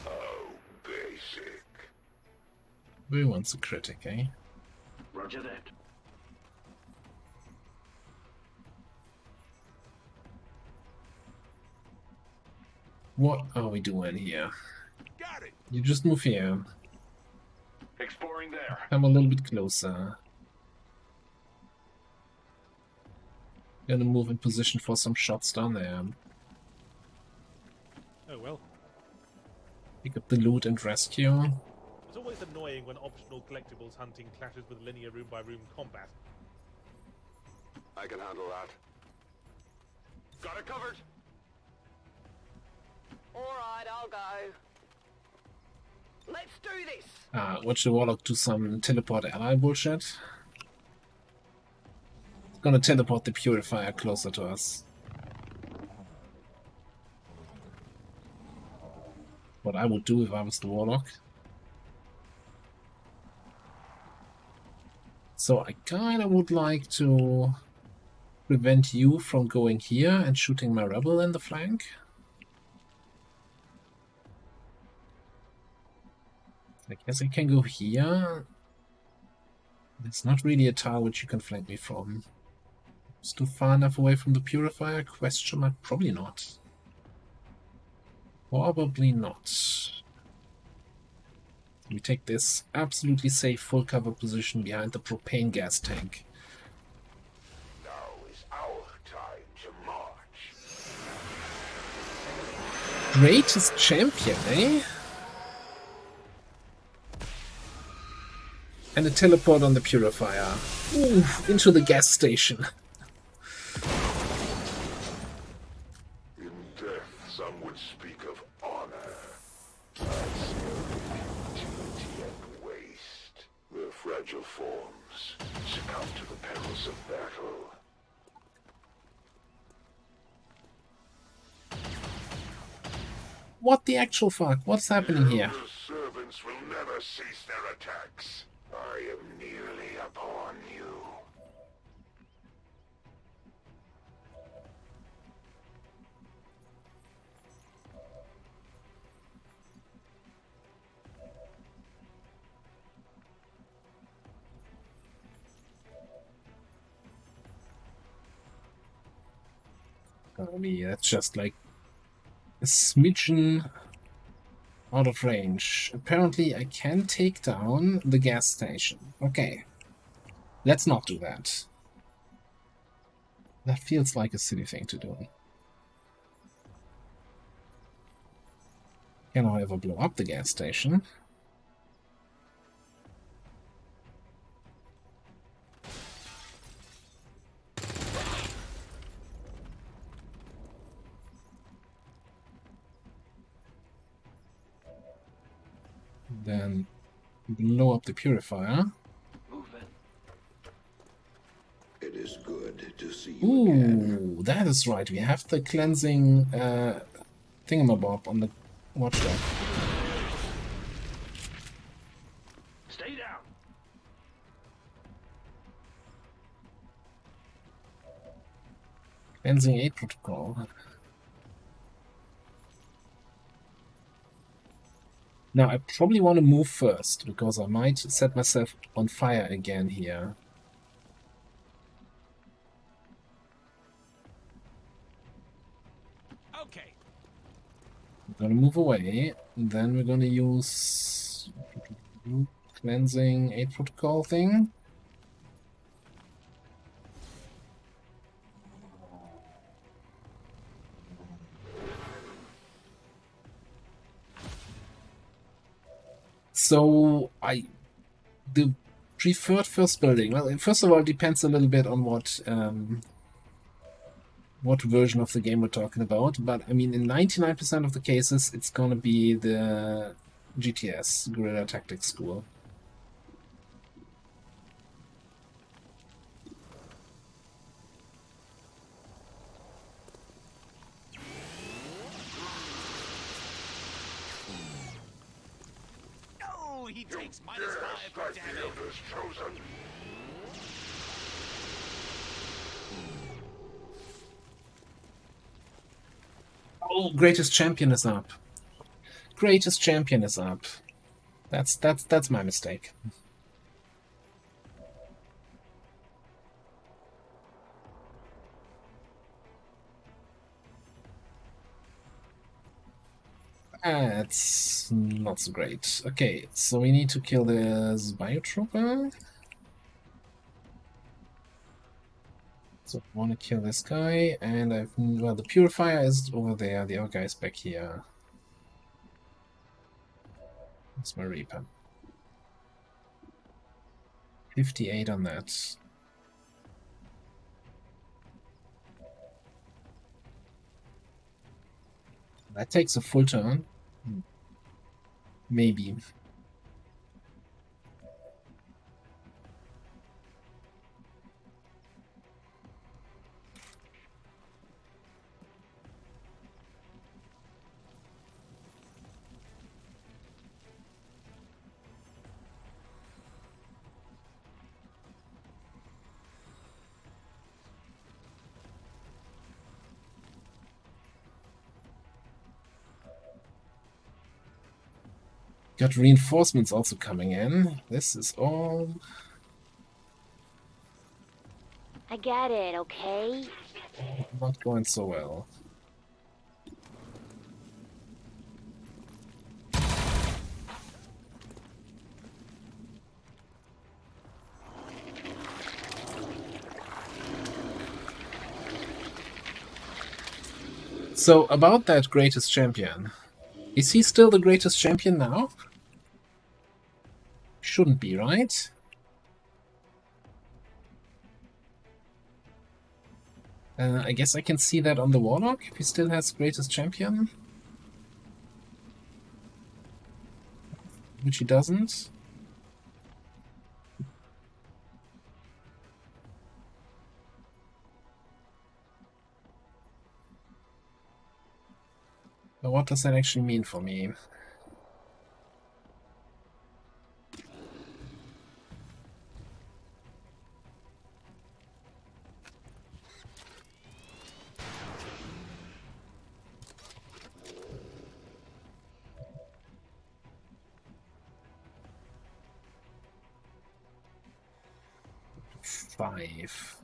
Oh, basic. Who wants a critic, eh? Roger that. What are we doing here? Got it. You just move here. Exploring there. Come a little bit closer. Gonna move in position for some shots down there. Oh well. Pick up the loot and rescue. It's always annoying when optional collectibles hunting clashes with linear room-by-room combat. I can handle that. Got it covered! Alright, I'll go. Let's do this! Watch the Warlock do some teleport ally bullshit. It's gonna teleport the purifier closer to us. What I would do if I was the Warlock. So I kinda would like to prevent you from going here and shooting my rebel in the flank. I guess I can go here. There's not really a tile which you can flank me from. Still far enough away from the purifier? Question mark. Probably not. Probably not. We take this absolutely safe full cover position behind the propane gas tank. Now is our time to march. Greatest champion, eh? And a teleport on the purifier. Ooh, into the gas station. In death, some would speak of honor. I smell futility and waste. The fragile forms succumb to the perils of battle. What the actual fuck? What's happening here? The servants will never cease their attacks. I am nearly upon you. I mean, that's just like a smidgen out of range. Apparently I can take down the gas station. Okay. Let's not do that. That feels like a silly thing to do. Can, however, blow up the gas station. Then blow up the purifier. It is good to see you again. Ooh, that is right. We have the cleansing thingamabob on the watchdog. Stay down. Cleansing 8 protocol. Now, I probably want to move first, because I might set myself on fire again here. Okay. We're gonna move away, and then we're gonna use cleansing 8 protocol thing. So the preferred first building. Well, first of all, it depends a little bit on what version of the game we're talking about. But I mean, in 99% of the cases, it's gonna be the GTS, Guerrilla Tactics School. No, he takes -5 for Like the damage. Elders chosen. Oh, Greatest Champion is up. Greatest Champion is up. That's my mistake. That's not so great. Okay, so we need to kill this Biotrooper. So I want to kill this guy, and well, the Purifier is over there, the other guy's back here. That's my Reaper. 58 on that. That takes a full turn. Maybe. Got reinforcements also coming in. This is all... I get it, okay? not going so well. So, about that Greatest Champion. Is he still the Greatest Champion now? Shouldn't be, right? I guess I can see that on the Warlock, if he still has Greatest Champion. Which he doesn't. But what does that actually mean for me? Five.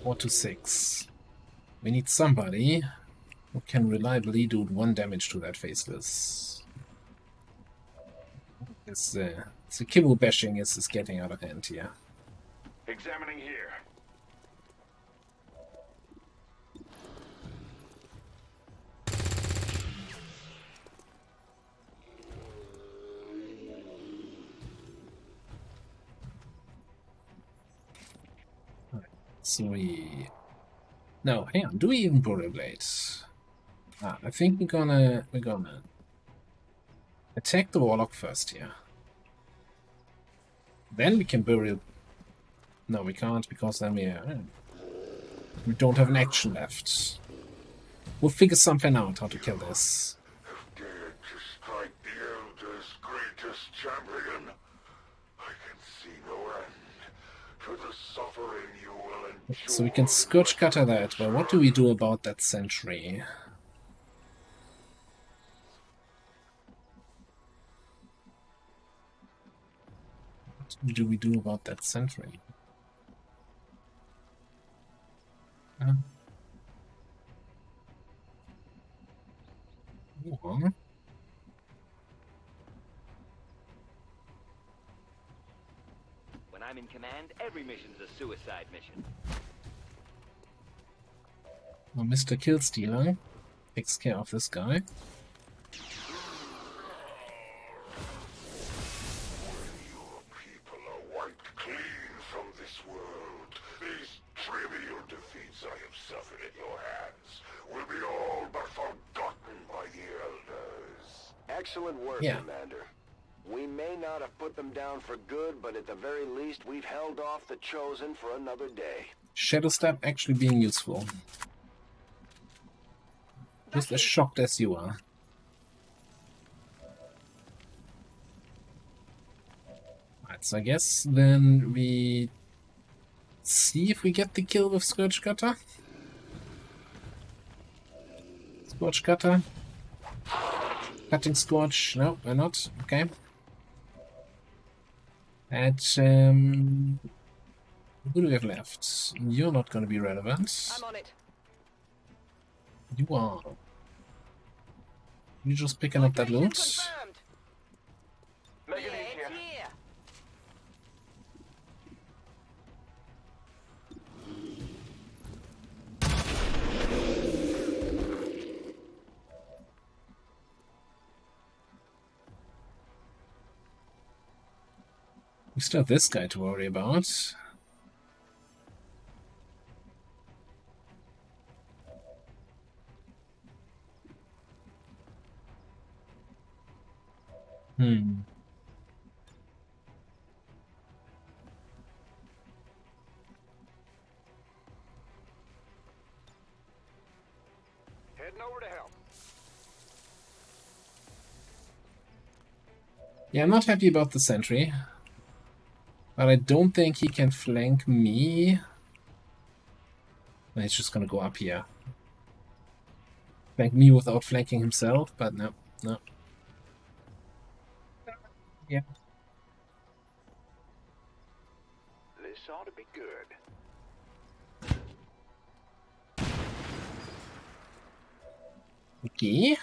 Four to 6. We need somebody who can reliably do 1 damage to that faceless. This the kibble bashing is getting out of hand here. Examining here. So we No, hang on. Do we even burial blades? Ah, I think we're gonna attack the Warlock first here. Then we can burial. No, we can't because then we don't have an action left. We'll figure something out how to kill this. Dared to strike the Elder's greatest champion. I can see no end to the suffering you will endure. So we can Scourge Cutter that, but what do we do about that sentry? What do we do about that sentry? When I'm in command, every mission's a suicide mission. Well, Mr. Killstealer takes care of this guy. Trivial defeats I have suffered at your hands will be all but forgotten by the Elders. Excellent work, Yeah. Commander. We may not have put them down for good, but at the very least, we've held off the Chosen for another day. Shadow Step actually being useful. Just as shocked as you are. Right, so I guess then we see if we get the kill with Scourge Cutter. Scourge Cutter. Cutting Scourge. No, we're not. Okay. And who do we have left? You're not going to be relevant. I'm on it. You are. You just picking up that loot? Confirmed. Make it Yeah, easier. it's here. We still have this guy to worry about. Hmm. Heading over to help. Yeah, I'm not happy about the sentry. But I don't think he can flank me. He's just gonna go up here. Flank me without flanking himself, but no, no. Yeah. This ought to be good. Okay.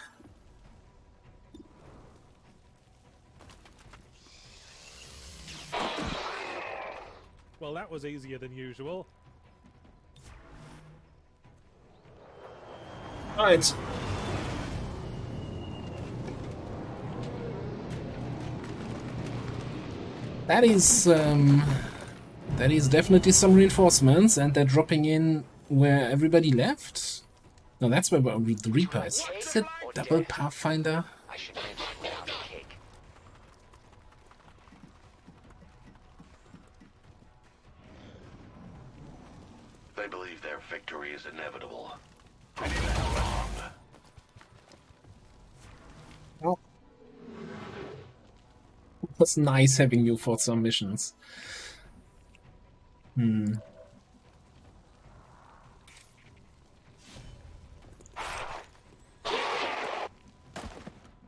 Well, that was easier than usual. Right. That is definitely some reinforcements, and they're dropping in where everybody left. No, that's where the Reaper is. Is it double Pathfinder? I should mention without a kick. They believe their victory is inevitable. And in how long? Oh. It was nice having you for some missions. Hmm.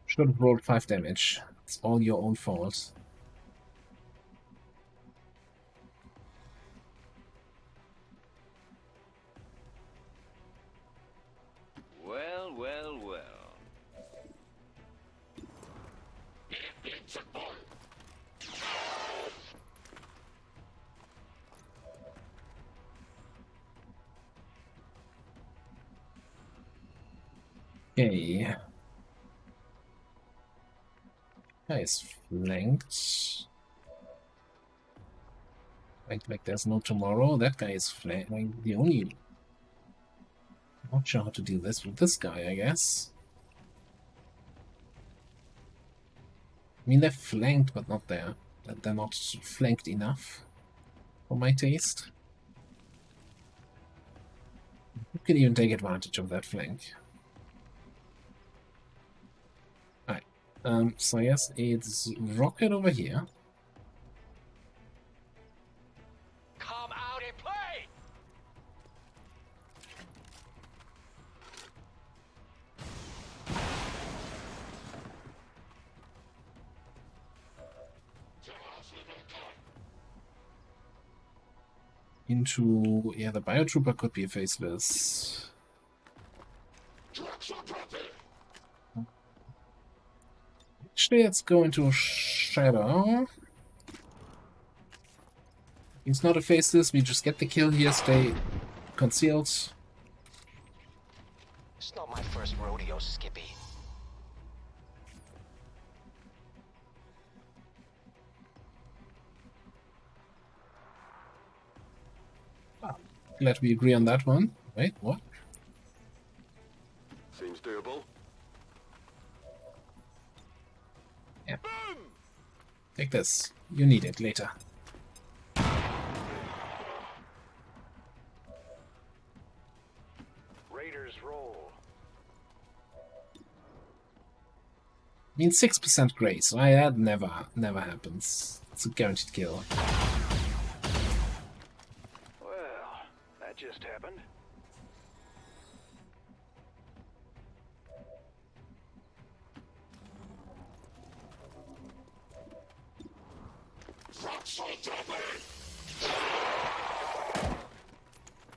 Should have rolled 5 damage. It's all your own fault. Well, well, well. Okay. Guy is flanked. Like there's no tomorrow. That guy is flanked. Like the only Not sure how to deal this with this guy, I guess. I mean, they're flanked, but not there. They're not flanked enough for my taste. Who can even take advantage of that flank? Alright. So yes, it's Rocket over here. Come out and play! Into... yeah, the Biotrooper could be faceless. Actually, let's go into Shadow. He's not a faceless, we just get the kill here, stay concealed. It's not my first rodeo, Skippy. Glad we agree on that one. Wait, what? Seems doable. Yeah. Take this. You need it later. Raiders roll. I mean, 6% grace, right? That never happens. It's a guaranteed kill. Well, that just happened.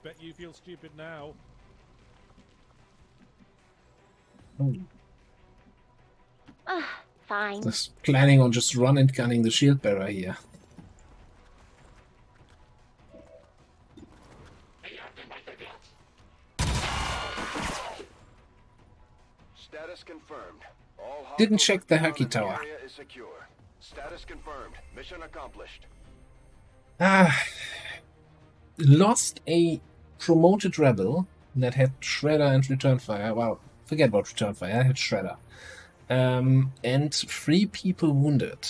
Bet you feel stupid now. Fine. Just planning on just run and gunning the shield bearer here. Status confirmed. All Didn't check the hostiles Haki Tower. area is secure. Status confirmed. Mission accomplished. Lost a promoted rebel that had Shredder and Return Fire. Well, forget about Return Fire, I had Shredder. And 3 people wounded.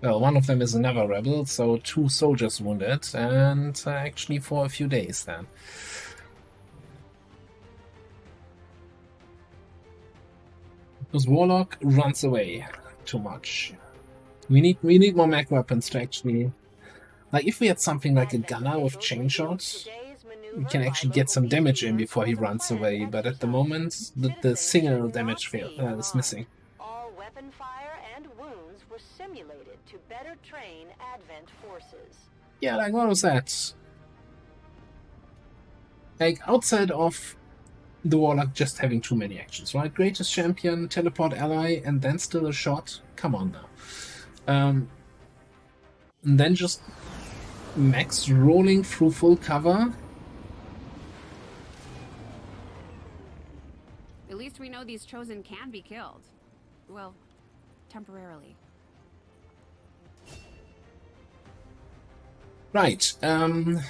Well, one of them is another rebel, so 2 soldiers wounded, and actually for a few days then. Because Warlock runs away too much. We need more mag weapons to actually... Like, if we had something like a gunner with chain shots, we can actually get some damage in before he runs away, but at the moment, the single damage is missing. All weapon fire and wounds were simulated to better train Advent forces. Yeah, like, what was that? Like, outside of the Warlock just having too many actions, right? Greatest champion, teleport ally, and then still a shot? Come on now. And then just Max rolling through full cover. At least we know these chosen can be killed. Well, temporarily. Right. I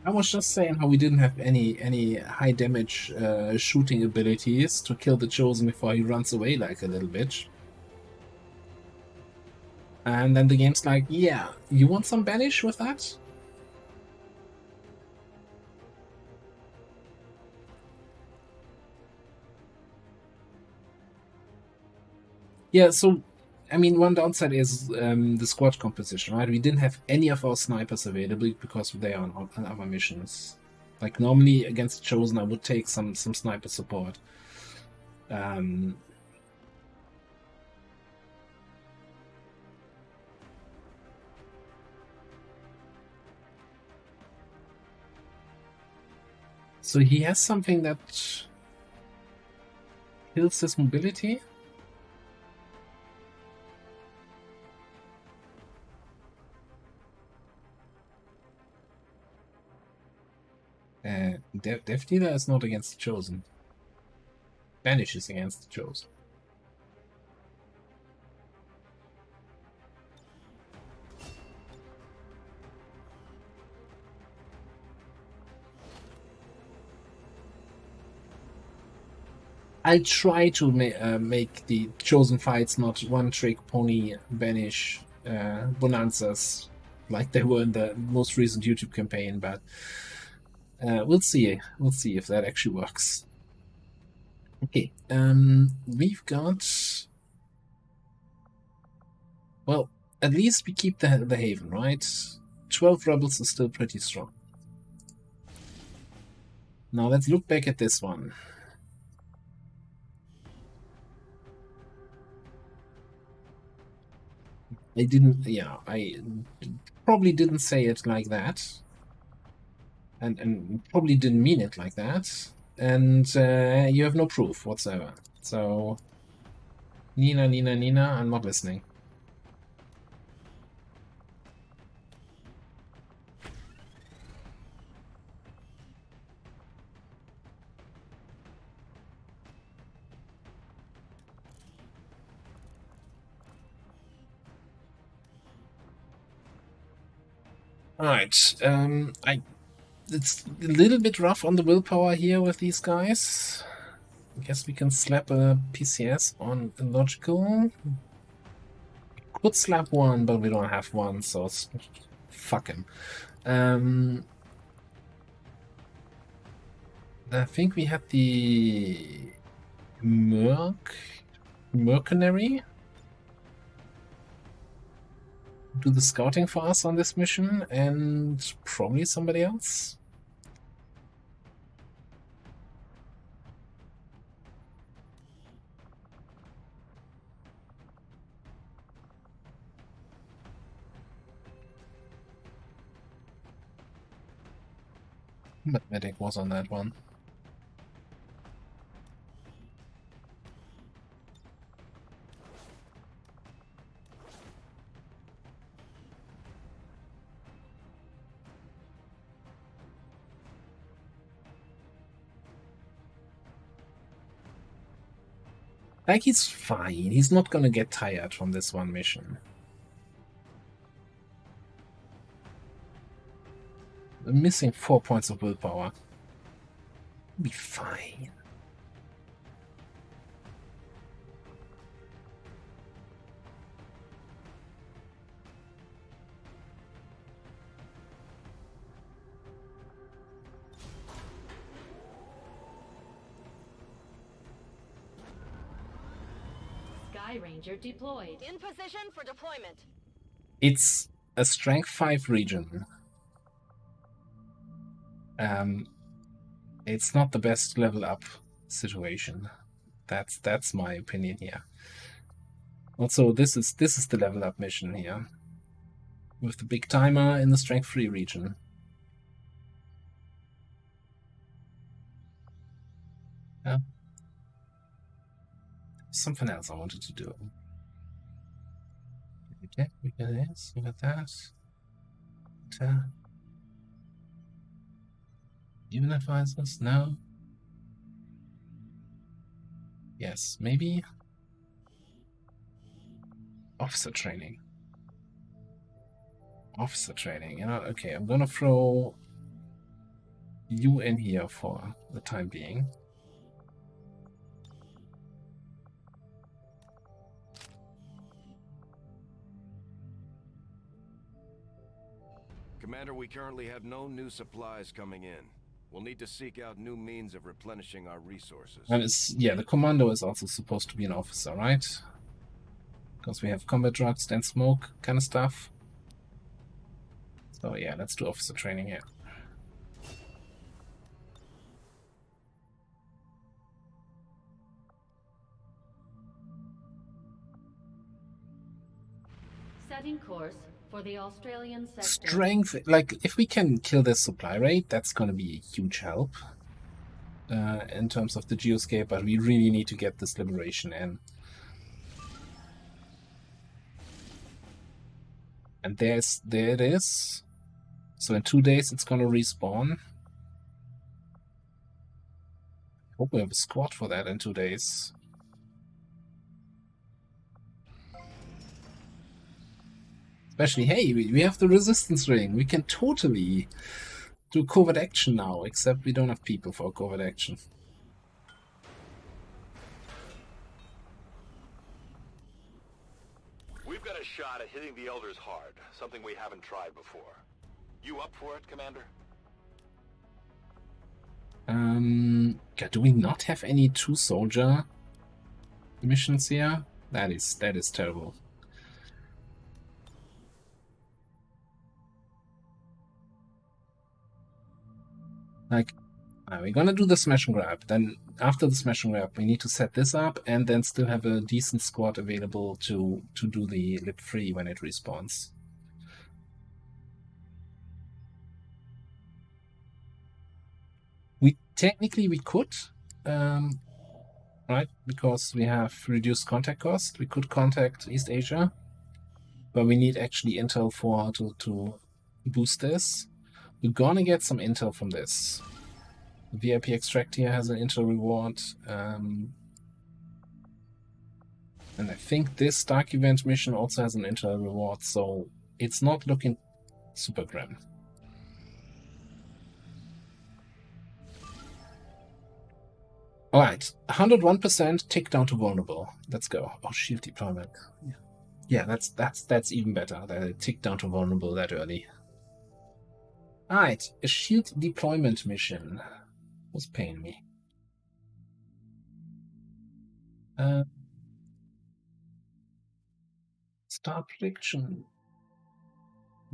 was just saying how we didn't have any high damage shooting abilities to kill the chosen before he runs away like a little bitch. And then the game's like, yeah, you want some banish with that? Yeah, so, I mean, one downside is the squad composition, right? We didn't have any of our snipers available because they are on other missions. Like, normally against Chosen, I would take some sniper support. So he has something that kills his mobility. Death Dealer is not against the Chosen. Banish is against the Chosen. I'll try to make the chosen fights not one-trick pony banish bonanzas like they were in the most recent YouTube campaign, but we'll see. We'll see if that actually works. Okay, we've got... Well, at least we keep the haven, right? 12 rebels is still pretty strong. Now let's look back at this one. I probably didn't say it like that. And probably didn't mean it like that. And you have no proof whatsoever. So, Nina, I'm not listening. Alright, it's a little bit rough on the willpower here with these guys. I guess we can slap a PCS on illogical. Could slap one, but we don't have one, so fuck him. I think we had the mercenary do the scouting for us on this mission, and probably somebody else. But Medic was on that one. Like, he's fine. He's not gonna get tired from this one mission. I'm missing 4 points of willpower. He'll be fine. Ranger deployed. In position for deployment. It's a strength 5 region. It's not the best level up situation. That's my opinion here. Also, this is the level up mission here, with the big timer in the strength 3 region. Something else I wanted to do. Okay, we got this, we got that. Even advisors? No. Yes, maybe. Officer training. Officer training. You know, okay, I'm gonna throw you in here for the time being. Commander, we currently have no new supplies coming in. We'll need to seek out new means of replenishing our resources. And yeah, the commando is also supposed to be an officer, right? Because we have combat drugs, then smoke kind of stuff. So yeah, let's do officer training here. Setting course for the Australian sector. Strength, like, if we can kill this supply rate, that's going to be a huge help in terms of the geoscape, but we really need to get this liberation in. And there it is. So in 2 days it's going to respawn. Hope we have a squad for that in 2 days. Especially, hey, we have the resistance ring. We can totally do covert action now, except we don't have people for covert action. a shot at hitting the Elders hard, something we haven't tried before. You up for it, Commander? God, do we not have any 2-soldier missions here? That is terrible. Like, we're gonna do the smash and grab. Then after the smash and grab, we need to set this up and then still have a decent squad available to do the lip free when it respawns. Technically we could, right? Because we have reduced contact cost. We could contact East Asia, but we need actually intel to boost this. We're gonna get some intel from this. VIP extract here has an intel reward, and I think this Dark Event mission also has an intel reward, so it's not looking super grim. Alright, 101% tick down to vulnerable. Let's go. Oh, shield deployment. Yeah, that's even better. That tick down to vulnerable that early. Alright, a shield deployment mission. Was paying me. Star prediction.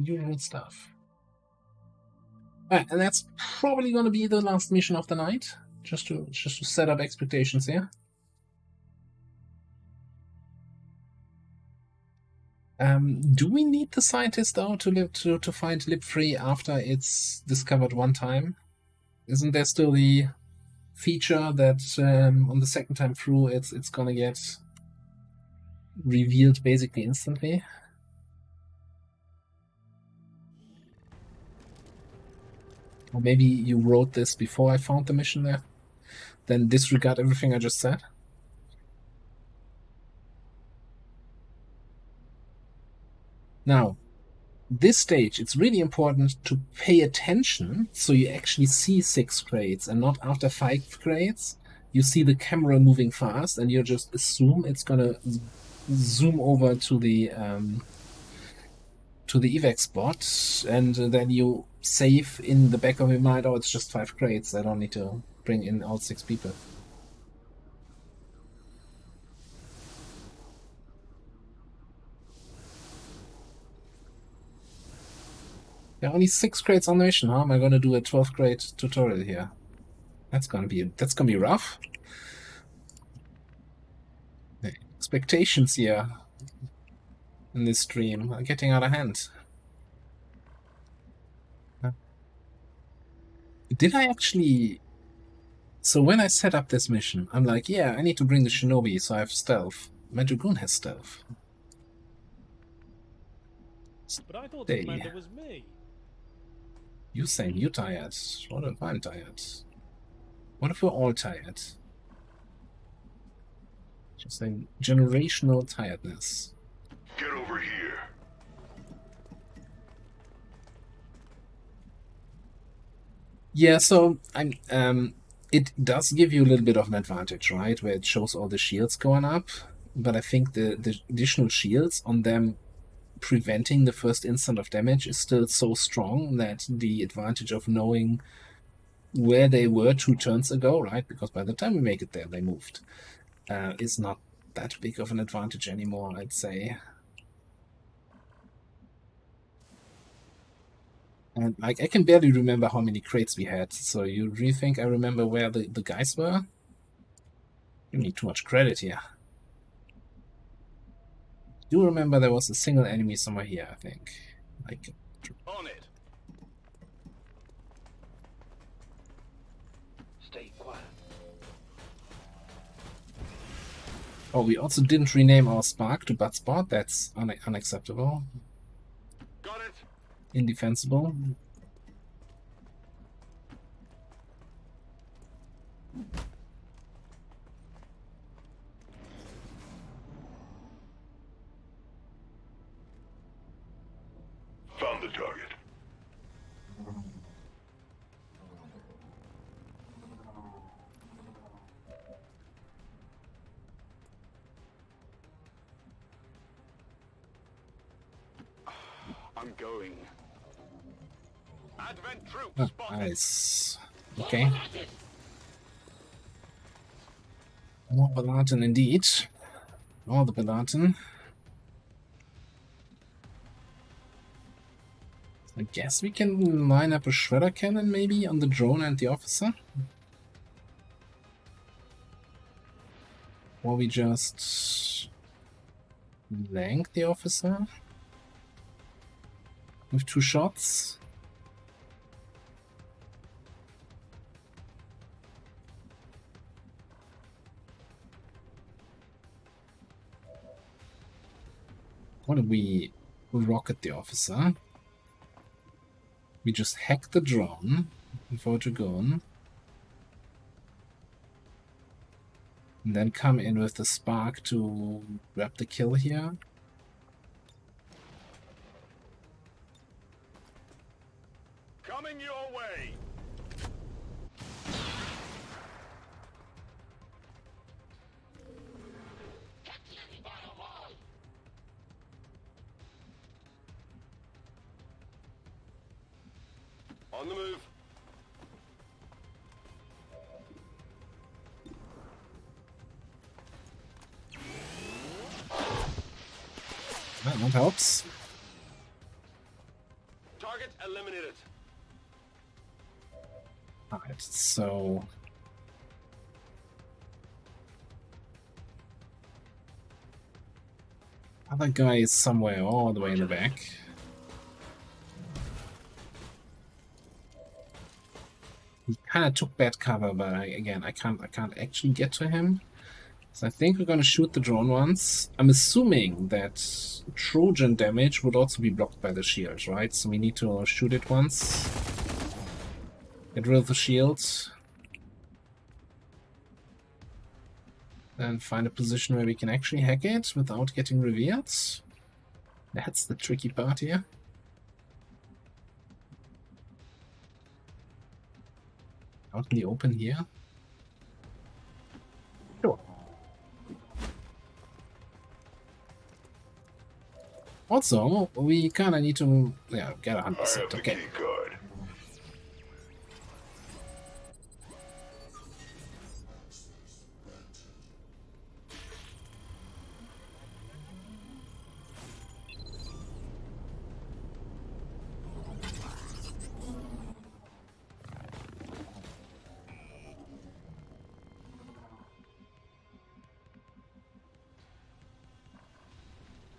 Usual stuff. Alright, and that's probably gonna be the last mission of the night. Just to set up expectations here. Do we need the scientist though to find lip free after it's discovered one time? Isn't there still the feature that on the second time through it's gonna get revealed basically instantly? Or maybe you wrote this before I found the mission there? Then disregard everything I just said? Now, this stage, it's really important to pay attention so you actually see 6 crates and not after 5 crates. You see the camera moving fast and you just assume it's gonna zoom over to the evac spot, and then you save in the back of your mind, oh, it's just 5 crates, I don't need to bring in all 6 people. There are only 6 crates on the mission. How am I gonna do a 12 crate tutorial here? That's gonna be rough. The expectations here in this stream are getting out of hand. Did I actually... So when I set up this mission, I'm like, yeah, I need to bring the Shinobi so I have stealth. My Dragoon has stealth. But I thought the commander was me. You saying you're tired. What if I'm tired? What if we're all tired? Just a generational tiredness. Get over here. Yeah, so it does give you a little bit of an advantage, right? Where it shows all the shields going up, but I think the additional shields on them preventing the first instant of damage is still so strong that the advantage of knowing where they were 2 turns ago, right? Because by the time we make it there, they moved. Is not that big of an advantage anymore, I'd say. And like, I can barely remember how many crates we had, so you really think I remember where the guys were? You need too much credit here. I do remember there was a single enemy somewhere here, I think. Like, on it. Stay quiet. Oh, we also didn't rename our Spark to Buttspot. That's unacceptable. Got it. Indefensible. Found the target. I'm going. Advent troops Oh, spotted. nice. Okay. More Ballatin indeed. All the Ballatin. I guess we can line up a shredder cannon maybe on the drone and the officer. Or we just flank the officer with 2 shots. What if we rocket the officer? We just hack the drone before to go on. And then come in with the spark to grab the kill here. Coming your way. On the move. Well, that helps. Target eliminated. Alright, so other guy is somewhere all the way in the back. He kind of took bad cover, but I can't actually get to him. So I think we're gonna shoot the drone once. I'm assuming that Trojan damage would also be blocked by the shield, right? So we need to shoot it once. Get rid of the shield. Then find a position where we can actually hack it without getting revealed. That's the tricky part here. Out in the open here. Sure. Also, we kinda need to get 100%. Okay.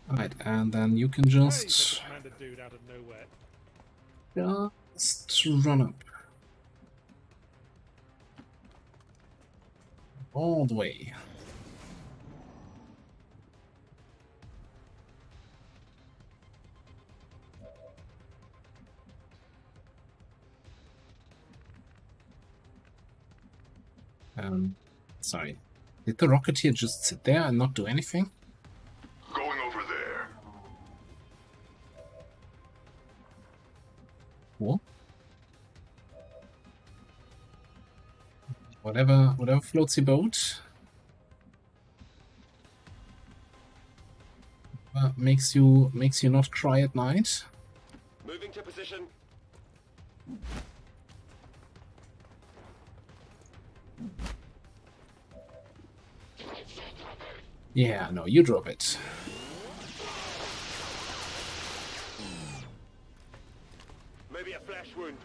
Alright, and then you can just Dude out of nowhere. just run up all the way. Sorry. Did the Rocketeer just sit there and not do anything? Going over there. Cool. Whatever floats your boat. Makes you not cry at night. Moving to position. Yeah, no, you drop it. Maybe a flash wound.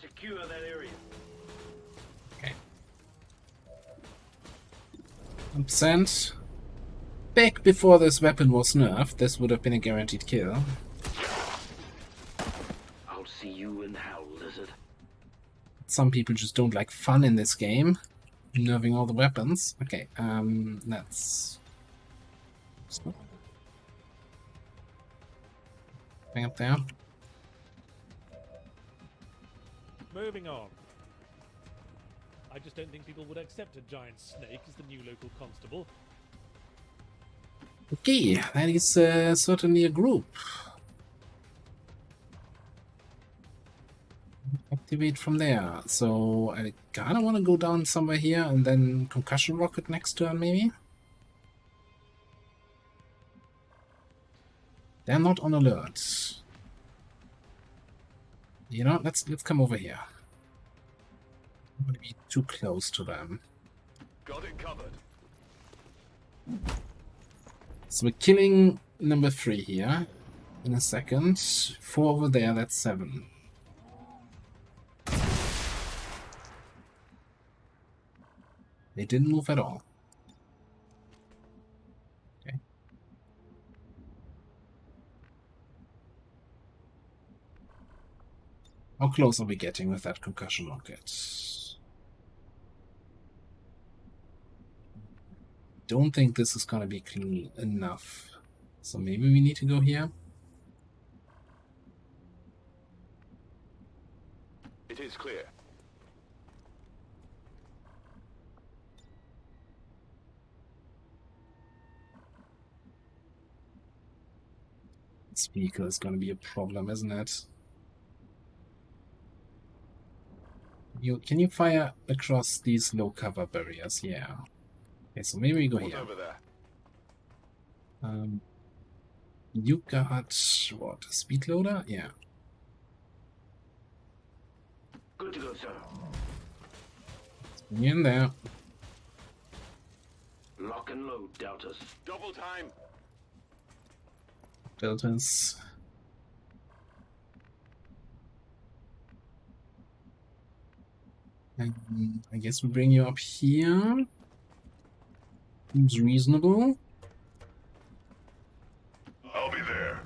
Secure that area. Okay. 100%. Back before this weapon was nerfed, this would have been a guaranteed kill. I'll see you in hell, lizard. Some people just don't like fun in this game, nerfing all the weapons. Okay, let's stop. Bring up there. Moving on. I just don't think people would accept a giant snake as the new local constable. Okay, that is certainly a group. Activate from there. So I kinda want to go down somewhere here and then concussion rocket next turn maybe. They're not on alert. You know, let's come over here. I don't want to be too close to them. Got it covered. So we're killing number 3 here in a second. 4 over there, that's 7. They didn't move at all. Okay. How close are we getting with that concussion rocket? Don't think this is gonna be clean enough. So maybe we need to go here. It is clear. This vehicle is gonna be a problem, isn't it? Can you fire across these low cover barriers? Yeah. Okay, so maybe we go here. Over there? You got what? A speed loader? Yeah. Good to go, sir. Bring you in there. Lock and load, Doubters. Double time. Deltas. And I guess we bring you up here. Seems reasonable. I'll be there.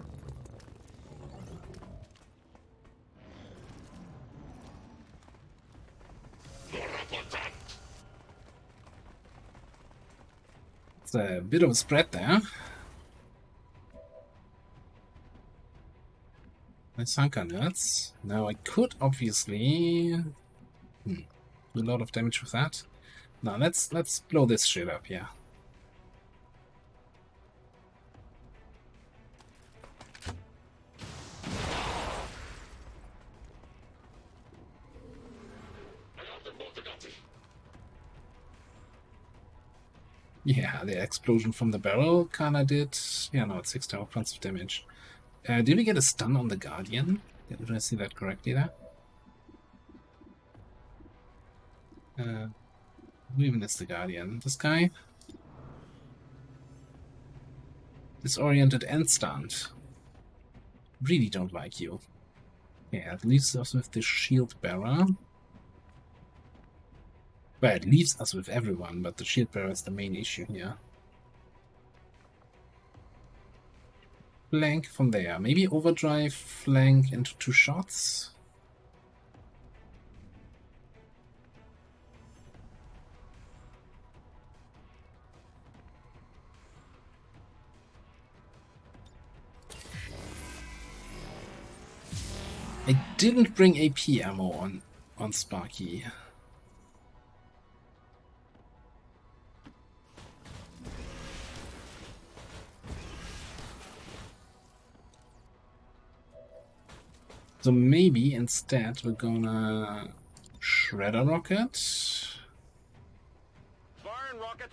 It's a bit of a spread there. Nice hunker nuts. Now I could obviously do a lot of damage with that. Now let's blow this shit up, yeah. Yeah, the explosion from the barrel kinda did. Yeah, no, it's 6 tower points of damage. Did we get a stun on the Guardian? Did I see that correctly there? Who even is the Guardian? This guy? Disoriented and stunned. Really don't like you. Yeah, it leaves us with the shield bearer. Well, it leaves us with everyone, but the shield bearer is the main issue here. Flank from there. Maybe overdrive flank into 2 shots. I didn't bring AP ammo on Sparky. So maybe instead we're gonna Shredder Rocket. Firing rocket.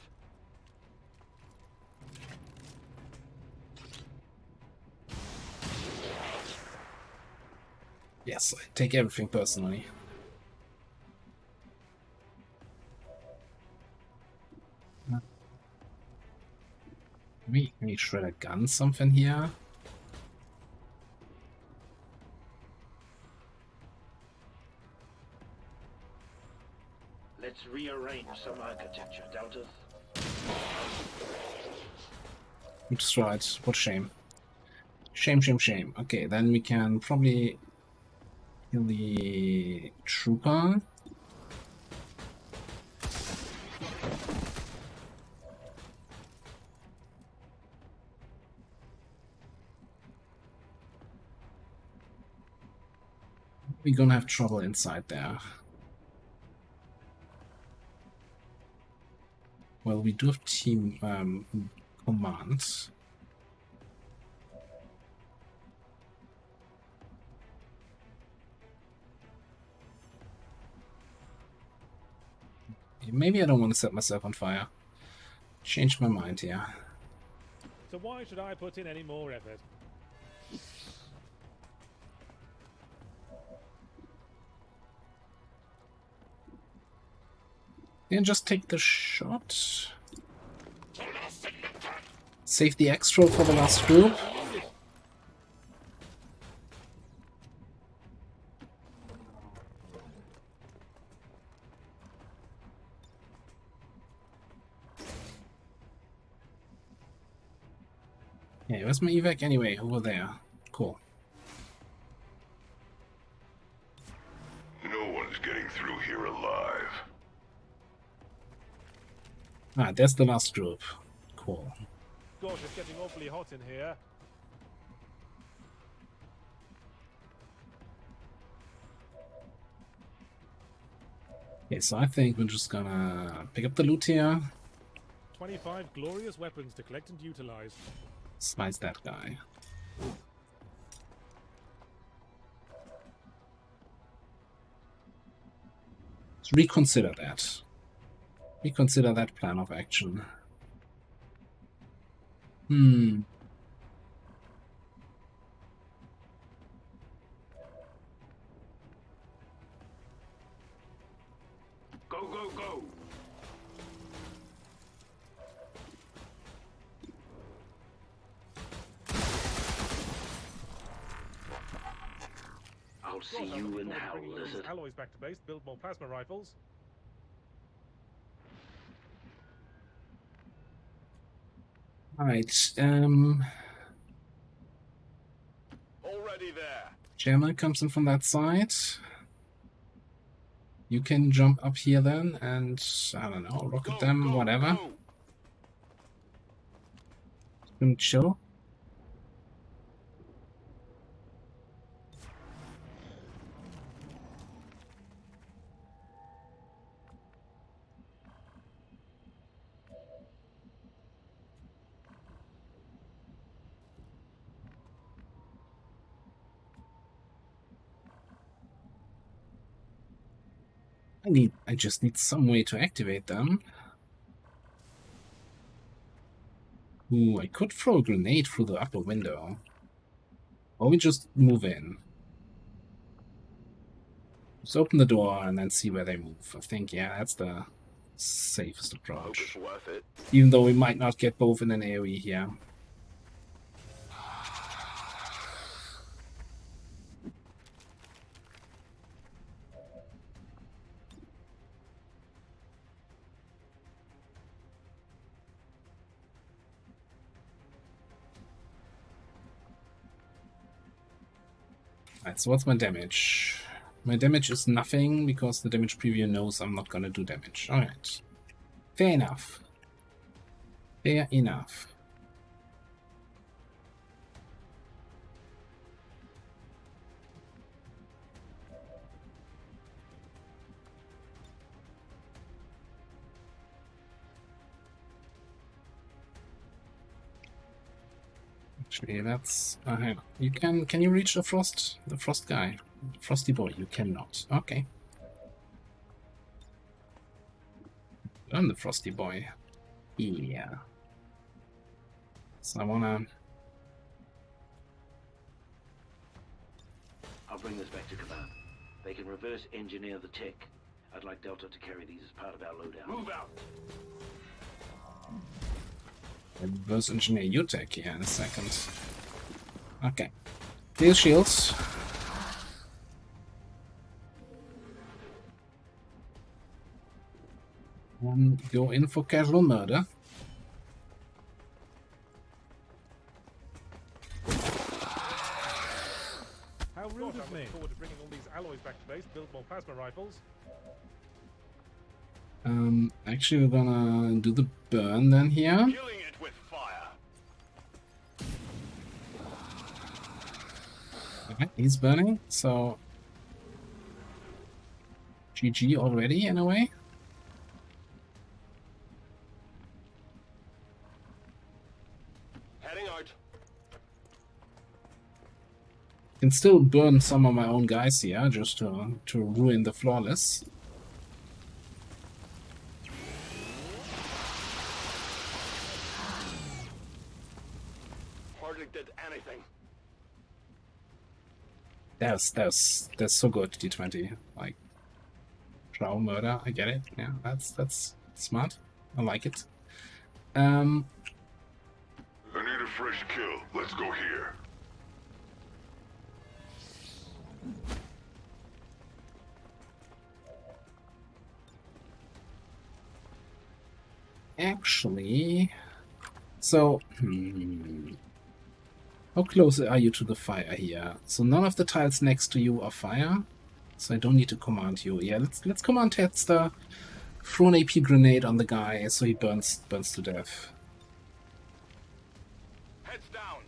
Yes, I take everything personally. Can we Shredder gun something here? Let's rearrange some architecture, Doubters. That's right. What shame. Shame, shame, shame. Okay, then we can probably kill the trooper. We're gonna have trouble inside there. Well, we do have team commands. Maybe I don't want to set myself on fire. Change my mind here. So why should I put in any more effort? And just take the shot. Save the extra for the last group. Yeah, where's my evac anyway? Over there. Cool. No one's getting through here alive. Ah, there's the last group. Cool. Gosh, it's getting awfully hot in here. Okay, so I think we're just gonna pick up the loot here. 25 glorious weapons to collect and utilize. Slice that guy. Let's reconsider that. Reconsider that plan of action. Go, go, go! I'll see you in hell, lizard. Alloys back to base, build more plasma rifles. Alright, Already there. Gemma comes in from that side. You can jump up here then and, I don't know, rocket them, whatever. Chill. I just need some way to activate them. Ooh, I could throw a grenade through the upper window. Or we just move in. Just open the door and then see where they move. I think, yeah, that's the safest approach. Hope it's worth it. Even though we might not get both in an AoE here. Alright, so what's my damage? My damage is nothing because the damage preview knows I'm not gonna do damage. Alright. Fair enough. Fair enough. Actually, that's hang on. You can you reach the frost guy? Frosty boy, you cannot. Okay. I'm the frosty boy. Yeah. So I wanna I'll bring this back to command. They can reverse engineer the tech. I'd like Delta to carry these as part of our loadout. Move out! reverse engineer your tech here in a second. Okay. Deal shields. And go in for casual murder. How rude of me. I'm looking forward to bringing all these alloys back to base, build more plasma rifles. Actually we're gonna do the burn then here. Killing it with fire. Okay, he's burning, so GG already in a way. Heading out. Can still burn some of my own guys here just to ruin the flawless. Hardly did anything. That's so good, D20. Like, Drow murder, I get it. Yeah, that's smart. I like it. I need a fresh kill. Let's go here. Actually, so how close are you to the fire here? So none of the tiles next to you are fire, so I don't need to command you. Yeah, let's command Tedster. Throw an AP grenade on the guy so he burns to death. Heads down.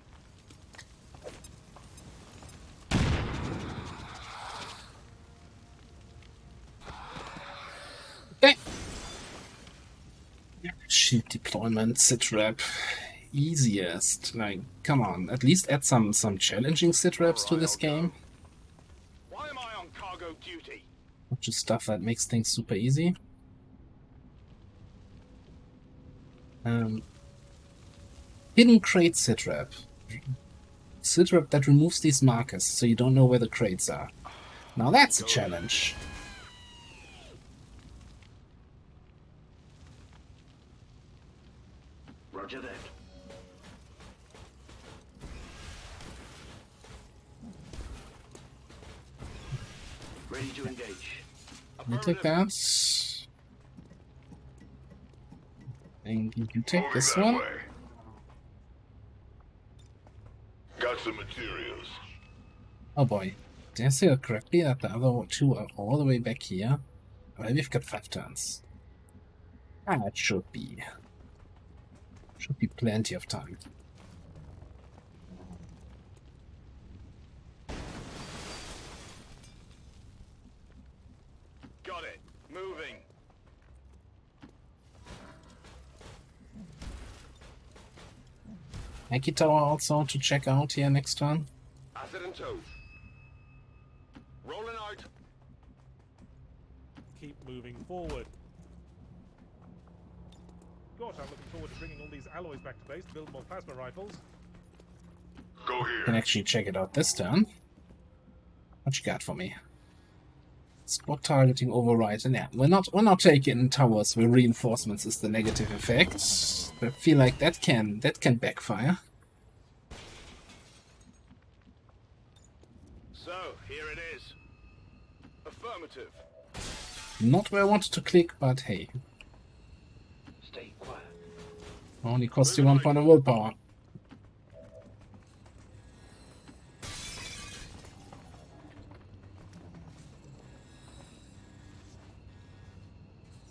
Okay. Shield deployment, sit rep. Easiest. Like, come on, at least add some challenging sit reps to this game. Why am I on cargo duty? Not just stuff that makes things super easy. Hidden crate sit rep. Sit rep that removes these markers so you don't know where the crates are. Now that's a challenge. Roger that. Ready to engage. You take that. And you take this one. Got some materials. Oh boy. Did I say it correctly that the other two are all the way back here? Well, we've got 5 turns. Ah, it should be. Should be plenty of time. Got it. Moving. Yankee Tower also to check out here next turn. Asset and tow. Rolling out. Keep moving forward. Gosh, I'm looking forward to bringing all these alloys back to base to build more plasma rifles. Go here. Can actually check it out this turn. What you got for me? Spot targeting override, and yeah, we're not taking towers where reinforcements is the negative effect. I feel like that can backfire. So, here it is. Affirmative. Not where I wanted to click, but hey. Stay quiet. Only cost you 1 point of willpower.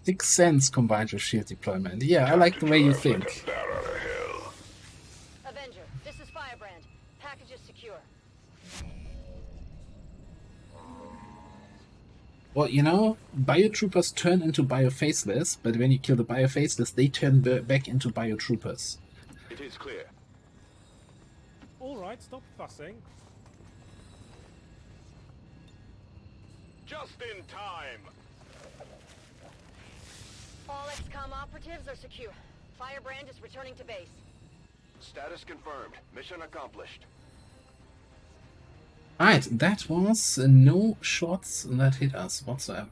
$0.06 combined with shield deployment. Yeah, I like the way you think. Avenger, this is Firebrand. Package is secure. Well, you know, biotroopers turn into biofaceless, but when you kill the biofaceless, they turn back into biotroopers. It is clear. Alright, stop fussing. Just in time. All XCOM operatives are secure. Firebrand is returning to base. Status confirmed. Mission accomplished. Alright, that was no shots that hit us whatsoever.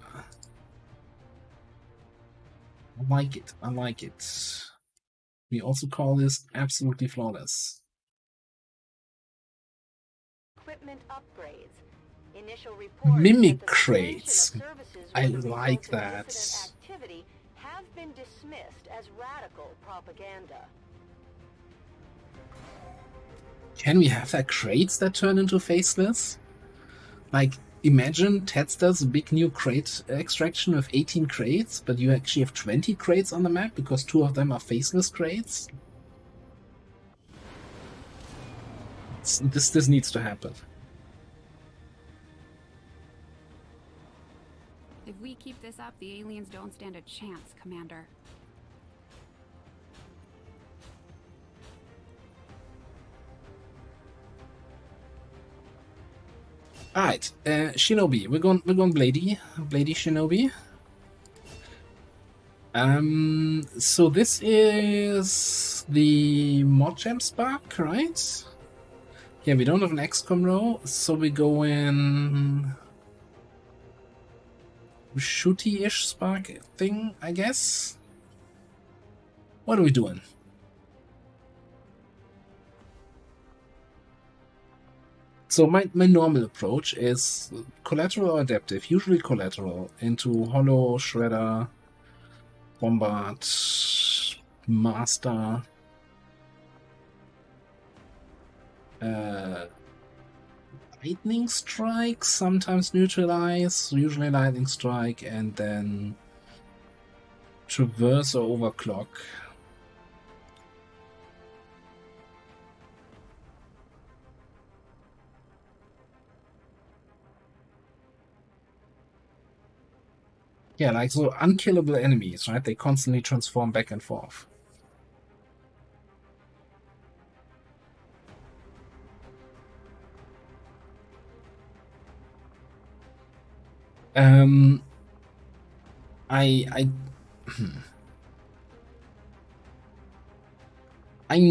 I like it, I like it. We also call this absolutely flawless. Equipment upgrades. Initial reports Mimic that the crates. suspension of services I with the like result of that. dissident activity have been dismissed as radical propaganda. Can we have that crates that turn into faceless? Like, imagine Tedster's big new crate extraction with 18 crates, but you actually have 20 crates on the map because 2 of them are faceless crates? This needs to happen. If we keep this up, the aliens don't stand a chance, Commander. Alright, Shinobi. We're going Blady Shinobi. So this is the mod gem spark, right? Yeah, we don't have an XCOM row, so we go in shooty-ish spark thing, I guess. What are we doing? So my normal approach is collateral or adaptive, usually collateral, into Hollow, Shredder, Bombard, Master, Lightning Strike, sometimes Neutralize, usually Lightning Strike, and then Traverse or Overclock. Yeah, like so unkillable enemies, right? They constantly transform back and forth. I'm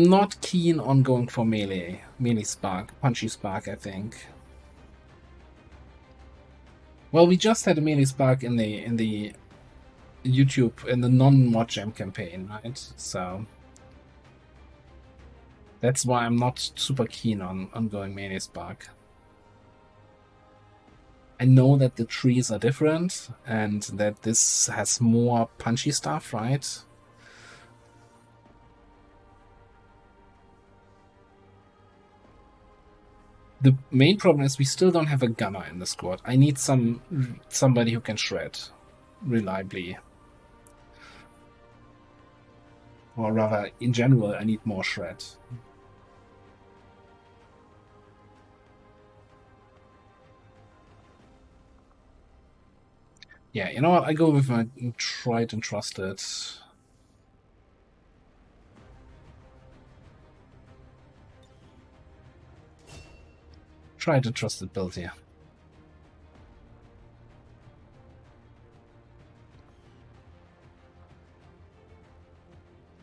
not keen on going for melee spark, punchy spark, I think. Well, we just had a melee spark in the YouTube, in the non-mod jam campaign, right? So that's why I'm not super keen on going melee spark. I know that the trees are different and that this has more punchy stuff, right? The main problem is we still don't have a gunner in the squad. I need somebody who can shred reliably. Or rather, in general, I need more shred. Yeah, you know what? I go with my tried and trusted. Tried and trusted build here.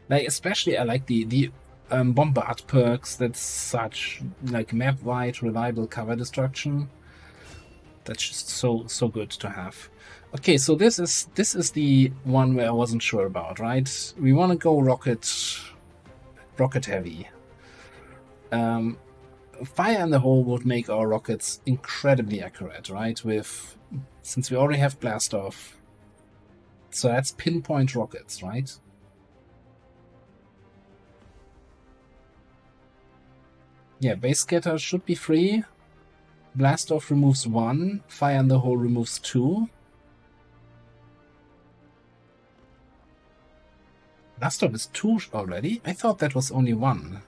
Like, especially I like the bombard perks. That's such like map wide reliable cover destruction. That's just so good to have. Okay, so this is the one where I wasn't sure about, right? We want to go rocket heavy. Fire in the hole would make our rockets incredibly accurate, right? Since we already have blast off, so that's pinpoint rockets, right? Yeah, base scatter should be free. Blast off removes 1. Fire in the hole removes 2. Blast off is 2 already? I thought that was only 1.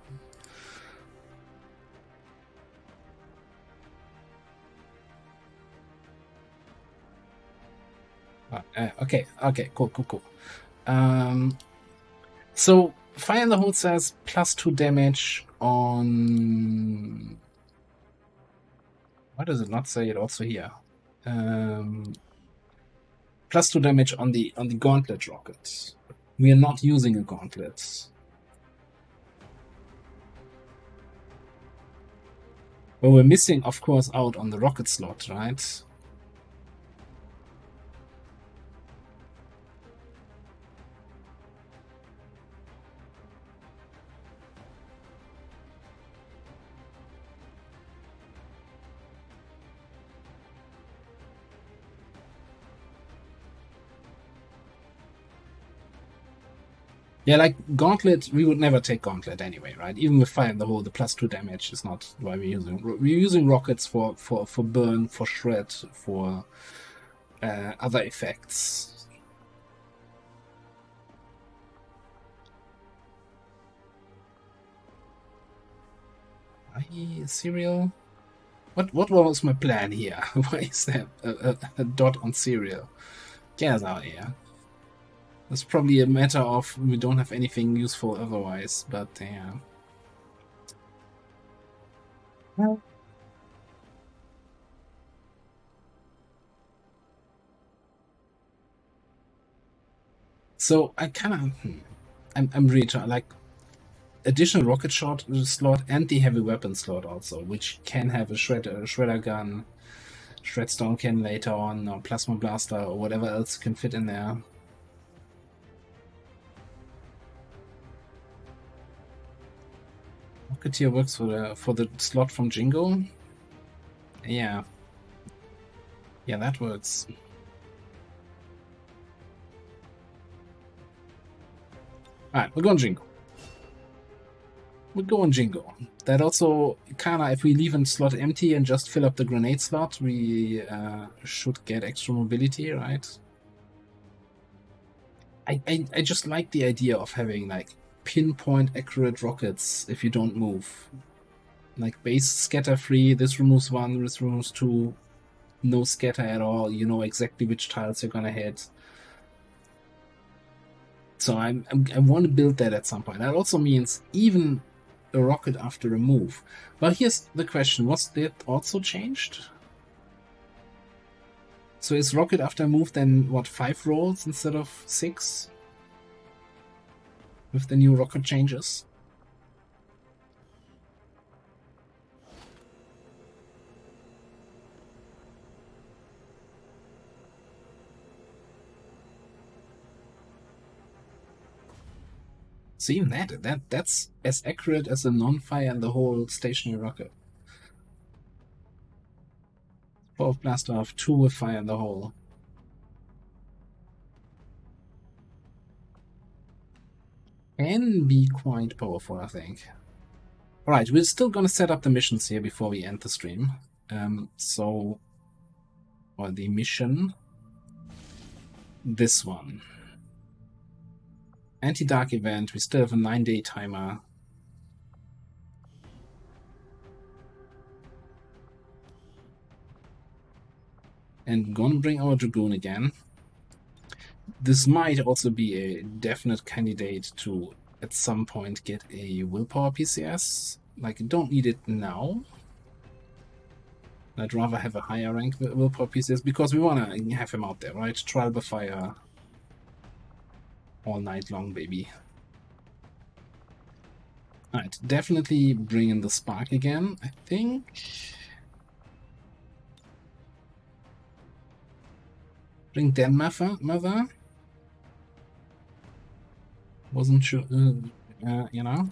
Okay, cool. So Fire in the Hole says +2 damage on... Why does it not say it also here? +2 damage on the gauntlet rocket. We are not using a gauntlet. But we're missing, of course, out on the rocket slot, right? Yeah, like Gauntlet, we would never take Gauntlet anyway, right? Even with Fire in the Hole, the +2 damage is not why we're using. We're using rockets for burn, for shred, for other effects. Cereal? What was my plan here? Why is there a dot on cereal? Get us out here. It's probably a matter of we don't have anything useful otherwise, but yeah. So I kind of, I'm really trying, like, additional rocket slot and the heavy weapon slot also, which can have a shredder gun, Shredstone Cannon later on, or Plasma Blaster, or whatever else can fit in there. Rocketeer works for the slot from Jingo. Yeah. Yeah, that works. Alright, we're going Jingo. We're going Jingo. That also, kinda, if we leave a slot empty and just fill up the grenade slot, we should get extra mobility, right? I just like the idea of having, like, pinpoint accurate rockets if you don't move. Like, base scatter free, this removes 1, this removes 2, no scatter at all, you know exactly which tiles you're gonna hit. So I want to build that at some point. That also means even a rocket after a move. But here's the question, was that also changed? So is rocket after a move then, what, 5 rolls instead of 6? With the new rocket changes? So even that's as accurate as a non-fire in the whole stationary rocket. 4 blaster off, 2 with fire in the hole. Can be quite powerful, I think. Alright, we're still gonna set up the missions here before we end the stream. Or the mission. This one. Anti-Dark event, we still have a 9-day timer. And gonna bring our Dragoon again. This might also be a definite candidate to, at some point, get a willpower PCS. Like, don't need it now. I'd rather have a higher rank willpower PCS, because we want to have him out there, right? Trial by fire. All night long, baby. Alright, definitely bring in the spark again, I think. Bring Den Mother. Wasn't sure, you know.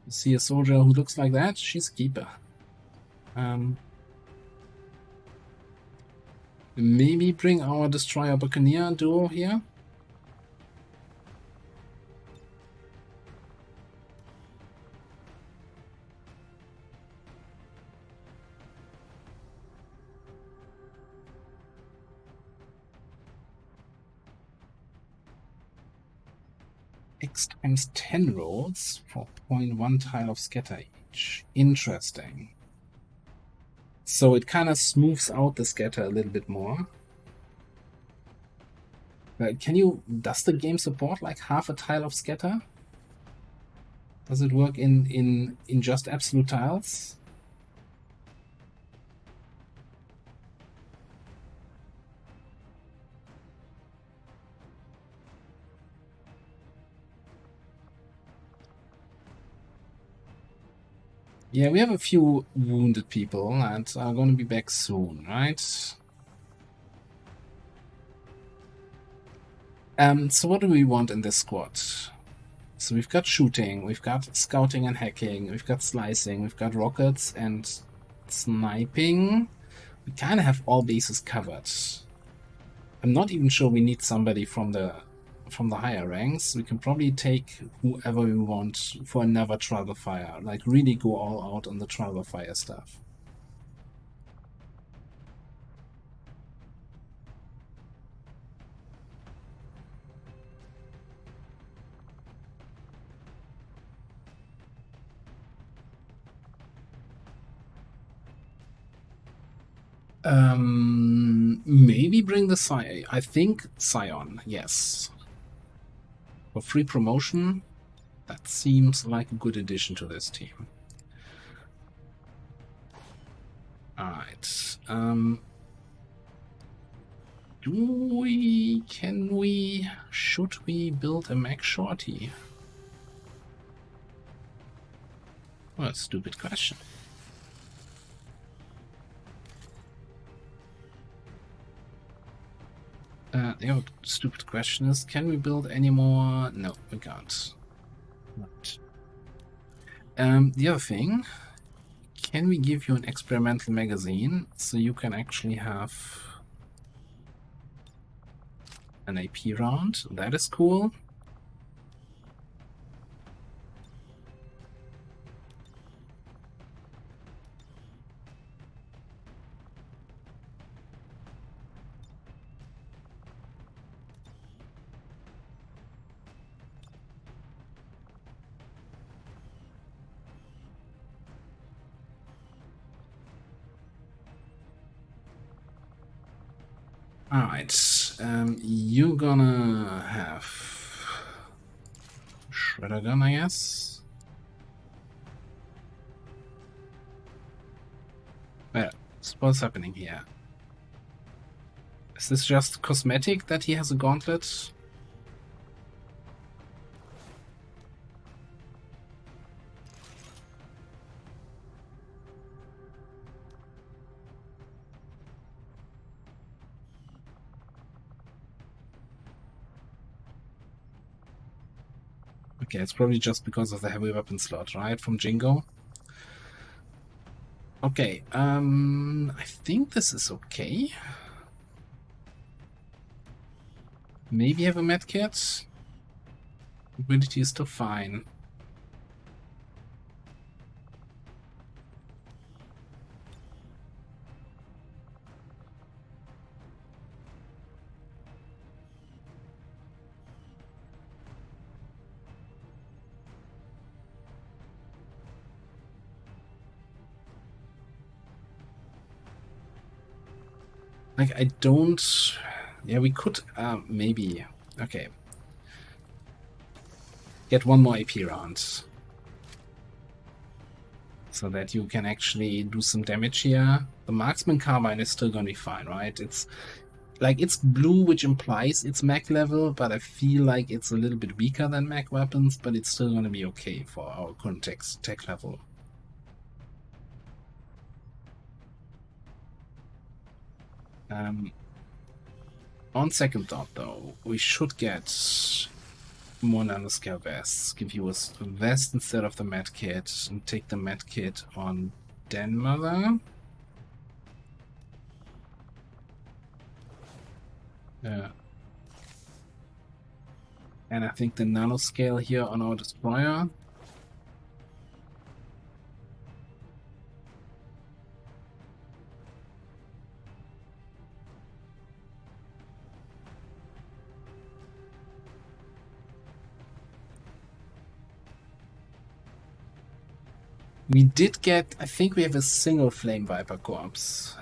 See a soldier who looks like that, she's a keeper. Maybe bring our Destroyer Buccaneer duo here. X times 10 rolls for 0.1 tile of scatter each. Interesting. So it kind of smooths out the scatter a little bit more. Does the game support like half a tile of scatter? Does it work in just absolute tiles? Yeah, we have a few wounded people that are going to be back soon, right? So what do we want in this squad? So we've got shooting, we've got scouting and hacking, we've got slicing, we've got rockets and sniping. We kind of have all bases covered. I'm not even sure we need somebody from the higher ranks. We can probably take whoever we want for another trial by fire. Like, really go all out on the trial by fire stuff. Maybe bring the Scion. I think Scion, yes. For free promotion, that seems like a good addition to this team. Alright. Should we build a mech shorty? Well, stupid question. The other stupid question is, can we build any more? No, we can't. Right. The other thing, can we give you an experimental magazine so you can actually have an AP round? That is cool. Alright, you're gonna have Shredder gun, I guess. Well, what's happening here? Is this just cosmetic that he has a gauntlet? Okay, it's probably just because of the heavy weapon slot, right? From Jingo. Okay, I think this is okay. Maybe have a medkit. Mobility is still fine. Like, I don't... Yeah, we could... maybe... Okay. Get one more AP round. So that you can actually do some damage here. The Marksman Carbine is still gonna be fine, right? It's... Like, it's blue, which implies it's mech level, but I feel like it's a little bit weaker than mech weapons, but it's still gonna be okay for our current tech level. On second thought, though, we should get more nanoscale vests. Give you a vest instead of the medkit, and take the medkit on Denmother. And I think the nanoscale here on our destroyer. We did get, I think we have a single Flame Viper corpse.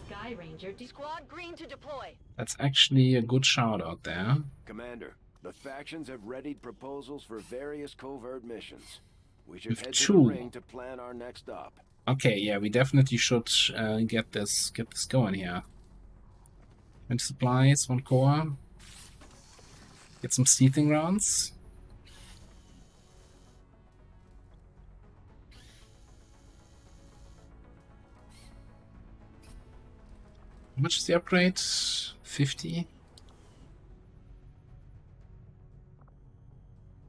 Sky Ranger, squad green to deploy. That's actually a good shout out there. Commander, the factions have readied proposals for various covert missions. We should With head two. to the ring to plan our next op. Okay, yeah, we definitely should get this going here. And supplies, one core. Get some seething rounds. How much is the upgrade? 50.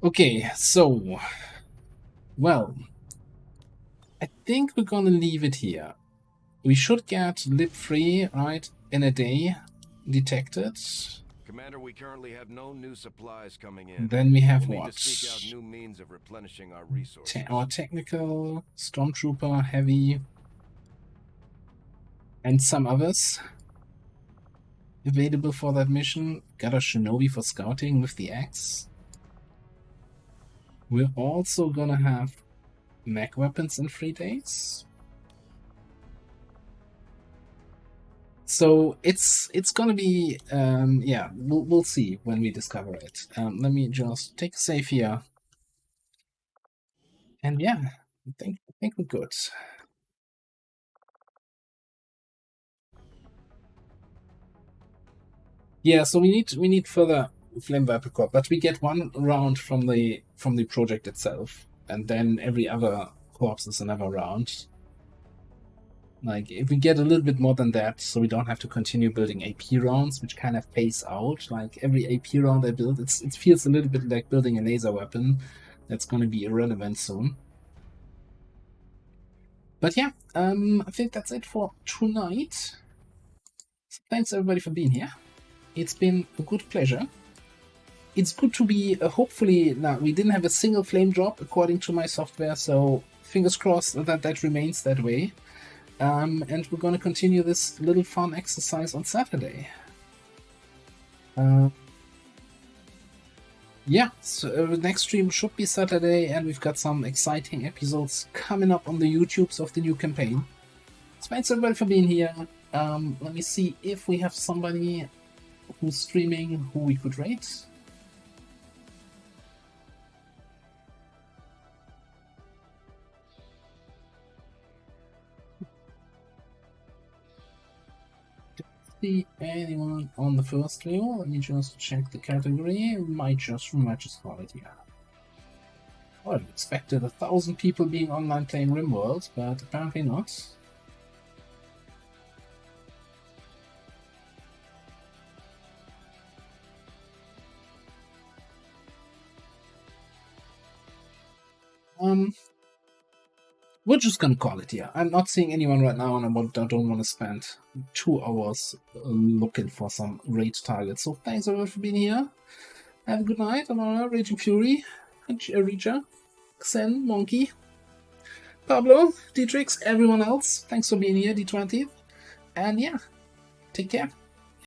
Okay, so, well, I think we're gonna leave it here. We should get lip free, right, in a day detected. Commander, we currently have no new supplies coming in. Then we have we'll what? need to seek out new means of replenishing our resources. Our technical, stormtrooper, heavy, and some others available for that mission. Got a shinobi for scouting with the axe. We're also gonna have mech weapons in 3 days. So it's gonna be yeah, we'll see when we discover it. Let me just take a save here, and yeah, I think we're good. Yeah, so we need further Flame Viper Corps, but we get one round from the project itself, and then every other corpse is another round. Like, if we get a little bit more than that, so we don't have to continue building AP rounds, which kind of phase out. Like, every AP round I build, it feels a little bit like building a laser weapon. That's going to be irrelevant soon. But yeah, I think that's it for tonight. So thanks everybody for being here. It's been a good pleasure. It's good to be, hopefully, now we didn't have a single flame drop according to my software, so fingers crossed that remains that way. And we're going to continue this little fun exercise on Saturday. Yeah, so the next stream should be Saturday, and we've got some exciting episodes coming up on the YouTubes of the new campaign. So thanks everybody for being here. Let me see if we have somebody who's streaming who we could rate. See anyone on the first view? Let me just check the category. We might just call it here. Well, I expected 1,000 people being online playing RimWorld, but apparently not. We're just gonna call it here. I'm not seeing anyone right now, and I don't want to spend 2 hours looking for some raid targets. So thanks everyone for being here. Have a good night. Amara, Raging Fury, Reacher, Xen, Monkey, Pablo, Dietrix, everyone else. Thanks for being here, D20. And yeah, take care.